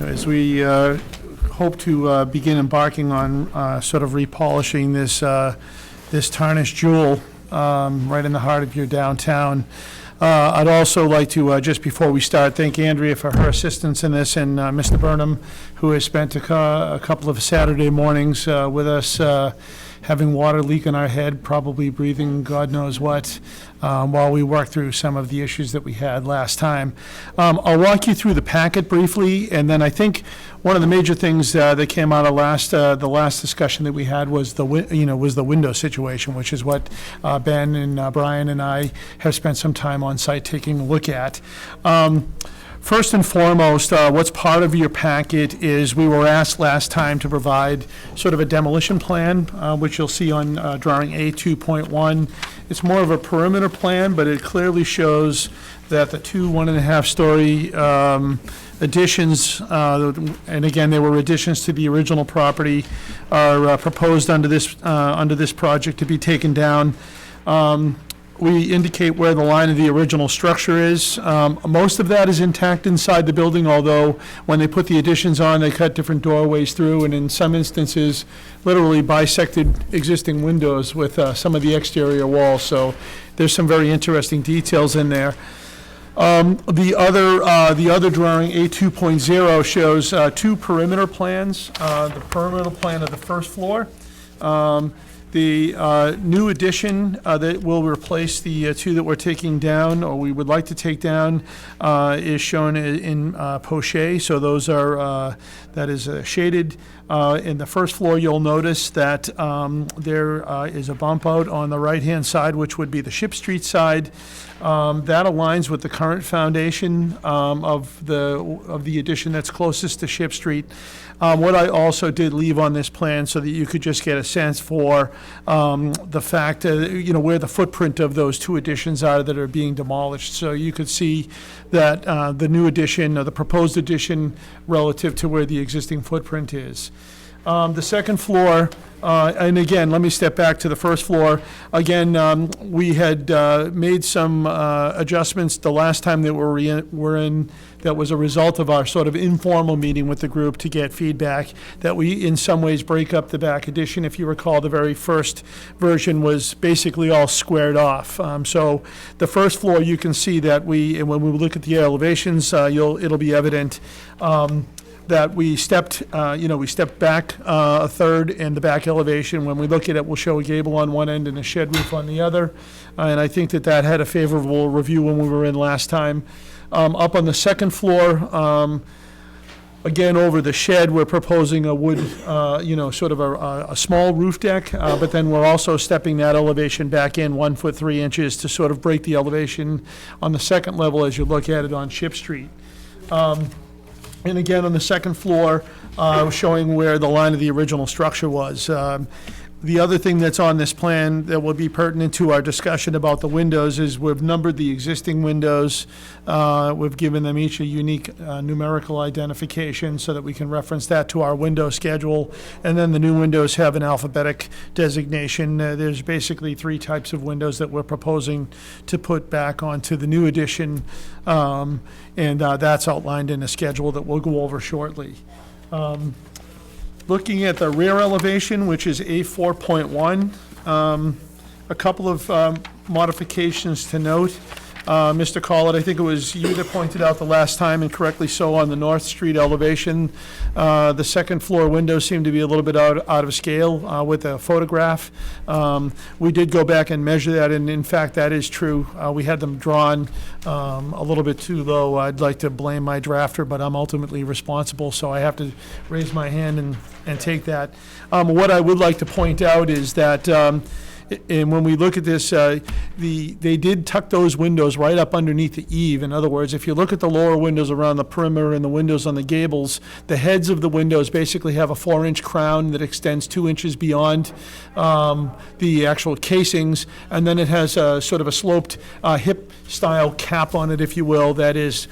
As we hope to begin embarking on sort of repolishing this tarnished jewel right in the heart of your downtown. I'd also like to, just before we start, thank Andrea for her assistance in this, and Mr. Burnham, who has spent a couple of Saturday mornings with us, having water leak in our head, probably breathing God knows what, while we work through some of the issues that we had last time. I'll walk you through the packet briefly, and then I think one of the major things that came out of the last discussion that we had was the window situation, which is what Ben and Brian and I have spent some time on site taking a look at. First and foremost, what's part of your packet is we were asked last time to provide sort of a demolition plan, which you'll see on drawing A2.1. It's more of a perimeter plan, but it clearly shows that the two 1.5-story additions, and again, they were additions to the original property, are proposed under this project to be taken down. We indicate where the line of the original structure is. Most of that is intact inside the building, although when they put the additions on, they cut different doorways through, and in some instances, literally bisected existing windows with some of the exterior walls. So there's some very interesting details in there. The other drawing, A2.0, shows two perimeter plans. The perimeter plan of the first floor. The new addition that will replace the two that we're taking down, or we would like to take down, is shown in pochette. So those are that is shaded. In the first floor, you'll notice that there is a bump out on the right-hand side, which would be the Ship Street side. That aligns with the current foundation of the addition that's closest to Ship Street. What I also did leave on this plan so that you could just get a sense for the fact, where the footprint of those two additions are that are being demolished. So you could see that the new addition, or the proposed addition, relative to where the existing footprint is. The second floor, and again, let me step back to the first floor. Again, we had made some adjustments the last time that we're in, that was a result of our sort of informal meeting with the group to get feedback, that we in some ways break up the back addition. If you recall, the very first version was basically all squared off. So the first floor, you can see that and when we look at the elevations, it'll be evident that we stepped back a third in the back elevation. When we look at it, we'll show a gable on one end and a shed roof on the other. And I think that had a favorable review when we were in last time. Up on the second floor, again, over the shed, we're proposing a wood, sort of a small roof deck, but then we're also stepping that elevation back in 1 foot 3 inches to sort of break the elevation on the second level as you look at it on Ship Street. And again, on the second floor, showing where the line of the original structure was. The other thing that's on this plan that will be pertinent to our discussion about the windows is we've numbered the existing windows. We've given them each a unique numerical identification so that we can reference that to our window schedule. And then the new windows have an alphabetic designation. There's basically 3 types of windows that we're proposing to put back onto the new addition. And that's outlined in a schedule that we'll go over shortly. Looking at the rear elevation, which is A4.1, a couple of modifications to note. Mr. Collett, I think it was you that pointed out the last time, and correctly so, on the North Street elevation, the second floor windows seem to be a little bit out of scale with a photograph. We did go back and measure that, and in fact, that is true. We had them drawn a little bit too low. I'd like to blame my drafter, but I'm ultimately responsible, so I have to raise my hand and take that. What I would like to point out is that And when we look at this, they did tuck those windows right up underneath the eave. In other words, if you look at the lower windows around the perimeter and the windows on the gables, the heads of the windows basically have a 4-inch crown that extends 2 inches beyond the actual casings, and then it has a sort of a sloped hip-style cap on it, if you will, that is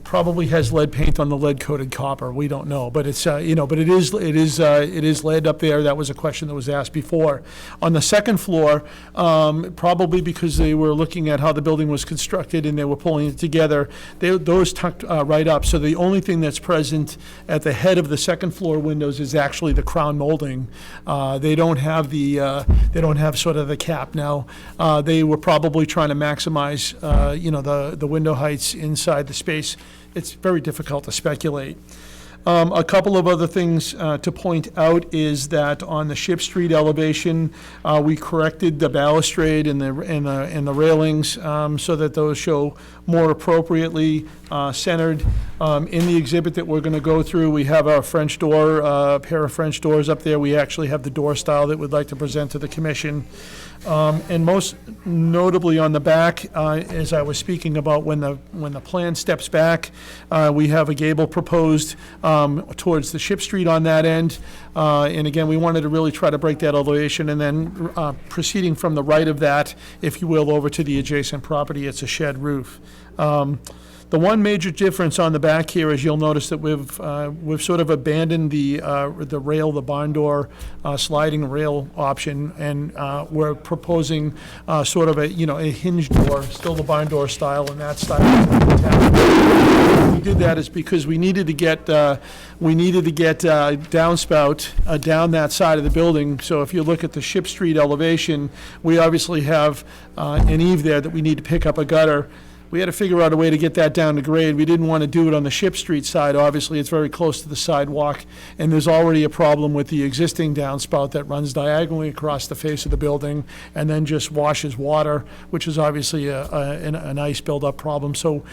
probably has lead paint on the lead-coated copper. We don't know, but it's but it is lead up there. That was a question that was asked before. On the second floor, probably because they were looking at how the building was constructed and they were pulling it together, those tucked right up. So the only thing that's present at the head of the second floor windows is actually the crown molding. They don't have sort of the cap now. They were probably trying to maximize the window heights inside the space. It's very difficult to speculate. A couple of other things to point out is that on the Ship Street elevation, we corrected the balustrade and the railings so that those show more appropriately centered. In the exhibit that we're going to go through, we have our French door, a pair of French doors up there. We actually have the door style that we'd like to present to the commission. And most notably on the back, as I was speaking about, when the plan steps back, we have a gable proposed towards the Ship Street on that end. And again, we wanted to really try to break that elevation, and then proceeding from the right of that, if you will, over to the adjacent property, it's a shed roof. The one major difference on the back here is you'll notice that we've sort of abandoned the rail, the barn door sliding rail option, and we're proposing sort of a hinged door, still the barn door style and that style. We did that is because we needed to get downspout down that side of the building. So if you look at the Ship Street elevation, we obviously have an eave there that we need to pick up a gutter. We had to figure out a way to get that down to grade. We didn't want to do it on the Ship Street side. Obviously, it's very close to the sidewalk, and there's already a problem with the existing downspout that runs diagonally across the face of the building and then just washes water, which is obviously a nice build-up problem. So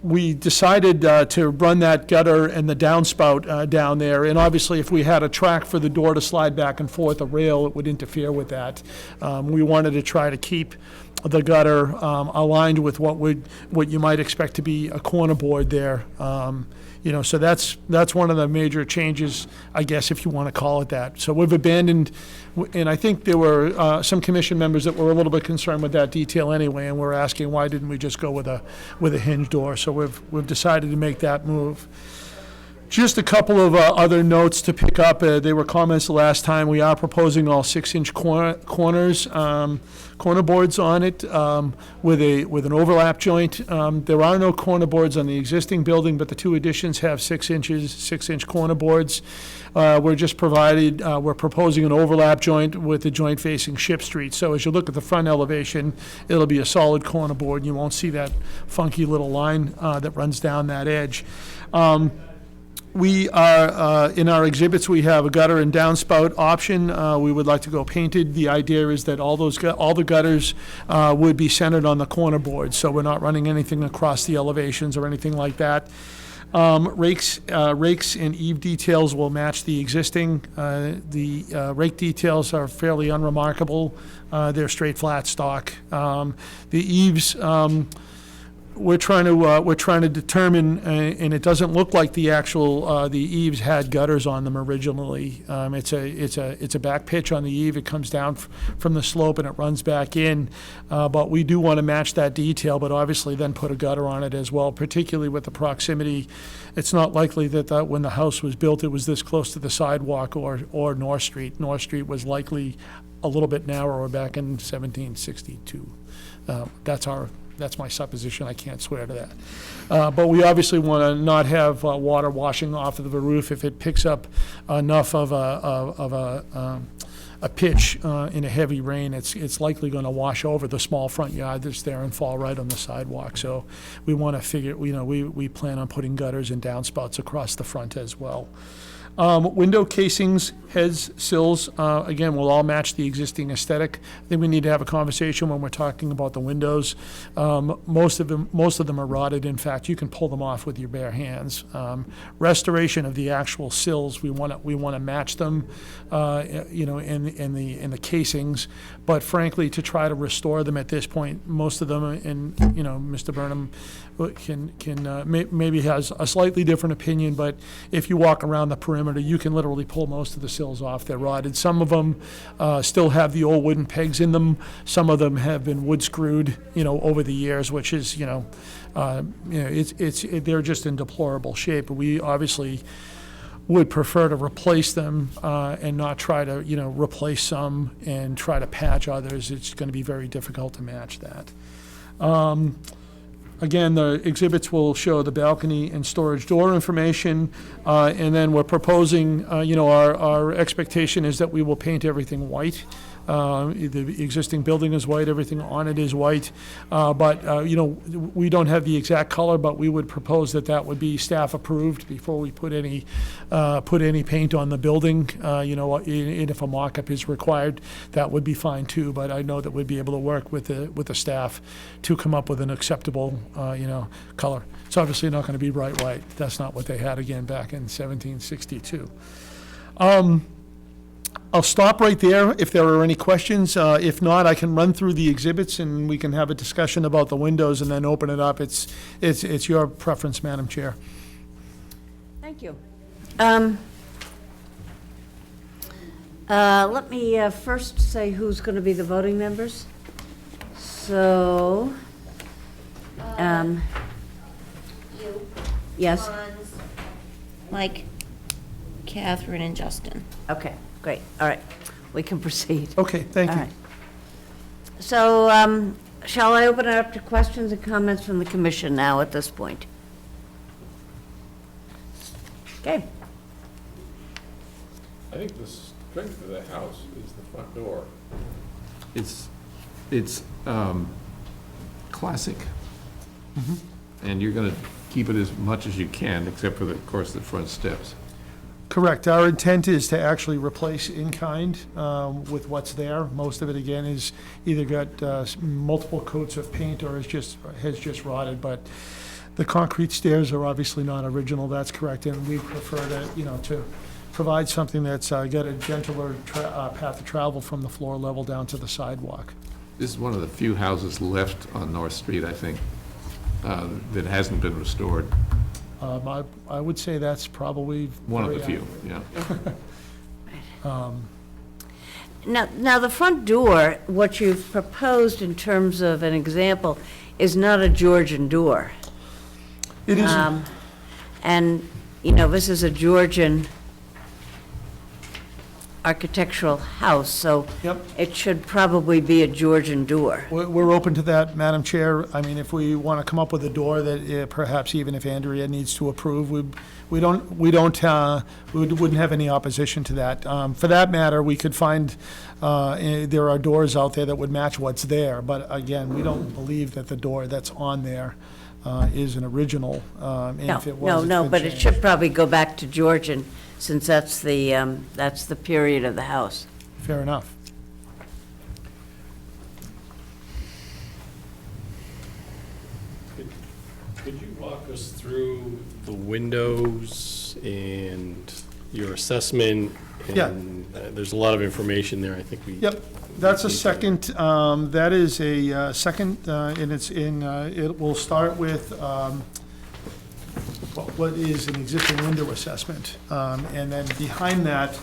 we decided to run that gutter and the downspout down there, and obviously if we had a track for the door to slide back and forth, a rail, it would interfere with that. We wanted to try to keep the gutter aligned with what you might expect to be a corner board there. So that's one of the major changes, I guess, if you want to call it that. So we've abandoned, and I think there were some commission members that were a little bit concerned with that detail anyway, and we're asking why didn't we just go with a hinge door? So we've decided to make that move. Just a couple of other notes to pick up. They were comments the last time. We are proposing all 6-inch corners, corner boards on it with an overlap joint. There are no corner boards on the existing building, but the two additions have 6-inch corner boards. We're proposing an overlap joint with the joint facing Ship Street. So as you look at the front elevation, it'll be a solid corner board, and you won't see that funky little line that runs down that edge. We are, in our exhibits, we have a gutter and downspout option. We would like to go painted. The idea is that all the gutters would be centered on the corner board, so we're not running anything across the elevations or anything like that. Rakes and eave details will match the existing. The rake details are fairly unremarkable. They're straight flat stock. The eaves, we're trying to determine, and it doesn't look like the actual the eaves had gutters on them originally. It's a back pitch on the eave. It comes down from the slope and it runs back in. But we do want to match that detail, but obviously then put a gutter on it as well, particularly with the proximity. It's not likely that when the house was built, it was this close to the sidewalk or North Street. North Street was likely a little bit narrower back in 1762. That's my supposition. I can't swear to that. But we obviously want to not have water washing off of the roof. If it picks up enough of a pitch in a heavy rain, it's likely going to wash over the small front yard that's there and fall right on the sidewalk. So we want to figure, we plan on putting gutters and downspouts across the front as well. Window casings heads, sills, again, will all match the existing aesthetic. I think we need to have a conversation when we're talking about the windows. Most of them are rotted. In fact, you can pull them off with your bare hands. Restoration of the actual sills, we want to match them, in the casings. But frankly, to try to restore them at this point, most of them, and Mr. Burnham can maybe has a slightly different opinion, but if you walk around the perimeter, you can literally pull most of the sills off. They're rotted. Some of them still have the old wooden pegs in them. Some of them have been wood screwed, over the years, which is, they're just in deplorable shape. We obviously would prefer to replace them and not try to, replace some and try to patch others. It's going to be very difficult to match that. Again, the exhibits will show the balcony and storage door information, and then we're proposing, our expectation is that we will paint everything white. The existing building is white, everything on it is white, but we don't have the exact color, but we would propose that would be staff approved before we put any paint on the building. And if a mock-up is required, that would be fine too, but I know that we'd be able to work with the staff to come up with an acceptable color. It's obviously not going to be bright white. That's not what they had again back in 1762. I'll stop right there if there are any questions. If not, I can run through the exhibits and we can have a discussion about the windows and then open it up. It's your preference, Madam Chair. Thank you. Let me first say who's going to be the voting members. So, You. yes. Hans, Mike, Catherine, and Justin. Okay, great. All right, we can proceed. Okay, thank All you. right. So, shall I open it up to questions and comments from the commission now at this point? Okay. I think the strength of the house is the front door. It's classic. And you're going to keep it as much as you can, except for, of course, the front steps. Correct. Our intent is to actually replace in-kind with what's there. Most of it, again, is either got multiple coats of paint or has just rotted, but the concrete stairs are obviously not original, that's correct, and we prefer to provide something that's got a gentler path of travel from the floor level down to the sidewalk. This is one of the few houses left on North Street, I think, that hasn't been restored. I would say that's probably One of the few, yeah. Now, the front door, what you've proposed in terms of an example, is not a Georgian door. It isn't. And, this is a Georgian architectural house, so Yep. it should probably be a Georgian door. We're open to that, Madam Chair. I mean, if we want to come up with a door that perhaps even if Andrea needs to approve, we wouldn't have any opposition to that. For that matter, we could find, there are doors out there that would match what's there, but again, we don't believe that the door that's on there is an original. And if it was, it's been But it changed. should probably go back to Georgian, since that's the period of the house. Fair enough. Could you walk us through the windows and your assessment? Yeah. And there's a lot of information there, I think we. Yep, that's a second, that is a second, and it's in, it will start with what is an existing window assessment. And then behind that,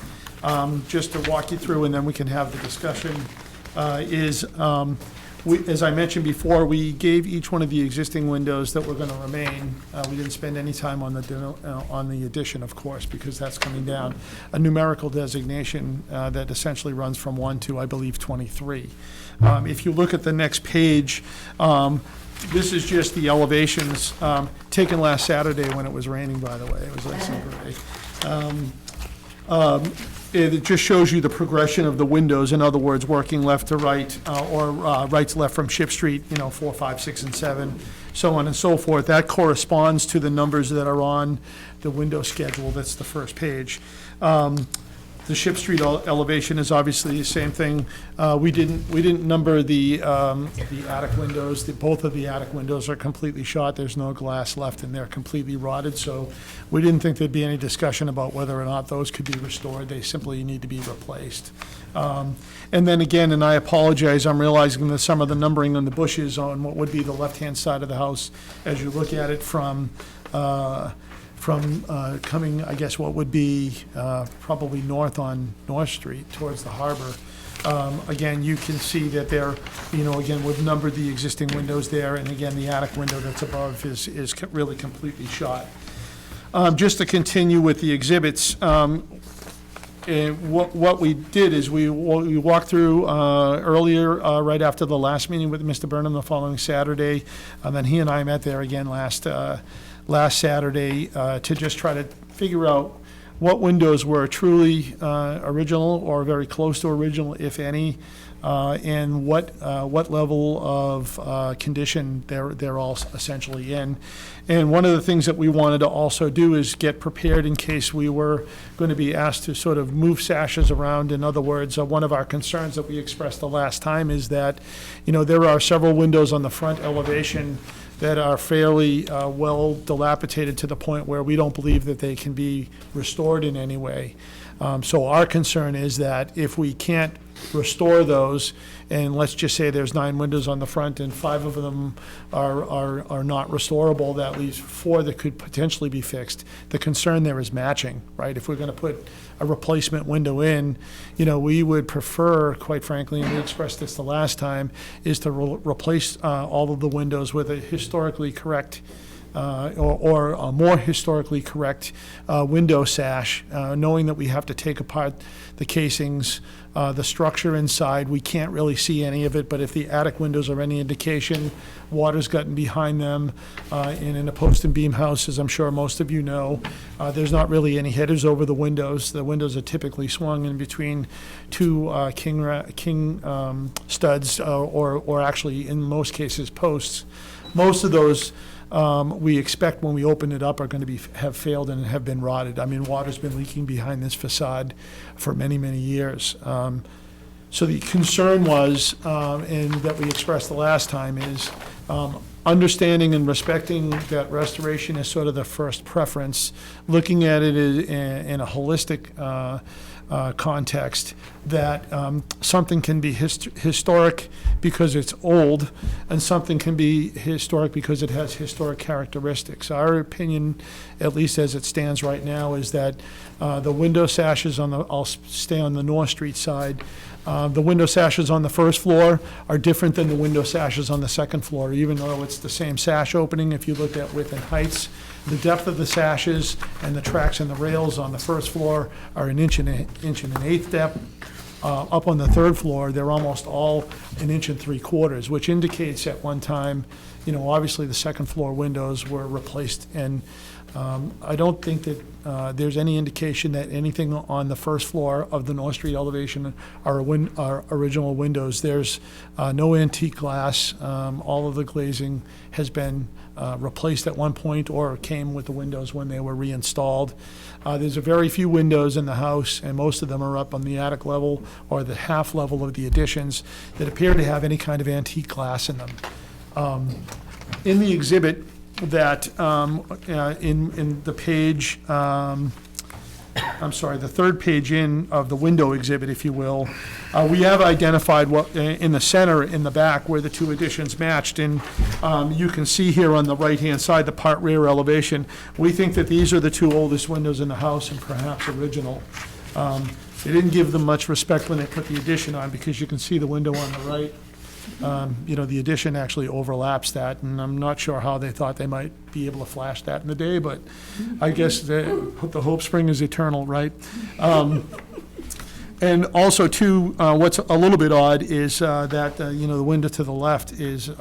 just to walk you through, and then we can have the discussion, is, as I mentioned before, we gave each one of the existing windows that were going to remain. We didn't spend any time on the addition, of course, because that's coming down. A numerical designation that essentially runs from 1 to, I believe, 23. If you look at the next page, this is just the elevations taken last Saturday when it was raining, by the way. It was like super great. It just shows you the progression of the windows, in other words, working left to right, or right to left from Ship Street, 4, 5, 6, and 7, so on and so forth. That corresponds to the numbers that are on the window schedule. That's the first page. The Ship Street elevation is obviously the same thing. We didn't number the attic windows. Both of the attic windows are completely shot. There's no glass left, and they're completely rotted, so we didn't think there'd be any discussion about whether or not those could be restored. They simply need to be replaced. And then again, and I apologize, I'm realizing that some of the numbering on the bushes on what would be the left-hand side of the house, as you look at it from coming, I guess, what would be probably north on North Street towards the harbor. Again, you can see that there, again, we've numbered the existing windows there, and again, the attic window that's above is really completely shot. Just to continue with the exhibits, what we did is we walked through earlier, right after the last meeting with Mr. Burnham the following Saturday, and then he and I met there again last Saturday to just try to figure out what windows were truly original or very close to original, if any, and what level of condition they're all essentially in. And one of the things that we wanted to also do is get prepared in case we were going to be asked to sort of move sashes around. In other words, one of our concerns that we expressed the last time is that, there are several windows on the front elevation that are fairly well dilapidated to the point where we don't believe that they can be restored in any way. So our concern is that if we can't restore those, and let's just say there's 9 windows on the front and 5 of them are not restorable, that leaves 4 that could potentially be fixed. The concern there is matching, right? If we're going to put a replacement window in, we would prefer, quite frankly, and we expressed this the last time, is to replace all of the windows with a historically correct or a more historically correct window sash, knowing that we have to take apart the casings, the structure inside. We can't really see any of it, but if the attic windows are any indication, water's gotten behind them. And in a post and beam house, as I'm sure most of you know, there's not really any headers over the windows. The windows are typically swung in between 2 king studs, or actually, in most cases, posts. Most of those we expect when we open it up are going to have failed and have been rotted. I mean, water's been leaking behind this facade for many, many years. So the concern was, and that we expressed the last time, is understanding and respecting that restoration is sort of the first preference, looking at it in a holistic context, that something can be historic because it's old, and something can be historic because it has historic characteristics. Our opinion, at least as it stands right now, is that the window sashes I'll stay on the North Street side, the window sashes on the first floor are different than the window sashes on the second floor, even though it's the same sash opening. If you look at width and heights, the depth of the sashes and the tracks and the rails on the first floor are an inch and an eighth depth. Up on the third floor, they're almost all 1 3/4 inches, which indicates at one time, obviously the second floor windows were replaced. And I don't think that there's any indication that anything on the first floor of the North Street elevation are original windows. There's no antique glass. All of the glazing has been replaced at one point or came with the windows when they were reinstalled. There's a very few windows in the house, and most of them are up on the attic level or the half level of the additions that appear to have any kind of antique glass in them. In the exhibit that, in the page, the third page in of the window exhibit, if you will, we have identified what, in the center, in the back, where the 2 additions matched. And you can see here on the right-hand side, the part rear elevation. We think that these are the 2 oldest windows in the house and perhaps original. They didn't give them much respect when they put the addition on, because you can see the window on the right. The addition actually overlaps that, and I'm not sure how they thought they might be able to flash that in the day, but I guess the hope spring is eternal, right? And also, too, what's a little bit odd is that, the window to the left is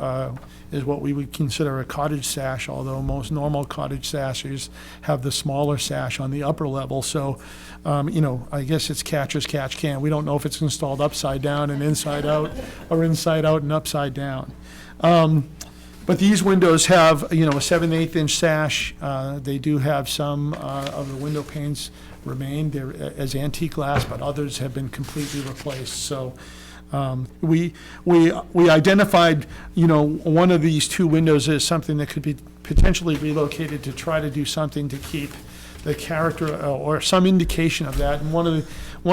what we would consider a cottage sash, although most normal cottage sashes have the smaller sash on the upper level. So, I guess it's catch as catch can. We don't know if it's installed upside down and inside out, or inside out and upside down. But these windows have, a 7/8 inch sash. They do have some of the window panes remained there as antique glass, but others have been completely replaced. So we identified, one of these two windows as something that could be potentially relocated to try to do something to keep the character or some indication of that. And one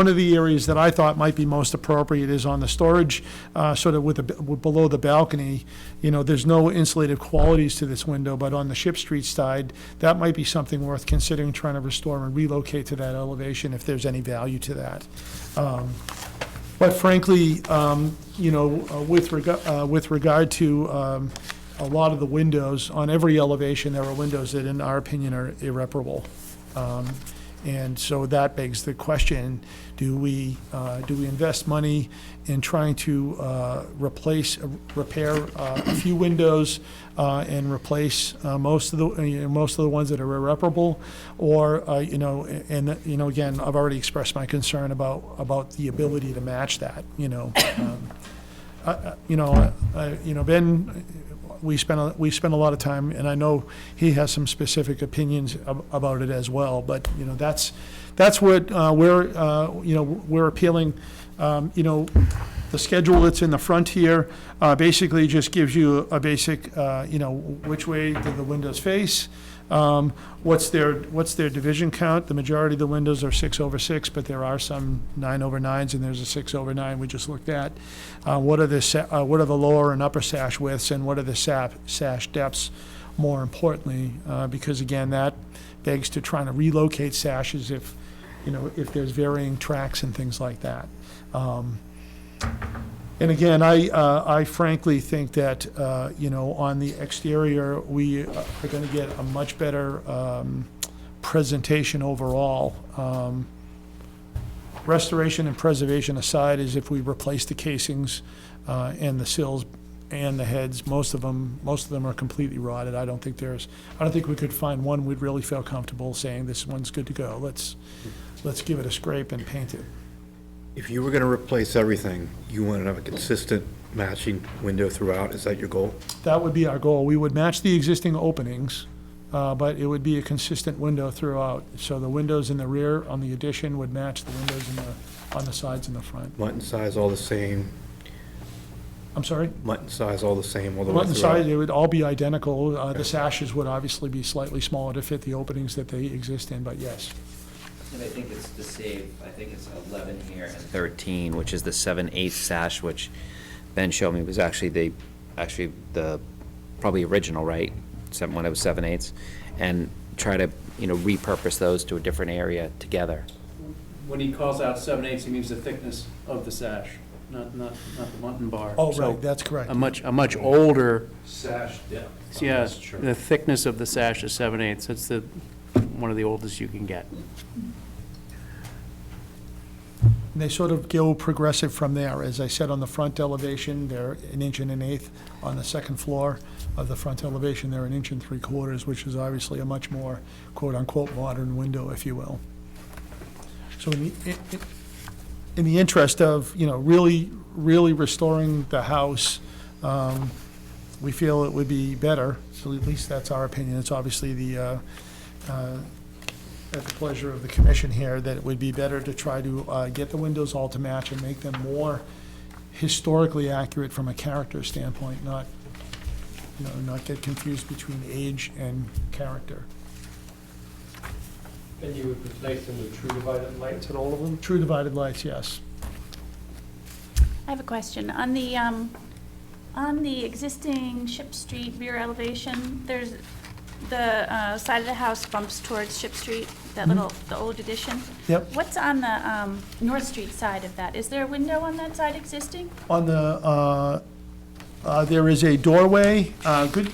of the areas that I thought might be most appropriate is on the storage, sort of below the balcony. There's no insulated qualities to this window, but on the Ship Street side, that might be something worth considering trying to restore and relocate to that elevation if there's any value to that. But frankly, with regard to a lot of the windows, on every elevation, there are windows that, in our opinion, are irreparable. And so that begs the question, do we invest money in trying to repair a few windows and replace most of the ones that are irreparable? Or, again, I've already expressed my concern about the ability to match that, Ben, we spent a lot of time, and I know he has some specific opinions about it as well. But that's what we're appealing. The schedule that's in the front here basically just gives you a basic, which way do the windows face. What's their division count? The majority of the windows are 6/6, but there are some 9/9s, and there's a 6/9 we just looked at. What are the lower and upper sash widths, and what are the sash depths? More importantly, because again, that begs to trying to relocate sashes if there's varying tracks and things like that. And again, I frankly think that, on the exterior, we are going to get a much better presentation overall. Restoration and preservation aside, is if we replace the casings and the sills and the heads. Most of them are completely rotted. I don't think we could find one we'd really feel comfortable saying this one's good to go. Let's give it a scrape and paint it. If you were going to replace everything, you want to have a consistent matching window throughout? Is that your goal? That would be our goal. We would match the existing openings, but it would be a consistent window throughout. So the windows in the rear on the addition would match the windows on the sides and the front. Mutton size all the same? I'm sorry? Mutton size all the same all the way throughout? Mutton size, it would all be identical. Okay. The sashes would obviously be slightly smaller to fit the openings that they exist in, but yes. And I think it's the same, I think it's 11 here and 13, which is the 7/8 sash, which Ben showed me was actually the probably original, right? When it was 7/8, and try to repurpose those to a different area together. When he calls out 7/8, he means the thickness of the sash, not the mutton bar. Oh, So right, that's correct. a much older Sash depth. Yeah, the thickness of the sash is 7/8. It's one of the oldest you can get. And they sort of go progressive from there. As I said, on the front elevation, they're 1 1/8. On the second floor of the front elevation, they're 1 3/4, which is obviously a much more quote-unquote modern window, if you will. So in the interest of, really restoring the house, we feel it would be better, so at least that's our opinion. It's obviously at the pleasure of the commission here, that it would be better to try to get the windows all to match and make them more historically accurate from a character standpoint, not get confused between age and character. And you would replace them with true divided lights in all of them? True divided lights, yes. I have a question. On the existing Ship Street rear elevation, there's the side of the house bumps towards Ship Street, that the old addition. Yep. What's on the North Street side of that? Is there a window on that side existing? On the, there is a doorway, good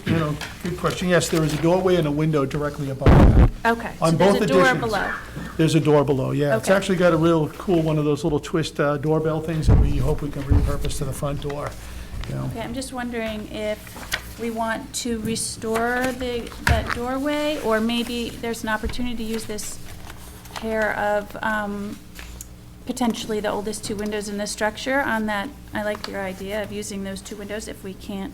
question. Yes, there is a doorway and a window directly above that. Okay, On so both there's a door additions. below. There's a door below, yeah. It's Okay. actually got a real cool, one of those little twist doorbell things that we hope we can repurpose to the front door, Okay, I'm just wondering if we want to restore that doorway, or maybe there's an opportunity to use this pair of potentially the oldest two windows in the structure on that. I like your idea of using those two windows if we can't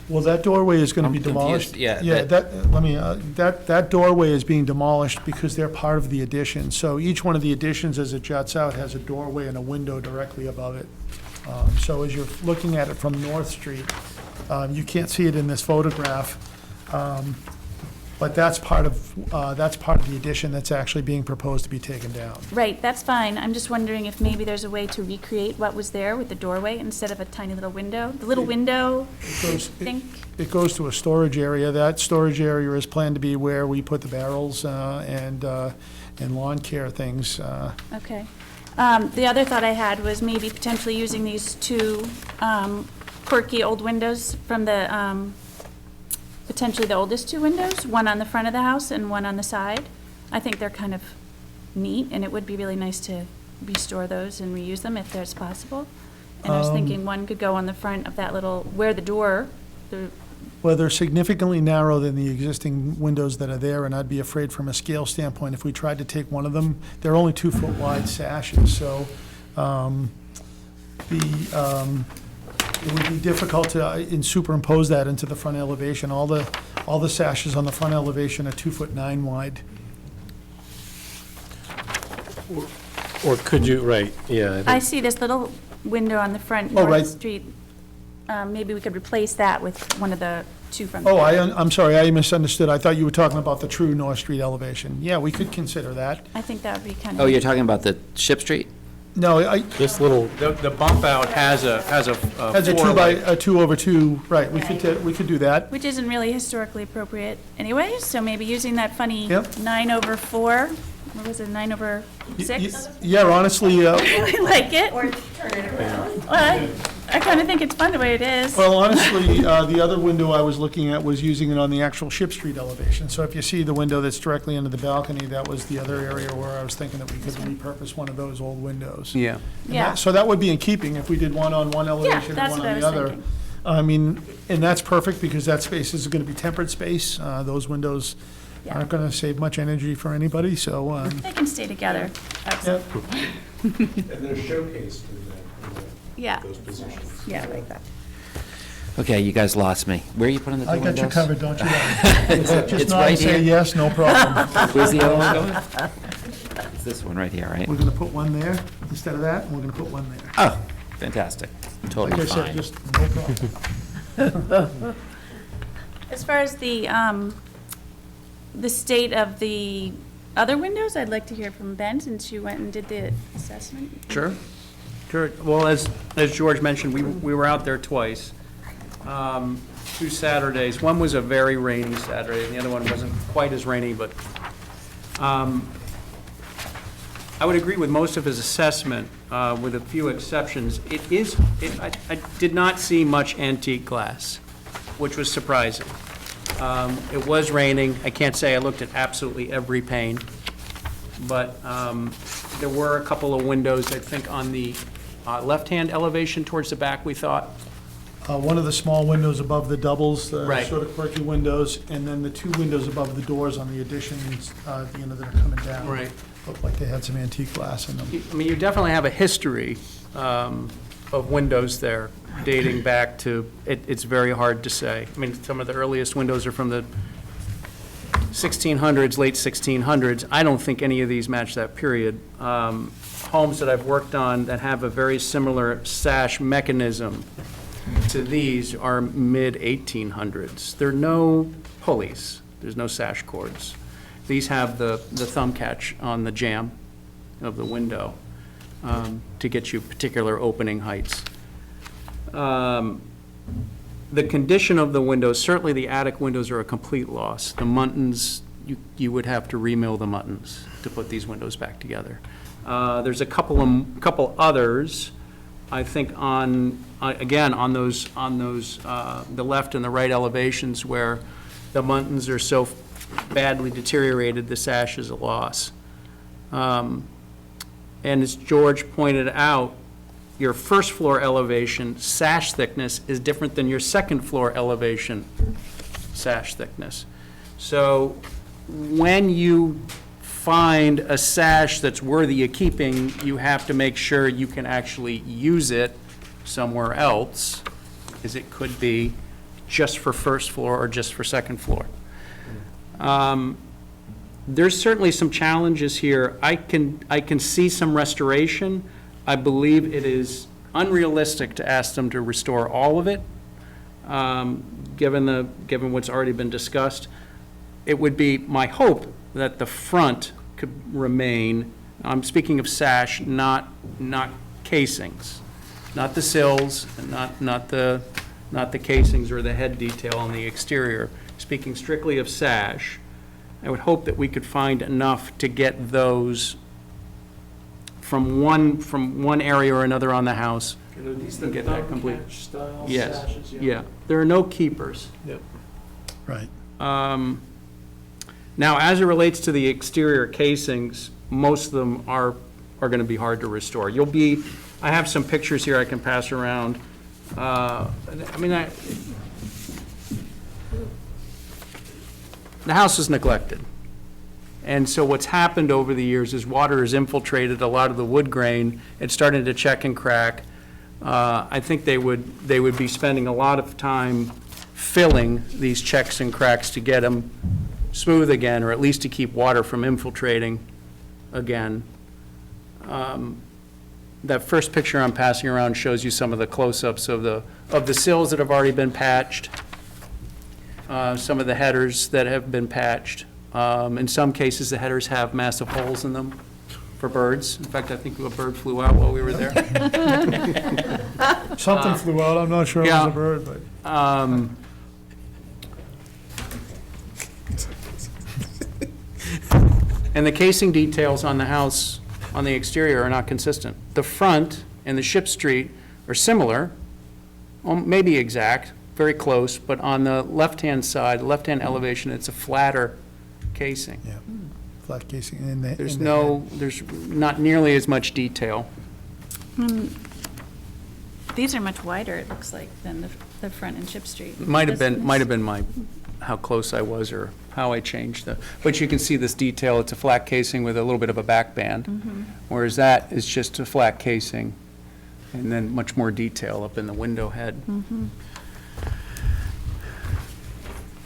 Well, that doorway is going to I'm be demolished. confused, yeah, Yeah, that- let me, that doorway is being demolished because they're part of the addition. So each one of the additions, as it juts out, has a doorway and a window directly above it. So as you're looking at it from North Street, you can't see it in this photograph, but that's part of the addition that's actually being proposed to be taken down. Right, that's fine. I'm just wondering if maybe there's a way to recreate what was there with the doorway instead of a tiny little window? The little window thing? It goes to a storage area. That storage area is planned to be where we put the barrels and lawn care things. Okay. The other thought I had was maybe potentially using these two quirky old windows from the, potentially the oldest two windows, one on the front of the house and one on the side. I think they're kind of neat, and it would be really nice to restore those and reuse them if there's possible. And I was thinking one could go on the front of that little, where the door, Well, they're significantly narrower than the existing windows that are there, and I'd be afraid from a scale standpoint, if we tried to take one of them, they're only 2-foot wide sashes, so it would be difficult to superimpose that into the front elevation. All the sashes on the front elevation are 2'9" wide. Or could you, right, yeah. I see this little window on the front Oh, right. North Street. Maybe we could replace that with one of the two from the Oh, back. I'm sorry, I misunderstood. I thought you were talking about the true North Street elevation. Yeah, we could consider that. I think that would be kind of. Oh, you're talking about the Ship Street? No, This little, The bump out has a as a floor 2/2, right, we could do that. Which isn't really historically appropriate anyway, so maybe using that funny Yep. 9/4, what was it, 9/6? Yeah, honestly, I like it. Or turn it around. Well, I kind of think it's fun the way it is. well, honestly, the other window I was looking at was using it on the actual Ship Street elevation. So if you see the window that's directly into the balcony, that was the other area where I was thinking that we could repurpose one of those old windows. Yeah. And Yeah. So that would be in keeping if we did one on one elevation and that's one what I on was the other. thinking. I mean, and that's perfect because that space is going to be tempered space. Those windows Yeah. aren't going to save much energy for anybody, so, They can stay together. yeah. And they're showcased Yeah. those positions. Yeah, I like that. Okay, you guys lost me. Where are you putting the two I windows? got you covered, don't you worry. Just It's nod right and say here. yes, no problem. Where's the other one going? It's this one right here, right? We're going to put one there instead of that, and we're going to put one there. Oh, fantastic. Like Totally I said, fine. just no problem. As far as the state of the other windows, I'd like to hear from Ben, since you went and did the assessment. Sure. Sure. Well, as George mentioned, we were out there twice. 2 Saturdays. One was a very rainy Saturday, and the other one wasn't quite as rainy, but I would agree with most of his assessment, with a few exceptions. I did not see much antique glass, which was surprising. It was raining. I can't say I looked at absolutely every pane, but there were a couple of windows, I think, on the left-hand elevation towards the back, we thought. One of the small windows above the doubles, the Right. sort of quirky windows, and then the two windows above the doors on the additions, that are coming down. Right. Looked like they had some antique glass in them. I mean, you definitely have a history of windows there dating back to, it's very hard to say. I mean, some of the earliest windows are from the 1600s, late 1600s. I don't think any of these match that period. Homes that I've worked on that have a very similar sash mechanism to these are mid-1800s. There are no pulleys. There's no sash cords. These have the thumb catch on the jamb of the window to get you particular opening heights. The condition of the windows, certainly the attic windows are a complete loss. The muntins, you would have to remill the muntins to put these windows back together. There's a couple others, I think again, on those, the left and the right elevations where the muntins are so badly deteriorated, the sash is a loss. And as George pointed out, your first floor elevation sash thickness is different than your second floor elevation sash thickness. So when you find a sash that's worthy of keeping, you have to make sure you can actually use it somewhere else, because it could be just for first floor or just for second floor. There's certainly some challenges here. I can see some restoration. I believe it is unrealistic to ask them to restore all of it, given what's already been discussed. It would be my hope that the front could remain, I'm speaking of sash, not casings, not the sills, and not the casings or the head detail on the exterior. Speaking strictly of sash, I would hope that we could find enough to get those from one area or another on the house and get that complete. Yes, yeah. There are no keepers. Yep. Right. Now, as it relates to the exterior casings, most of them are going to be hard to restore. I have some pictures here I can pass around. The house is neglected. And so what's happened over the years is water has infiltrated a lot of the wood grain. It's starting to check and crack. I think they would be spending a lot of time filling these checks and cracks to get them smooth again, or at least to keep water from infiltrating again. That first picture I'm passing around shows you some of the close-ups of the sills that have already been patched, some of the headers that have been patched. In some cases, the headers have massive holes in them for birds. In fact, I think a bird flew out while we were there. Something flew out, I'm not sure it was a bird, but. And the casing details on the house, on the exterior, are not consistent. The front and the Ship Street are similar, maybe exact, very close, but on the left-hand side, left-hand elevation, it's a flatter casing. Yeah, flat casing. And there's not nearly as much detail. These are much wider, it looks like, than the front and Ship Street. Might have been how close I was or how I changed but you can see this detail. It's a flat casing with a little bit of a back band, whereas that is just a flat casing and then much more detail up in the window head.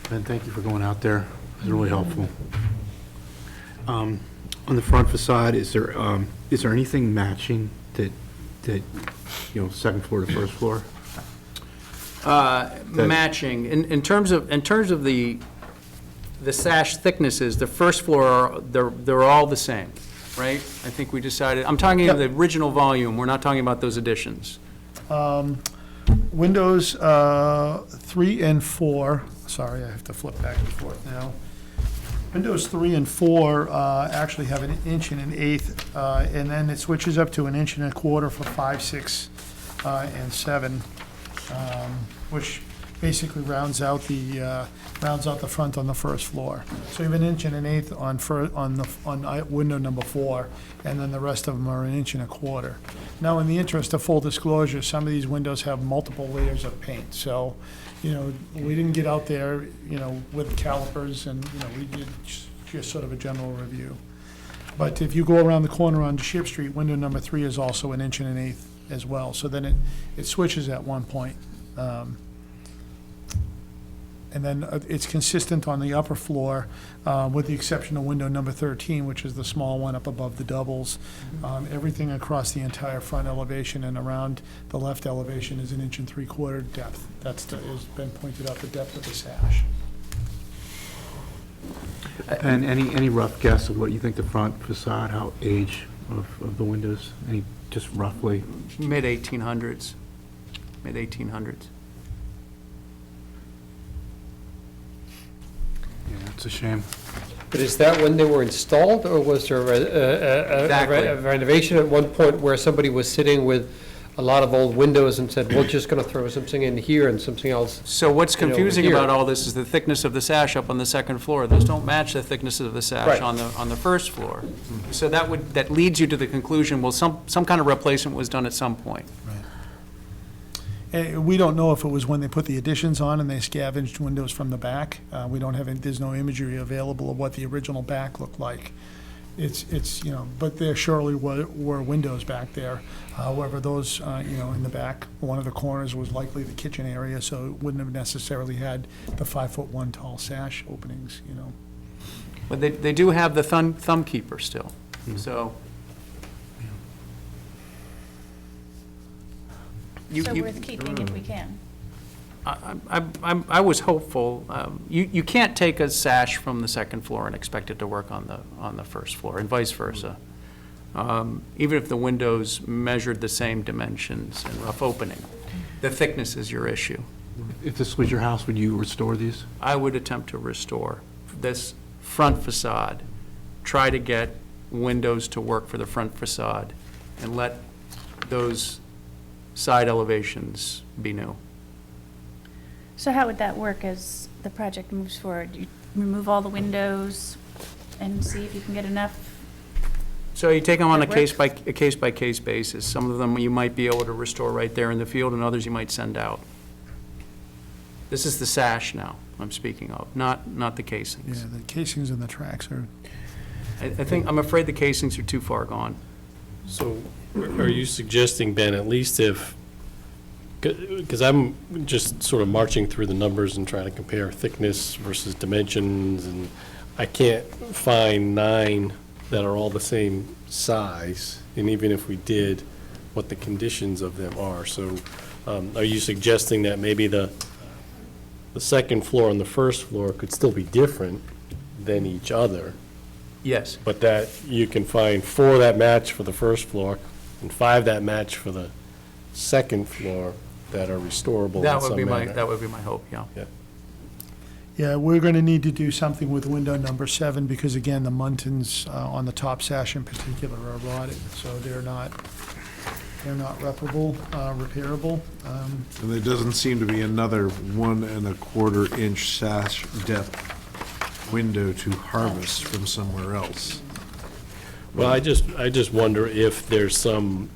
Ben, thank you for going out there. It was really helpful. On the front facade, is there anything matching that second floor to first floor? Matching in terms of the sash thicknesses, the first floor they're all the same, right? I think we decided. I'm talking about the original volume. We're not talking about those additions. Windows 3 and 4. Sorry, I have to flip back and forth now. Windows 3 and 4 actually have 1 inch and 1/8, and then it switches up to 1 1/4 for 5, 6, and 7. Which basically rounds out the front on the first floor. So you have 1 inch and 1/8 on window number 4, and then the rest of them are 1 1/4 inch. Now, in the interest of full disclosure, some of these windows have multiple layers of paint. So, we didn't get out there, with calipers, and we did just sort of a general review. But if you go around the corner on Ship Street, window number 3 is also 1 inch and 1/8 as well. So then it switches at one point. And then it's consistent on the upper floor, with the exception of window number 13, which is the small one up above the doubles. Everything across the entire front elevation and around the left elevation is 1 3/4 inch depth. Has been pointed out, the depth of the sash. And any rough guess of what you think the front facade, how age of the windows? Any, just roughly? Mid-1800s. Mid-1800s. Yeah, it's a shame. But is that when they were installed, or was there a renovation at one point where somebody was sitting with a lot of old windows and said, we're just going to throw something in here and something else? So what's confusing about all this is the thickness of the sash up on the second floor. Those don't match the thickness of the sash on the first floor. So that leads you to the conclusion, well, some kind of replacement was done at some point. We don't know if it was when they put the additions on and they scavenged windows from the back. We don't have, there's no imagery available of what the original back looked like. it's, but there surely were windows back there. However, those, in the back, one of the corners was likely the kitchen area, so it wouldn't have necessarily had the 5'1" tall sash openings. But they do have the thumb keeper still, so. So worth keeping if we can. I was hopeful. You can't take a sash from the second floor and expect it to work on the first floor, and vice versa. Even if the windows measured the same dimensions and rough opening, the thickness is your issue. If this was your house, would you restore these? I would attempt to restore this front facade, try to get windows to work for the front facade, and let those side elevations be new. So how would that work as the project moves forward? You remove all the windows and see if you can get enough? So you take them on a That case-by-case basis. Some of them you might be able to restore right there in the field, and others you might send out. This is the sash now I'm speaking of, not the casings. Yeah, the casings and the tracks are. I'm afraid the casings are too far gone. So are you suggesting, Ben, at least if, because I'm just sort of marching through the numbers and trying to compare thickness versus dimensions, and I can't find 9 that are all the same size, and even if we did, what the conditions of them are. So are you suggesting that maybe the second floor and the first floor could still be different than each other? Yes. But that you can find 4 that match for the first floor and 5 that match for the second floor that are restorable in some manner. That would be my hope, yeah. Yeah, we're going to need to do something with window number 7 because, again, the muntins on the top sash in particular are rotted, so they're not repairable. And there doesn't seem to be another 1 1/4 inch sash depth window to harvest from somewhere else. Well, I just wonder if there's some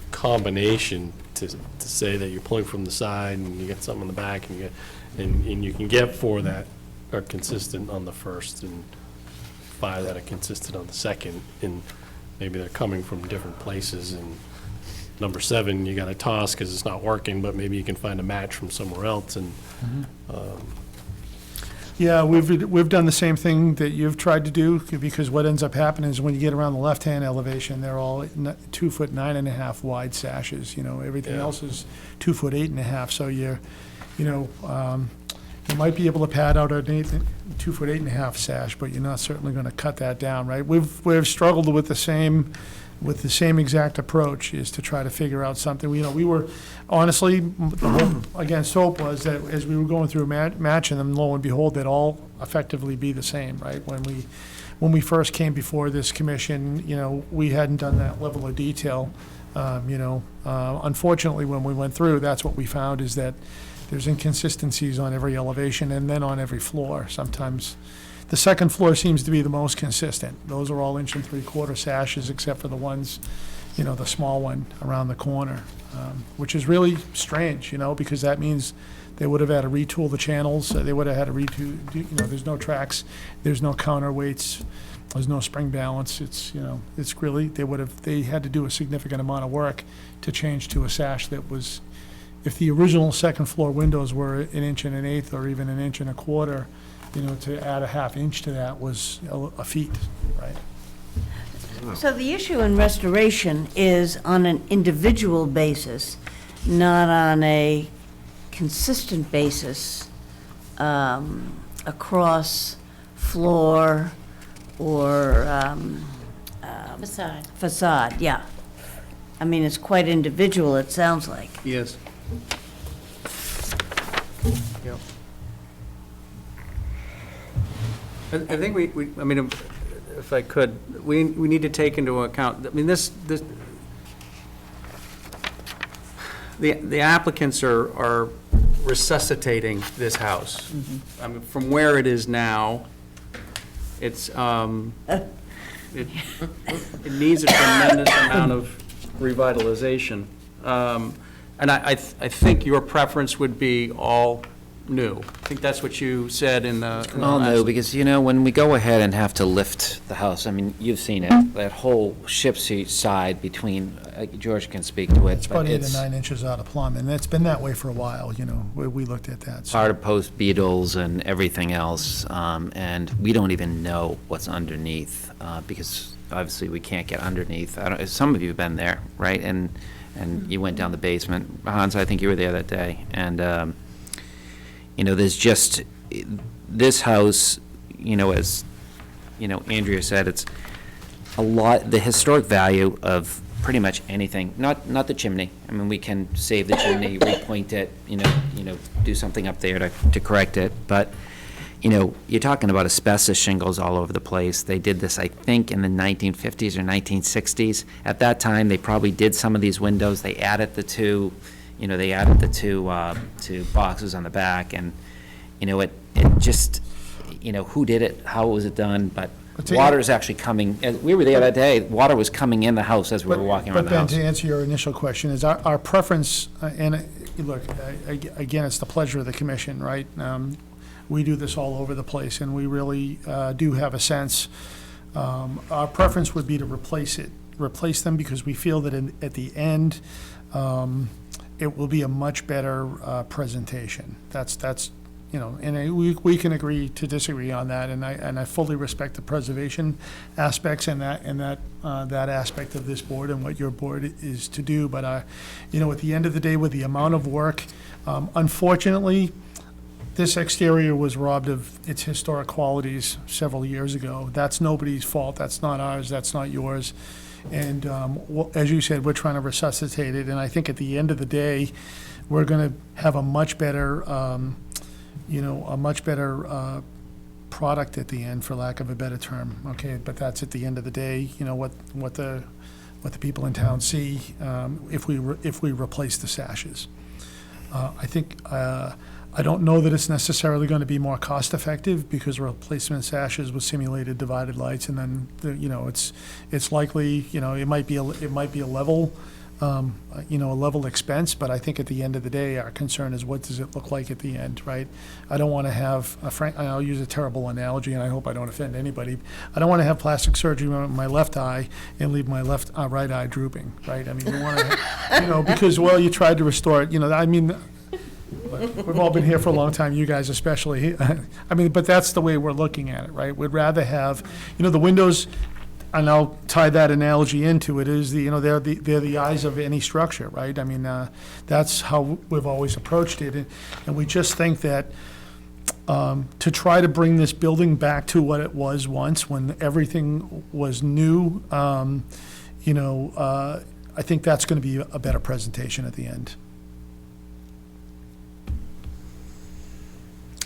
combination to say that you're pulling from the side and you get something in the back and you can get 4 that are consistent on the first and 5 that are consistent on the second, and maybe they're coming from different places, and number 7 you got to toss because it's not working, but maybe you can find a match from somewhere else. And Yeah, we've done the same thing that you've tried to do, because what ends up happening is when you get around the left-hand elevation, they're all 2 foot 9.5 wide sashes. Everything else is 2 foot 8.5. So you might be able to pad out a 2 foot 8.5 sash, but you're not certainly going to cut that down, right? We've struggled with the same exact approach, is to try to figure out something. We were, honestly, the hope against hope was that as we were going through matching them, lo and behold, they'd all effectively be the same, right? When we first came before this commission, we hadn't done that level of detail. Unfortunately, when we went through, that's what we found, is that there's inconsistencies on every elevation and then on every floor. Sometimes the second floor seems to be the most consistent. Those are all 1 3/4 sashes, except for the ones, the small one around the corner, which is really strange, because that means they would have had to retool the channels. They would have had to there's no tracks, there's no counterweights, there's no spring balance. It's really, they had to do a significant amount of work to change to a sash that was, if the original second floor windows were 1 1/8 or even 1 1/4, to add a 1/2 inch to that was a feat, right? So the issue in restoration is on an individual basis, not on a consistent basis across floor or facade, yeah. I mean, it's quite individual, it sounds like. Yes. Yep. I think I mean, if I could, we need to take into account, I mean, the applicants are resuscitating this house. I mean, from where it is now, it needs a tremendous amount of revitalization. And I think your preference would be all new. I think that's what you said in the All new, last- because, when we go ahead and have to lift the house, I mean, you've seen it, that whole ship seat side between, George can speak to it, It's but about 8 or it's 9 inches out of plumb, and it's been that way for a while, we looked at that. So part of post beetles and everything else, and we don't even know what's underneath, because obviously we can't get underneath. Some of you have been there, right? And you went down the basement. Hans, I think you were there that day, and, there's just, this house, as, Andrea said, it's a lot, the historic value of pretty much anything, not the chimney. I mean, we can save the chimney, repoint it, do something up there to correct it, but, you're talking about asbestos shingles all over the place. They did this, I think, in the 1950s or 1960s. At that time, they probably did some of these windows. They added the two boxes on the back, and, it just, who did it, how was it done, but water is actually coming, we were there that day, water was coming in the house as we were walking around the house. But Ben, to answer your initial question, is our preference, and look, again, it's the pleasure of the commission, right? We do this all over the place, and we really do have a sense. Our preference would be to replace them, because we feel that at the end, it will be a much better presentation. That's and we can agree to disagree on that, and I fully respect the preservation aspects and that aspect of this board and what your board is to do. But at the end of the day, with the amount of work, unfortunately, this exterior was robbed of its historic qualities several years ago. That's nobody's fault. That's not ours. That's not yours. And as you said, we're trying to resuscitate it. And I think at the end of the day, we're going to have a much better, product at the end, for lack of a better term. Okay, but that's at the end of the day. What the people in town see if we replace the sashes. I think. I don't know that it's necessarily going to be more cost-effective, because replacement sashes with simulated divided lights, and then it's likely it might be a level a level expense. But I think at the end of the day, our concern is, what does it look like at the end, right? I don't want to have I'll use a terrible analogy, and I hope I don't offend anybody. I don't want to have plastic surgery on my left eye and leave my right eye drooping, right? I mean, you want to because you tried to restore it. I mean. We've all been here for a long time, you guys especially. I mean, but that's the way we're looking at it, right? We'd rather have, the windows, and I'll tie that analogy into it, is they're the eyes of any structure, right? I mean, that's how we've always approached it, and we just think that to try to bring this building back to what it was once, when everything was new, I think that's going to be a better presentation at the end.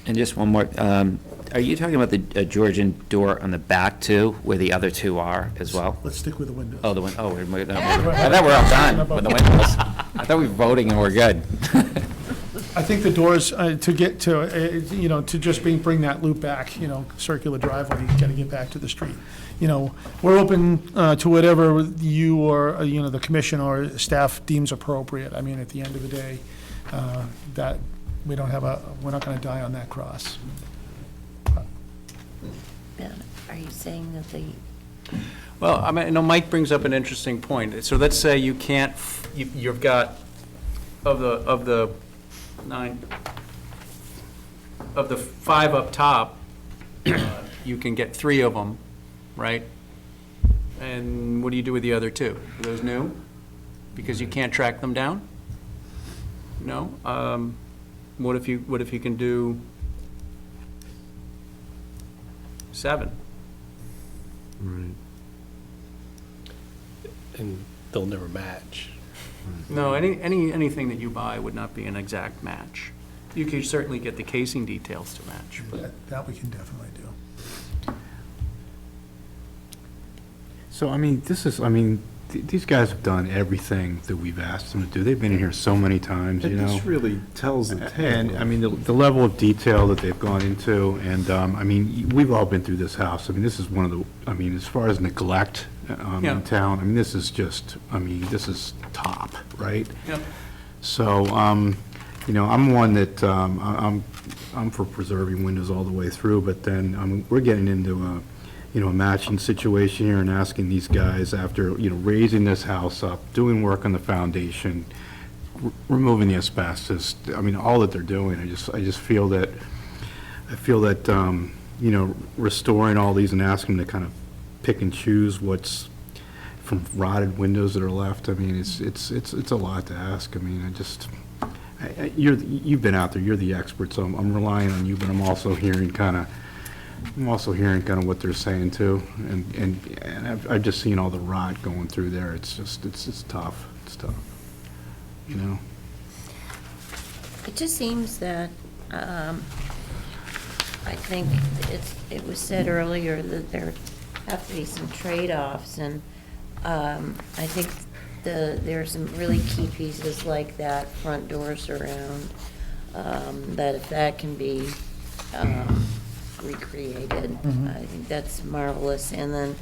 And just one more, are you talking about the Georgian door on the back too, where the other two are as well? Let's stick with the windows. Oh, I thought we're all done with the windows. I thought we were voting and we're good. I think the doors, to get to, to just bring that loop back, circular driveway, you gotta get back to the street. We're open to whatever you or, the commission or staff deems appropriate. I mean, at the end of the day, that, we're not gonna die on that cross. Ben, are you saying that Well, I mean, Mike brings up an interesting point. So let's say you can't, you've got, of the 5 up top, you can get 3 of them, right? And what do you do with the other 2? Are those new? Because you can't track them down? No? What if you can do 7? Right. And they'll never match. No, anything that you buy would not be an exact match. You can certainly get the casing details to match, but. That we can definitely do. So, I mean, these guys have done everything that we've asked them to do. They've been in here so many times, This really tells the tale. And, I mean, the level of detail that they've gone into, and, I mean, we've all been through this house. I mean, this is one of the, I mean, as far as neglect in town, I mean, this is just, I mean, this is top, right? Yep. So, I'm one that, I'm for preserving windows all the way through, but then, we're getting into a matching situation here and asking these guys after, raising this house up, doing work on the foundation, removing the asbestos, all that they're doing, I just feel that, restoring all these and asking them to kind of pick and choose what's from rotted windows that are left, it's a lot to ask. You've been out there, you're the expert, so I'm relying on you, but I'm also hearing kind of what they're saying too, and I've just seen all the rot going through there. It's tough. It's tough. It just seems that, I think it was said earlier that there have to be some trade-offs, and I think there are some really key pieces like that front door surround, that if that can be recreated, I think that's marvelous. And then,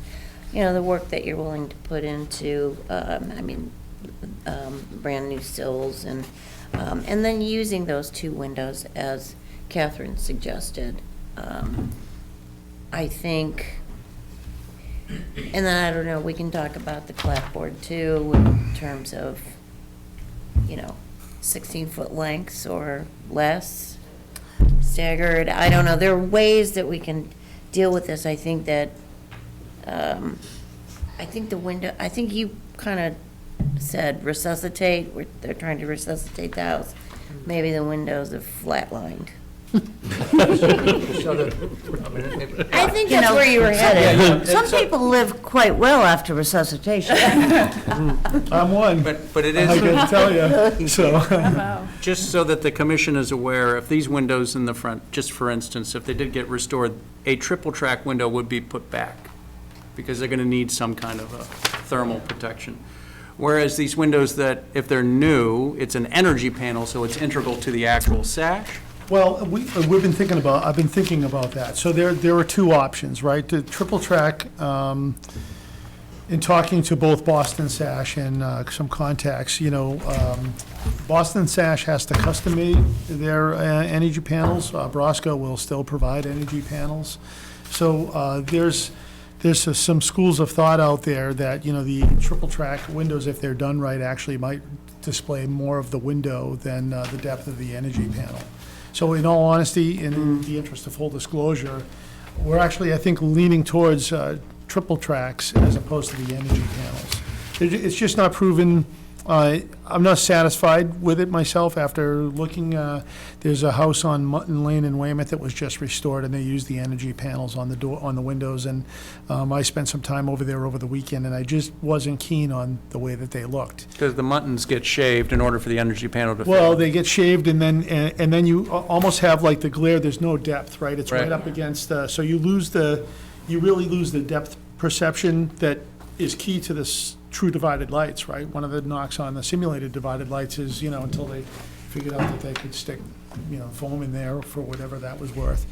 the work that you're willing to put into, brand new sills and then using those two windows as Catherine suggested. I think, and then I don't know, we can talk about the clapboard too in terms of, 16-foot lengths or less, staggered. I don't know. There are ways that we can deal with this. I think that, I think you kind of said resuscitate. They're trying to resuscitate the house. Maybe the windows have flatlined. I think that's where you were headed. Some people live quite well after resuscitation. I'm one. But it I is, can tell you, so. just so that the commission is aware, if these windows in the front, just for instance, if they did get restored, a triple track window would be put back, because they're gonna need some kind of a thermal protection. Whereas these windows that, if they're new, it's an energy panel, so it's integral to the actual sash. Well, I've been thinking about that. So there are two options, right? The triple track, in talking to both Boston Sash and some contacts, Boston Sash has to custom made their energy panels. Brosco will still provide energy panels. So there's some schools of thought out there that, the triple track windows, if they're done right, actually might display more of the window than the depth of the energy panel. So in all honesty, in the interest of full disclosure, we're actually, I think, leaning towards triple tracks as opposed to the energy panels. It's just not proven. I'm not satisfied with it myself after looking. There's a house on Mutton Lane in Weymouth that was just restored, and they used the energy panels on the door, on the windows. And I spent some time over there over the weekend, and I just wasn't keen on the way that they looked. Because the muttons get shaved in order for the energy panel to. Well, they get shaved, and then you almost have like the glare. There's no depth, right? It's right up against. So you really lose the depth perception that is key to this true divided lights, right? One of the knocks on the simulated divided lights is, until they figured out that they could stick, foam in there for whatever that was worth,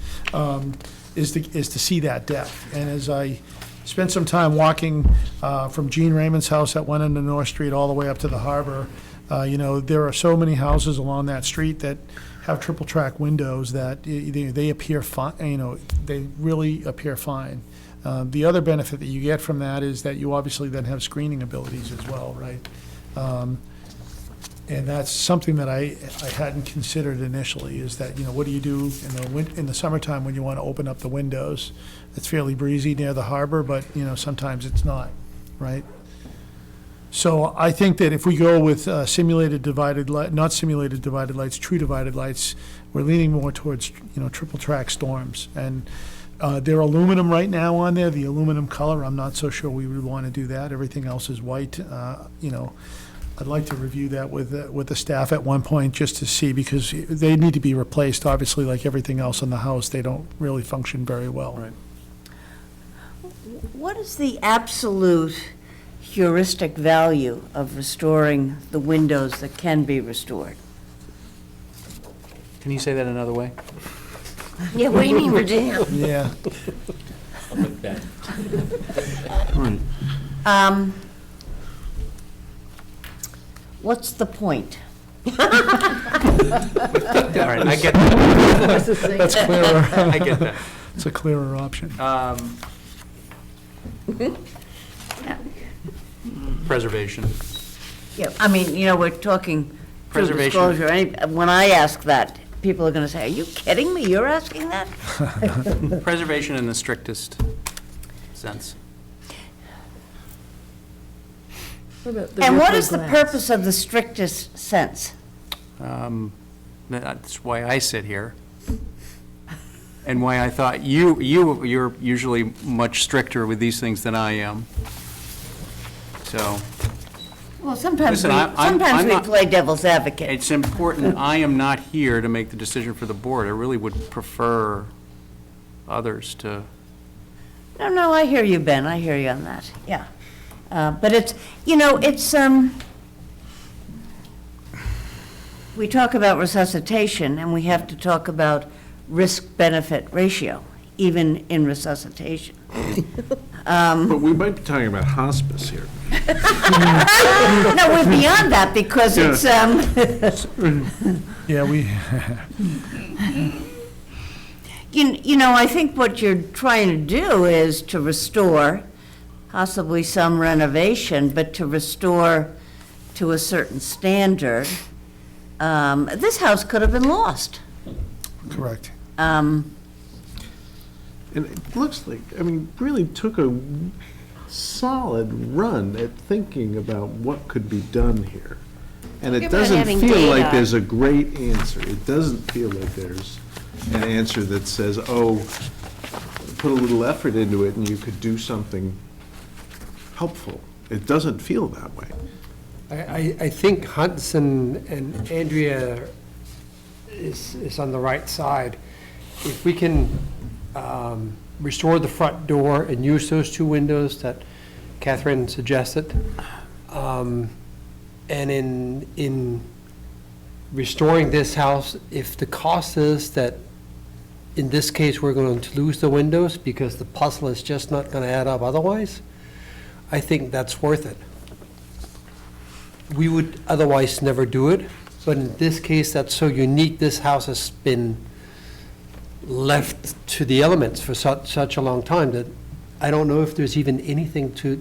is to see that depth. And as I spent some time walking from Gene Raymond's house at one end of North Street all the way up to the harbor, there are so many houses along that street that have triple track windows that they appear fine, they really appear fine. The other benefit that you get from that is that you obviously then have screening abilities as well, right? And that's something that I hadn't considered initially, is that, what do you do in the summertime when you want to open up the windows? It's fairly breezy near the harbor, but, sometimes it's not, right? So I think that if we go with simulated divided light, not simulated divided lights, true divided lights, we're leaning more towards, triple track storms. And they're aluminum right now on there, the aluminum color. I'm not so sure we would want to do that. Everything else is white. I'd like to review that with the staff at one point just to see, because they need to be replaced. Obviously, like everything else in the house, they don't really function very well. Right. What is the absolute heuristic value of restoring the windows that can be restored? Can you say that another way? Yeah, what do you mean, Virginia? Yeah. What's the point? All right, I get that. That's clearer. I get that. It's a clearer option. Preservation. Yeah, I mean, you know, we're talking true Preservation. disclosure. When I ask that, people are going to say, are you kidding me? You're asking that? Preservation in the strictest sense. And what is the purpose of the strictest sense? That's why I sit here. And why I thought you're usually much stricter with these things than I am. So, Well, sometimes Listen, I'm we not- play devil's advocate. it's important, I am not here to make the decision for the board. I really would prefer others to. No, I hear you, Ben. I hear you on that, yeah. But it's, you know, it's, we talk about resuscitation, and we have to talk about risk-benefit ratio, even in resuscitation. But we might be talking about hospice here. No, we're beyond that, because it's, Yeah, we, you know, I think what you're trying to do is to restore, possibly some renovation, but to restore to a certain standard. This house could have been lost. correct. And it looks like, I mean, really took a solid run at thinking about what could be done here. And it Talk about doesn't having feel like data. there's a great answer. It doesn't feel like there's an answer that says, oh, put a little effort into it and you could do something helpful. It doesn't feel that way. I think Hudson and Andrea is on the right side. If we can restore the front door and use those two windows that Catherine suggested, and in restoring this house, if the cost is that, in this case, we're going to lose the windows because the puzzle is just not going to add up otherwise, I think that's worth it. We would otherwise never do it, but in this case, that's so unique. This house has been left to the elements for such a long time that I don't know if there's even anything to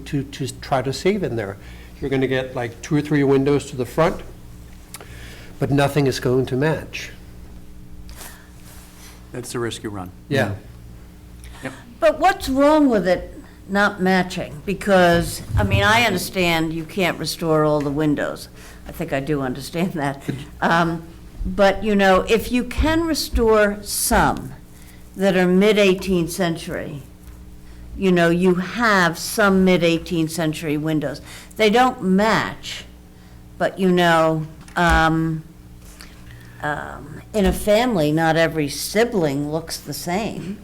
try to save in there. You're going to get like 2 or 3 windows to the front, but nothing is going to match. That's the risk you run. Yeah. But what's wrong with it not matching? Because, I mean, I understand you can't restore all the windows. I think I do understand that. But, you know, if you can restore some that are mid-18th century, you know, you have some mid-18th century windows. They don't match, but, you know, in a family, not every sibling looks the same.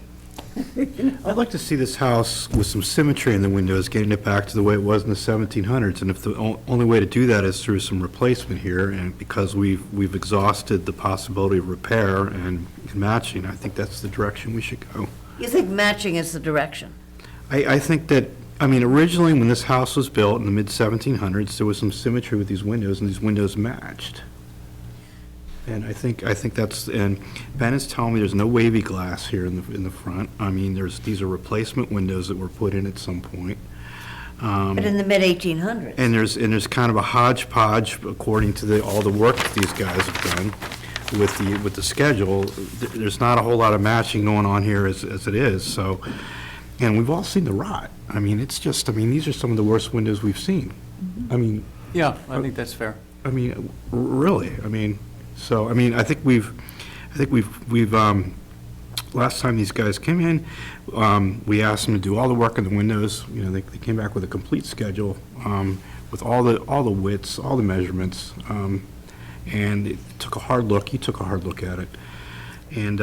I'd like to see this house with some symmetry in the windows, getting it back to the way it was in the 1700s. And if the only way to do that is through some replacement here, and because we've exhausted the possibility of repair and matching, I think that's the direction we should go. You think matching is the direction? I think that, I mean, originally when this house was built in the mid-1700s, there was some symmetry with these windows, and these windows matched. And I think that's, and Ben is telling me there's no wavy glass here in the front. I mean, these are replacement windows that were put in at some point. But in the mid-1800s? And there's kind of a hodgepodge, according to all the work that these guys have done with the schedule. There's not a whole lot of matching going on here as it is, so. And we've all seen the rot. I mean, it's just, I mean, these are some of the worst windows we've seen. I mean. Yeah, I think that's fair. I mean, really, I mean. So, I mean, I think we've, last time these guys came in, we asked them to do all the work on the windows. You know, they came back with a complete schedule, with all the widths, all the measurements, and it took a hard look. He took a hard look at it. And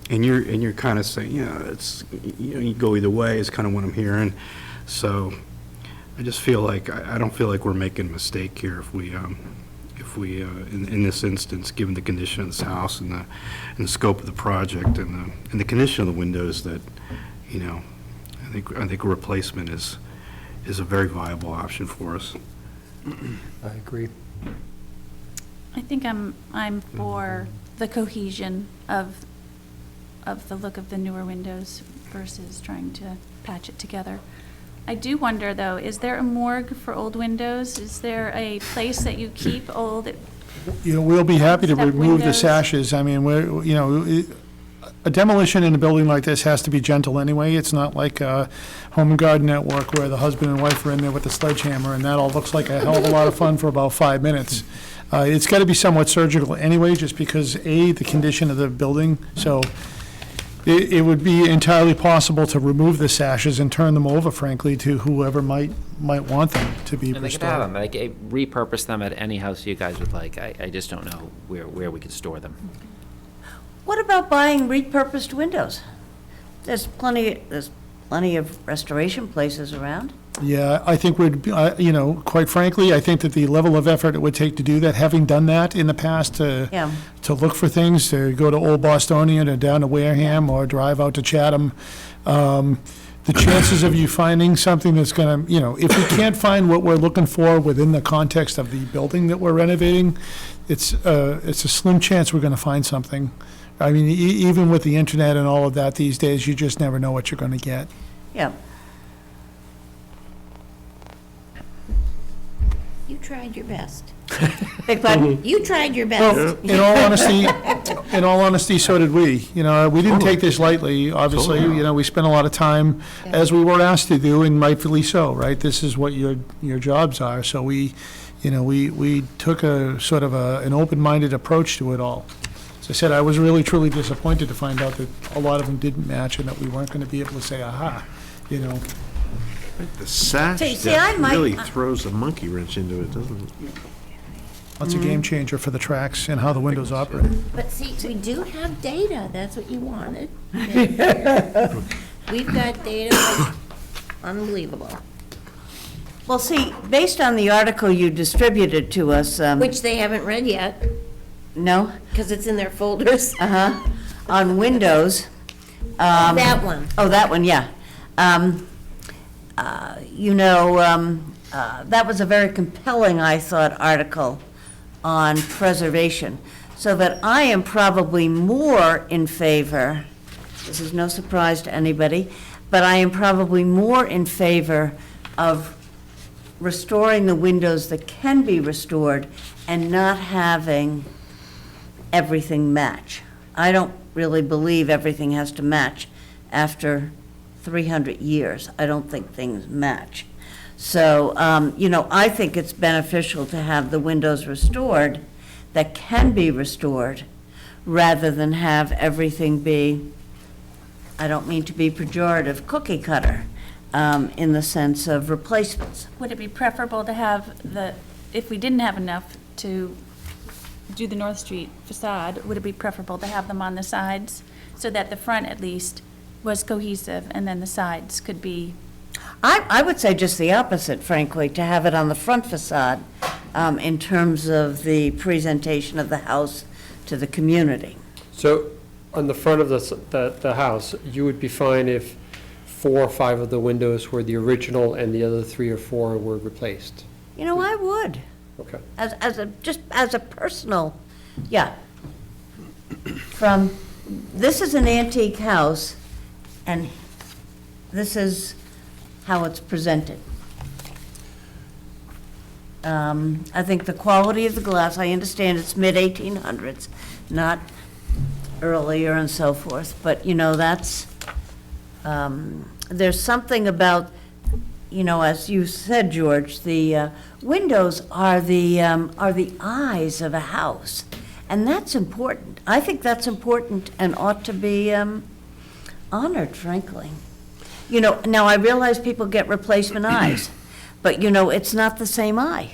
you're kind of saying, yeah, it's, you know, you go either way is kind of what I'm hearing. So I just feel like, I don't feel like we're making a mistake here if we, in this instance, given the condition of this house and the scope of the project and the condition of the windows, that, you know, I think a replacement is a very viable option for us. I agree. I think I'm for the cohesion of the look of the newer windows versus trying to patch it together. I do wonder, though, is there a morgue for old windows? Is there a place that you keep old? We'll be happy to Step remove the windows. sashes. I mean, a demolition in a building like this has to be gentle anyway. It's not like Home and Garden Network where the husband and wife are in there with the sledgehammer, and that all looks like a hell of a lot of fun for about 5 minutes. It's got to be somewhat surgical anyway, just because, the condition of the building. So it would be entirely possible to remove the sashes and turn them over, frankly, to whoever might want them to be And they could have restored. them, like, repurpose them at any house you guys would like. I just don't know where we could store them. What about buying repurposed windows? There's plenty of restoration places around. Yeah, I think quite frankly, I think that the level of effort it would take to do that, having done that in the past, Yeah. to look for things, to go to Old Bostonian or down to Wareham or drive out to Chatham, the chances of you finding something that's going to, if we can't find what we're looking for within the context of the building that we're renovating, it's a slim chance we're going to find something. I mean, even with the internet and all of that these days, you just never know what you're going to get. Yeah. You tried your best. Big pardon? You tried your Well, best. in all honesty, so did we. We didn't take this lightly, obviously. We spent a lot of time, as we were asked to do, and rightfully so, right? This is what your jobs are. So we took a sort of an open-minded approach to it all. As I said, I was really, truly disappointed to find out that a lot of them didn't match and that we weren't going to be able to say, aha, The sash See, I might- really throws a monkey wrench into it, doesn't it? That's a game changer for the tracks and how the windows operate. But see, we do have data, that's what you wanted. We've got data like unbelievable, Well, see, based on the article you distributed to us, which they haven't read yet, no? because it's in their folders. Uh-huh, on Windows. That one. Oh, that one, yeah. That was a very compelling, I thought, article on preservation. So that I am probably more in favor, this is no surprise to anybody, but I am probably more in favor of restoring the windows that can be restored and not having everything match. I don't really believe everything has to match after 300 years. I don't think things match. So, I think it's beneficial to have the windows restored that can be restored rather than have everything be, I don't mean to be pejorative, cookie cutter in the sense of replacements. Would it be preferable to have if we didn't have enough to do the North Street facade, would it be preferable to have them on the sides so that the front at least was cohesive and then the sides could be? I would say just the opposite, frankly, to have it on the front facade in terms of the presentation of the house to the community. So on the front of the house, you would be fine if 4 or 5 of the windows were the original and the other 3 or 4 were replaced? I would. Okay. Just as a personal, yeah. This is an antique house, and this is how it's presented. I think the quality of the glass, I understand it's mid-1800s, not earlier and so forth, but, that's, there's something about, as you said, George, the windows are the eyes of a house, and that's important. I think that's important and ought to be honored, frankly. Now I realize people get replacement eyes, but it's not the same eye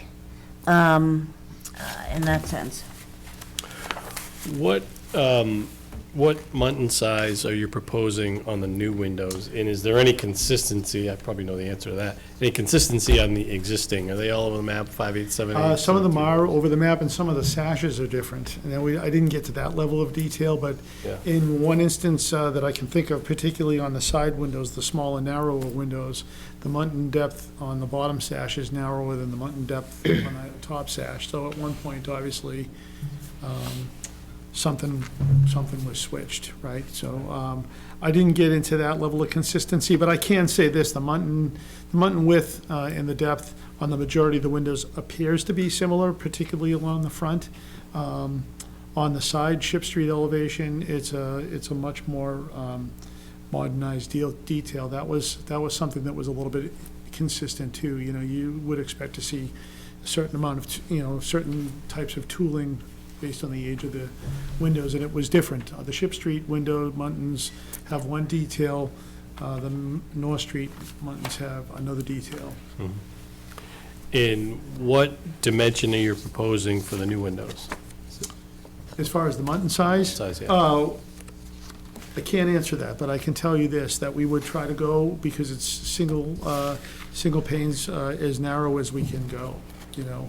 in that sense. What, what muntin size are you proposing on the new windows? And is there any consistency, I probably know the answer to that, any consistency on the existing? Are they all over the map, 5/8, 7/8? Some of them are over the map, and some of the sashes are different. And then I didn't get to that level of detail, but Yeah. in one instance that I can think of, particularly on the side windows, the small and narrower windows, the muntin depth on the bottom sash is narrower than the muntin depth on the top sash. So at one point, obviously, something was switched, right? So I didn't get into that level of consistency, but I can say this, the muntin width and the depth on the majority of the windows appears to be similar, particularly along the front. On the side Ship Street elevation, it's a much more modernized detail. That was something that was a little bit consistent too. You know, you would expect to see a certain amount of, certain types of tooling based on the age of the windows, and it was different. The Ship Street window muntins have one detail, the North Street muntins have another detail. And what dimension are you proposing for the new windows? As far as the muntin size? Yeah. I can't answer that, but I can tell you this, that we would try to go, because it's single panes, as narrow as we can go, you know.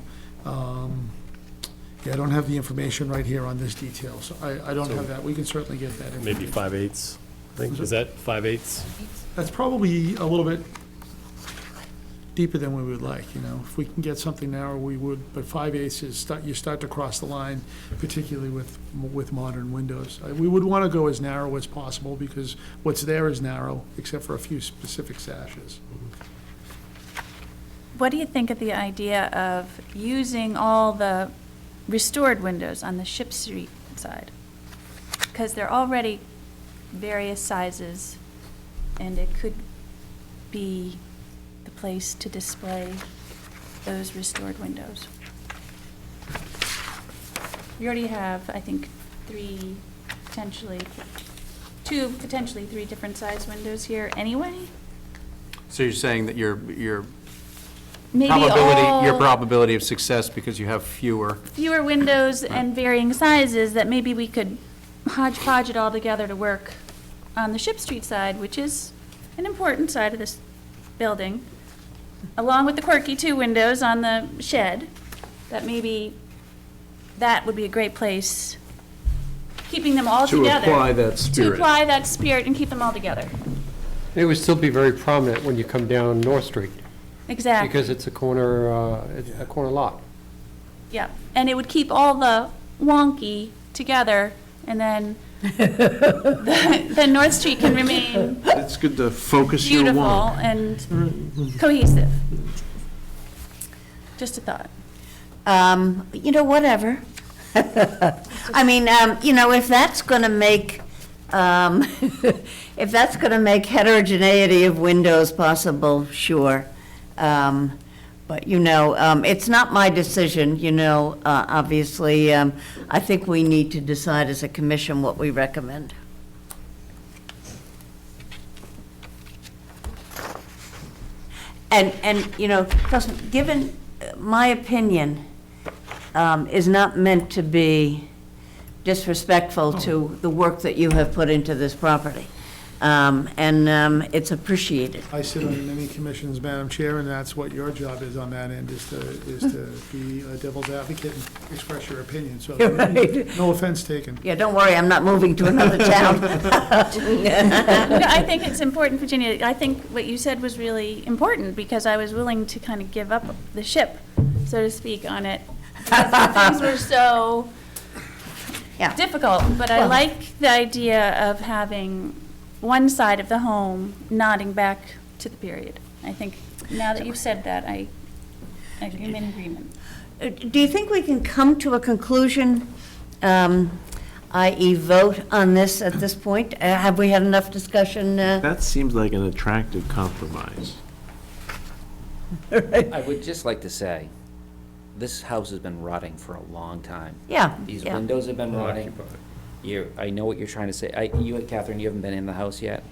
Yeah, I don't have the information right here on this detail, so I don't have that. We can certainly get that information. Maybe 5/8, I think, is that 5/8? That's probably a little bit deeper than we would like, you know. If we can get something narrow, we would, but 5/8 is, you start to cross the line, particularly with modern windows. We would want to go as narrow as possible, because what's there is narrow, except for a few specific sashes. What do you think of the idea of using all the restored windows on the Ship Street side? Because they're already various sizes, and it could be the place to display those restored windows. We already have, I think, two, potentially three different size windows here anyway. So you're saying that your Maybe probability of success, because you have fewer. Fewer windows and varying sizes, that maybe we could hodgepodge it all together to work on the Ship Street side, which is an important side of this building, along with the quirky two windows on the shed, that maybe that would be a great place, keeping them all together. To apply that spirit. To apply that spirit and keep them all together. It would still be very prominent when you come down North Street, Exactly. because it's a corner lot. Yeah, and it would keep all the wonky together, and then the North Street can remain It's good to focus your beautiful one. and cohesive. Just a thought. Whatever. I mean, if that's going to make, if that's going to make heterogeneity of windows possible, sure. But, it's not my decision, obviously. I think we need to decide as a commission what we recommend. And trust me, given my opinion, is not meant to be disrespectful to the work that you have put into this property. And it's appreciated. I sit on many commissions, Madam Chair, and that's what your job is on that end, is to be a devil's advocate and express your opinion, so Right. no offense taken. Yeah, don't worry, I'm not moving to another town. I think it's important, Virginia. I think what you said was really important, because I was willing to kind of give up the ship, so to speak, on it. Things were so difficult, but I like the idea of having one side of the home nodding back to the period. I think now that you've said that, I'm in agreement. Do you think we can come to a conclusion, i.e. vote on this at this point? Have we had enough discussion? That seems like an attractive compromise. I would just like to say, this house has been rotting for a long time. Yeah. These yeah. windows have been rotting. I know what you're trying to say. Catherine, you haven't been in the house yet,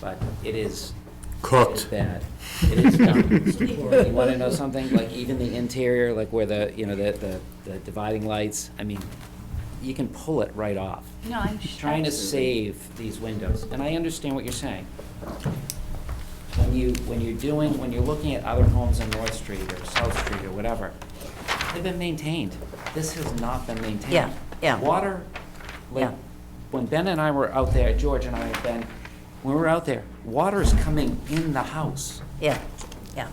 but it is Cooked. It is bad. It is done. You want to know something? Like even the interior, like where the dividing lights. I mean, you can pull it right off. No, I'm Trying to save these windows, and I understand what you're saying. When you're looking at other homes on North Street or South Street or whatever, they've been maintained. This has not been maintained. Yeah, yeah. Water, like, Yeah. when Ben and I were out there, George and I have been, when we were out there, water is coming in the house, Yeah, yeah.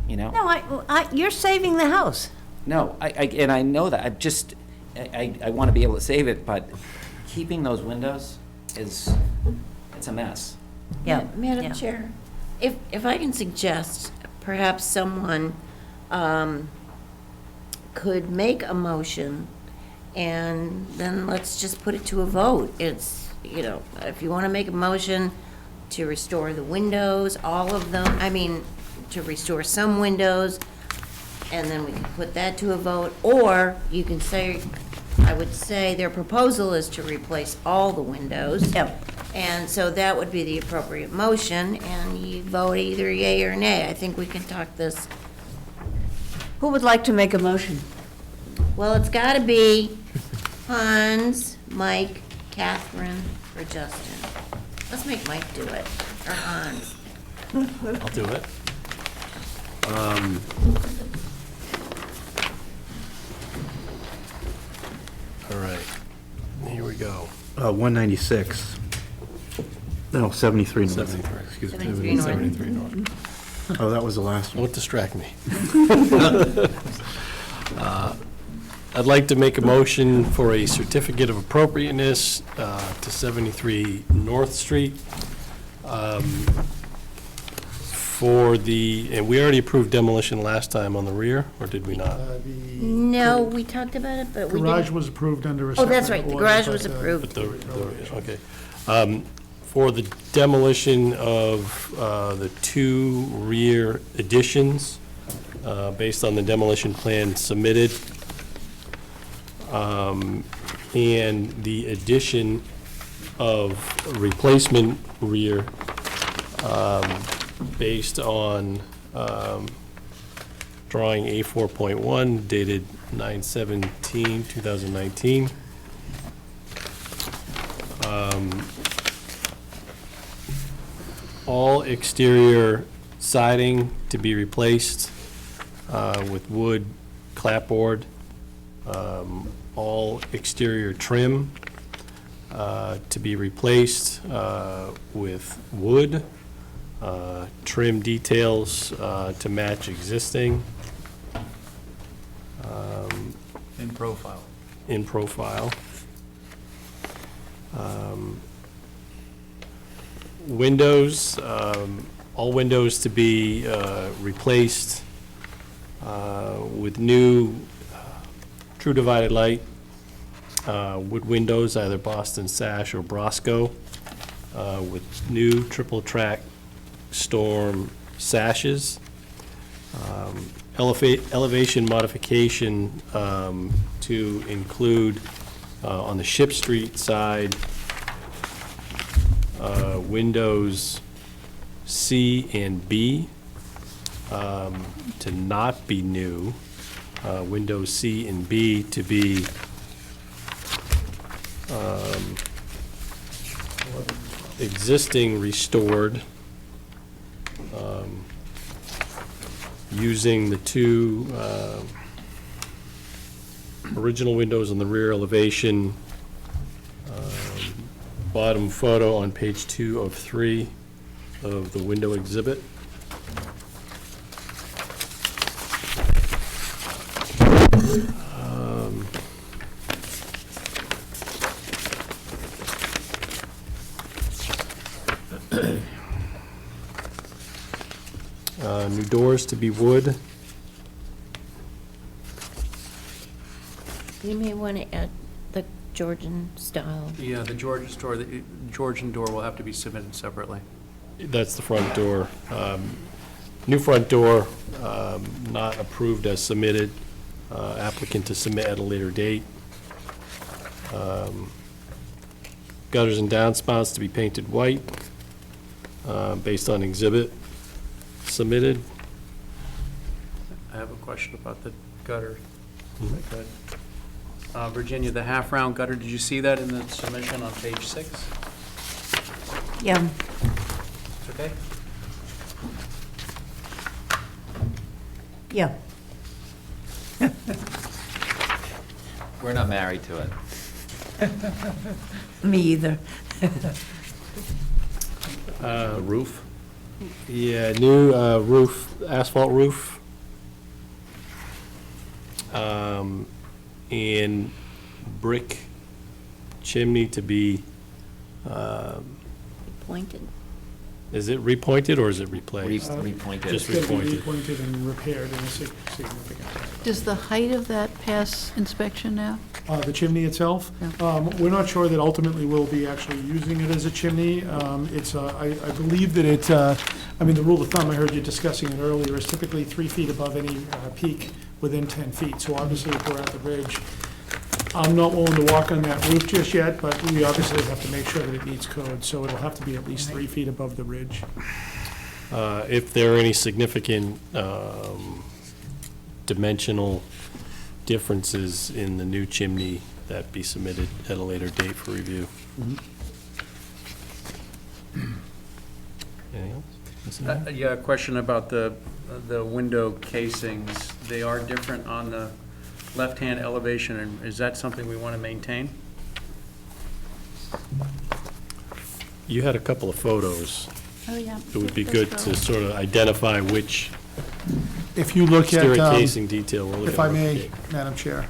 you know? No, you're saving the house. No, and I know that, I want to be able to save it, but keeping those windows it's a mess. Yeah. Madam yeah. Chair, if I can suggest, perhaps someone could make a motion, and then let's just put it to a vote. It's, if you want to make a motion to restore the windows, all of them, to restore some windows, and then we can put that to a vote, or you can say, I would say their proposal is to replace all the windows. Yep. And so that would be the appropriate motion, and you vote either yea or nay. I think we can talk this. Who would like to make a motion? Well, it's got to be Hans, Mike, Catherine, or Justin. Let's make Mike do it, or Hans. I'll do it. All right, here we go. 196. No, 73 North. 73. Excuse me. 73 North. 73 North. Oh, that was the last one. Don't distract me. I'd like to make a motion for a certificate of appropriateness to 73 North Street. And we already approved demolition last time on the rear, or did we not? No, we talked about it, but we Garage didn't. was approved under a Oh, that's separate right, the order, garage but, was approved. Okay. For the demolition of the two rear additions, based on the demolition plan submitted, and the addition of replacement rear, based on drawing A4.1 dated 9/17/2019. All exterior siding to be replaced with wood clapboard. All exterior trim to be replaced with wood. Trim details to match existing. In profile. In profile. Windows, all windows to be replaced with new true divided light wood windows, either Boston sash or Brosco, with new triple track storm sashes. Elevation modification to include on the Ship Street side, windows C and B to not be new. Windows C and B to be existing restored, using the two original windows on the rear elevation, bottom photo on page 2 of 3 of the window exhibit. New doors to be wood. You may want to add the Georgian style. Yeah, the Georgian door will have to be submitted separately. That's the front door. New front door, not approved as submitted. Applicant to submit at a later date. Gutters and downspouts to be painted white, based on exhibit submitted. I have a question about the gutter. if I could. Virginia, the half-round gutter, did you see that in the submission on page 6? Yeah. It's okay? Yeah. We're not married to it. Me either. Roof? Yeah, new roof, asphalt roof. And brick chimney to be, Pointed. is it repointed or is it replaced? Repointed. Just It's gonna be repointed. repointed and repaired in a significant way. Does the height of that pass inspection now? The chimney itself, we're not sure that ultimately we'll be actually using it as a chimney. It's, I believe that it, I mean, the rule of thumb, I heard you discussing it earlier, is typically 3 feet above any peak within 10 feet. So obviously, if we're at the ridge, I'm not willing to walk on that roof just yet, but we obviously have to make sure that it meets code. So it'll have to be at least 3 feet above the ridge. If there are any significant dimensional differences in the new chimney, that be submitted at a later date for review. Anything else? Missing anything? Yeah, a question about the window casings. They are different on the left-hand elevation, and is that something we want to maintain? You had a couple of photos. Oh, yeah. It would be good to sort of identify which If you look at, exterior casing detail we're looking at. if I may, Madam Chair,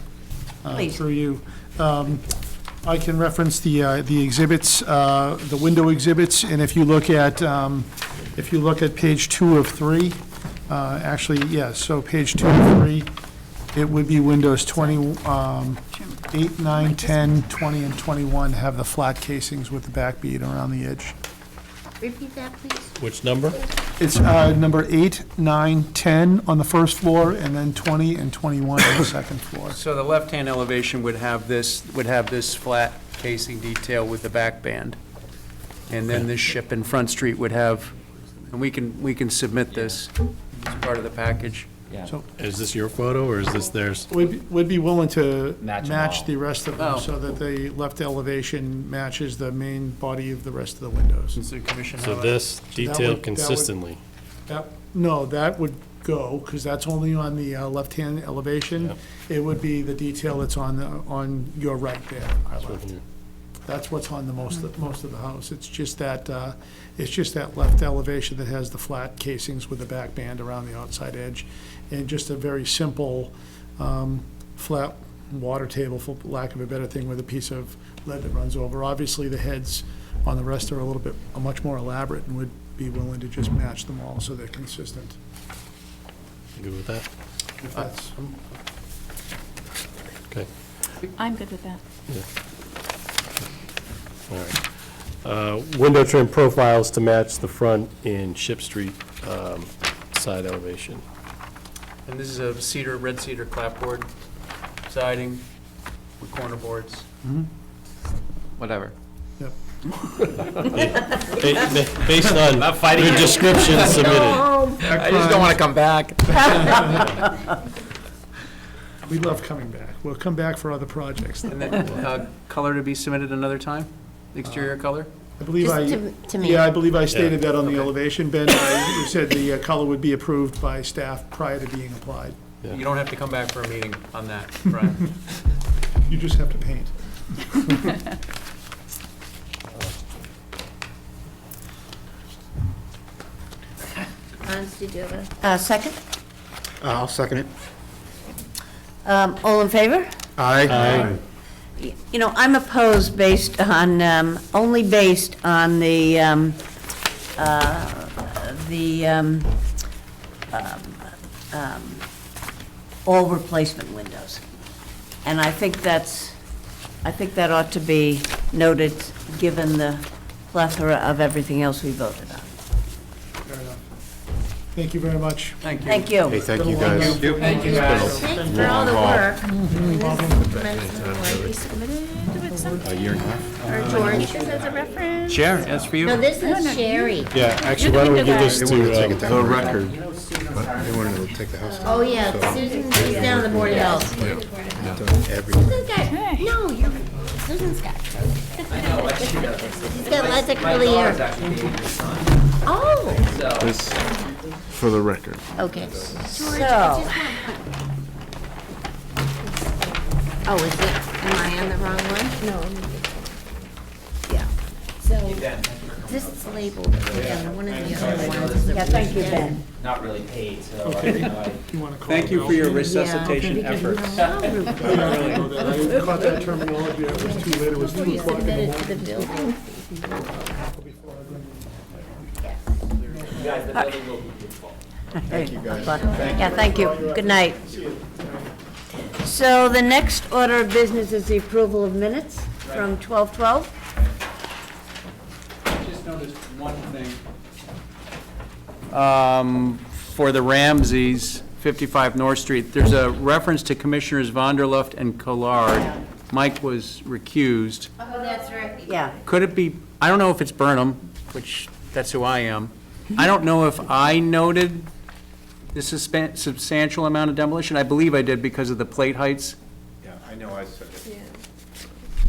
Please. through you, I can reference the exhibits, the window exhibits, and if you look at page 2 of 3, actually, yes, so page 2 of 3, it would be windows 8, 9, 10, 20, and 21 have the flat casings with the back bead around the edge. Repeat that, please. Which number? It's number 8, 9, 10 on the first floor, and then 20 and 21 on the second floor. So the left-hand elevation would have this flat casing detail with the back band. And then this ship in Front Street would have, and we can submit this as part of the package. Yeah. So Is this your photo or is this theirs? we'd be willing to Match 'em match all. the rest of them Oh. so that the left elevation matches the main body of the rest of the windows. Does the commission So have a- this that detail would- consistently. No, that would go, because that's only on the left-hand elevation. Yep. It would be the detail that's on your right there, our left. That's what's on the most of the house. It's just that left elevation that has the flat casings with the back band around the outside edge, and just a very simple, flat water table, for lack of a better thing, with a piece of lead that runs over. Obviously, the heads on the rest are much more elaborate, and would be willing to just match them all so they're consistent. You good with that? If that's, Okay, I'm good with that. all right. Window trim profiles to match the front in Ship Street side elevation. And this is a red cedar clapboard siding with corner boards. Whatever. yep. Based on your description submitted. I just don't want to come back. We love coming back. We'll come back for other projects. And then color to be submitted another time? Exterior color? I believe Just to me. Yeah, I believe I stated that on the Okay. elevation, Ben. You said the color would be approved by staff prior to being applied. Yeah. You don't have to come back for a meeting on that, Brian. You just have to paint. Hans, did you have A second? I'll second it. All in favor? Aye. You know, I'm opposed based on, only based on the all replacement windows. And I think that ought to be noted, given the plethora of everything else we voted on. Fair enough. Thank you very much. Thank you. Thank you. Hey, thank you, guys. Thank you, guys. Thanks for all the work. We submitted with something, A year and a half. or George, this as a reference. Chair, that's for you. No, this is Sherry. Yeah, actually, why don't we give this to The record, but they wanted to take the house down. Oh, yeah, Susan, she's down on the Board of Health. Done everything. Susan's got Susan's got curly. I know, I see that. She's got lots of curly My hair. daughter's actually dating your son, Oh, so. This, for the record. okay. So, Oh, is it, am I on the wrong one? No. Yeah. So, this is labeled, and one of the other ones. yeah, thank you, Ben. Not really paid, so I didn't know Thank you for your resuscitation efforts. I caught that terminology, it was too late, it was 2 You o'clock in the submitted to the morning. building. You guys, the building will be beautiful. Thank you, guys. Yeah, thank you. Good night. So the next order of business is the approval of minutes from 12:12. Just noticed one thing. For the Ramseys, 55 North Street, there's a reference to Commissioners Vonderluft and Collard. Mike was recused. Oh, that's right. Yeah. Could it be, I don't know if it's Burnham, which, that's who I am. I don't know if I noted the substantial amount of demolition. I believe I did because of the plate heights. Yeah, I know I said it.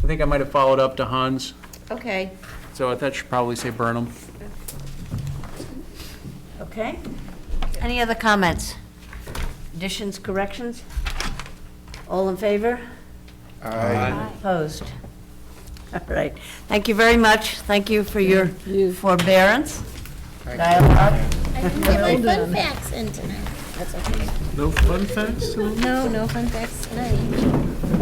I think I might have followed up to Hans, Okay. so that should probably say Burnham. Okay. Any other comments? Additions, corrections? All in favor? Aye. Opposed? All right. Thank you very much. Thank you for your forbearance, dialogue. I didn't get my fun facts in tonight. That's okay. No fun facts? No, no fun facts tonight.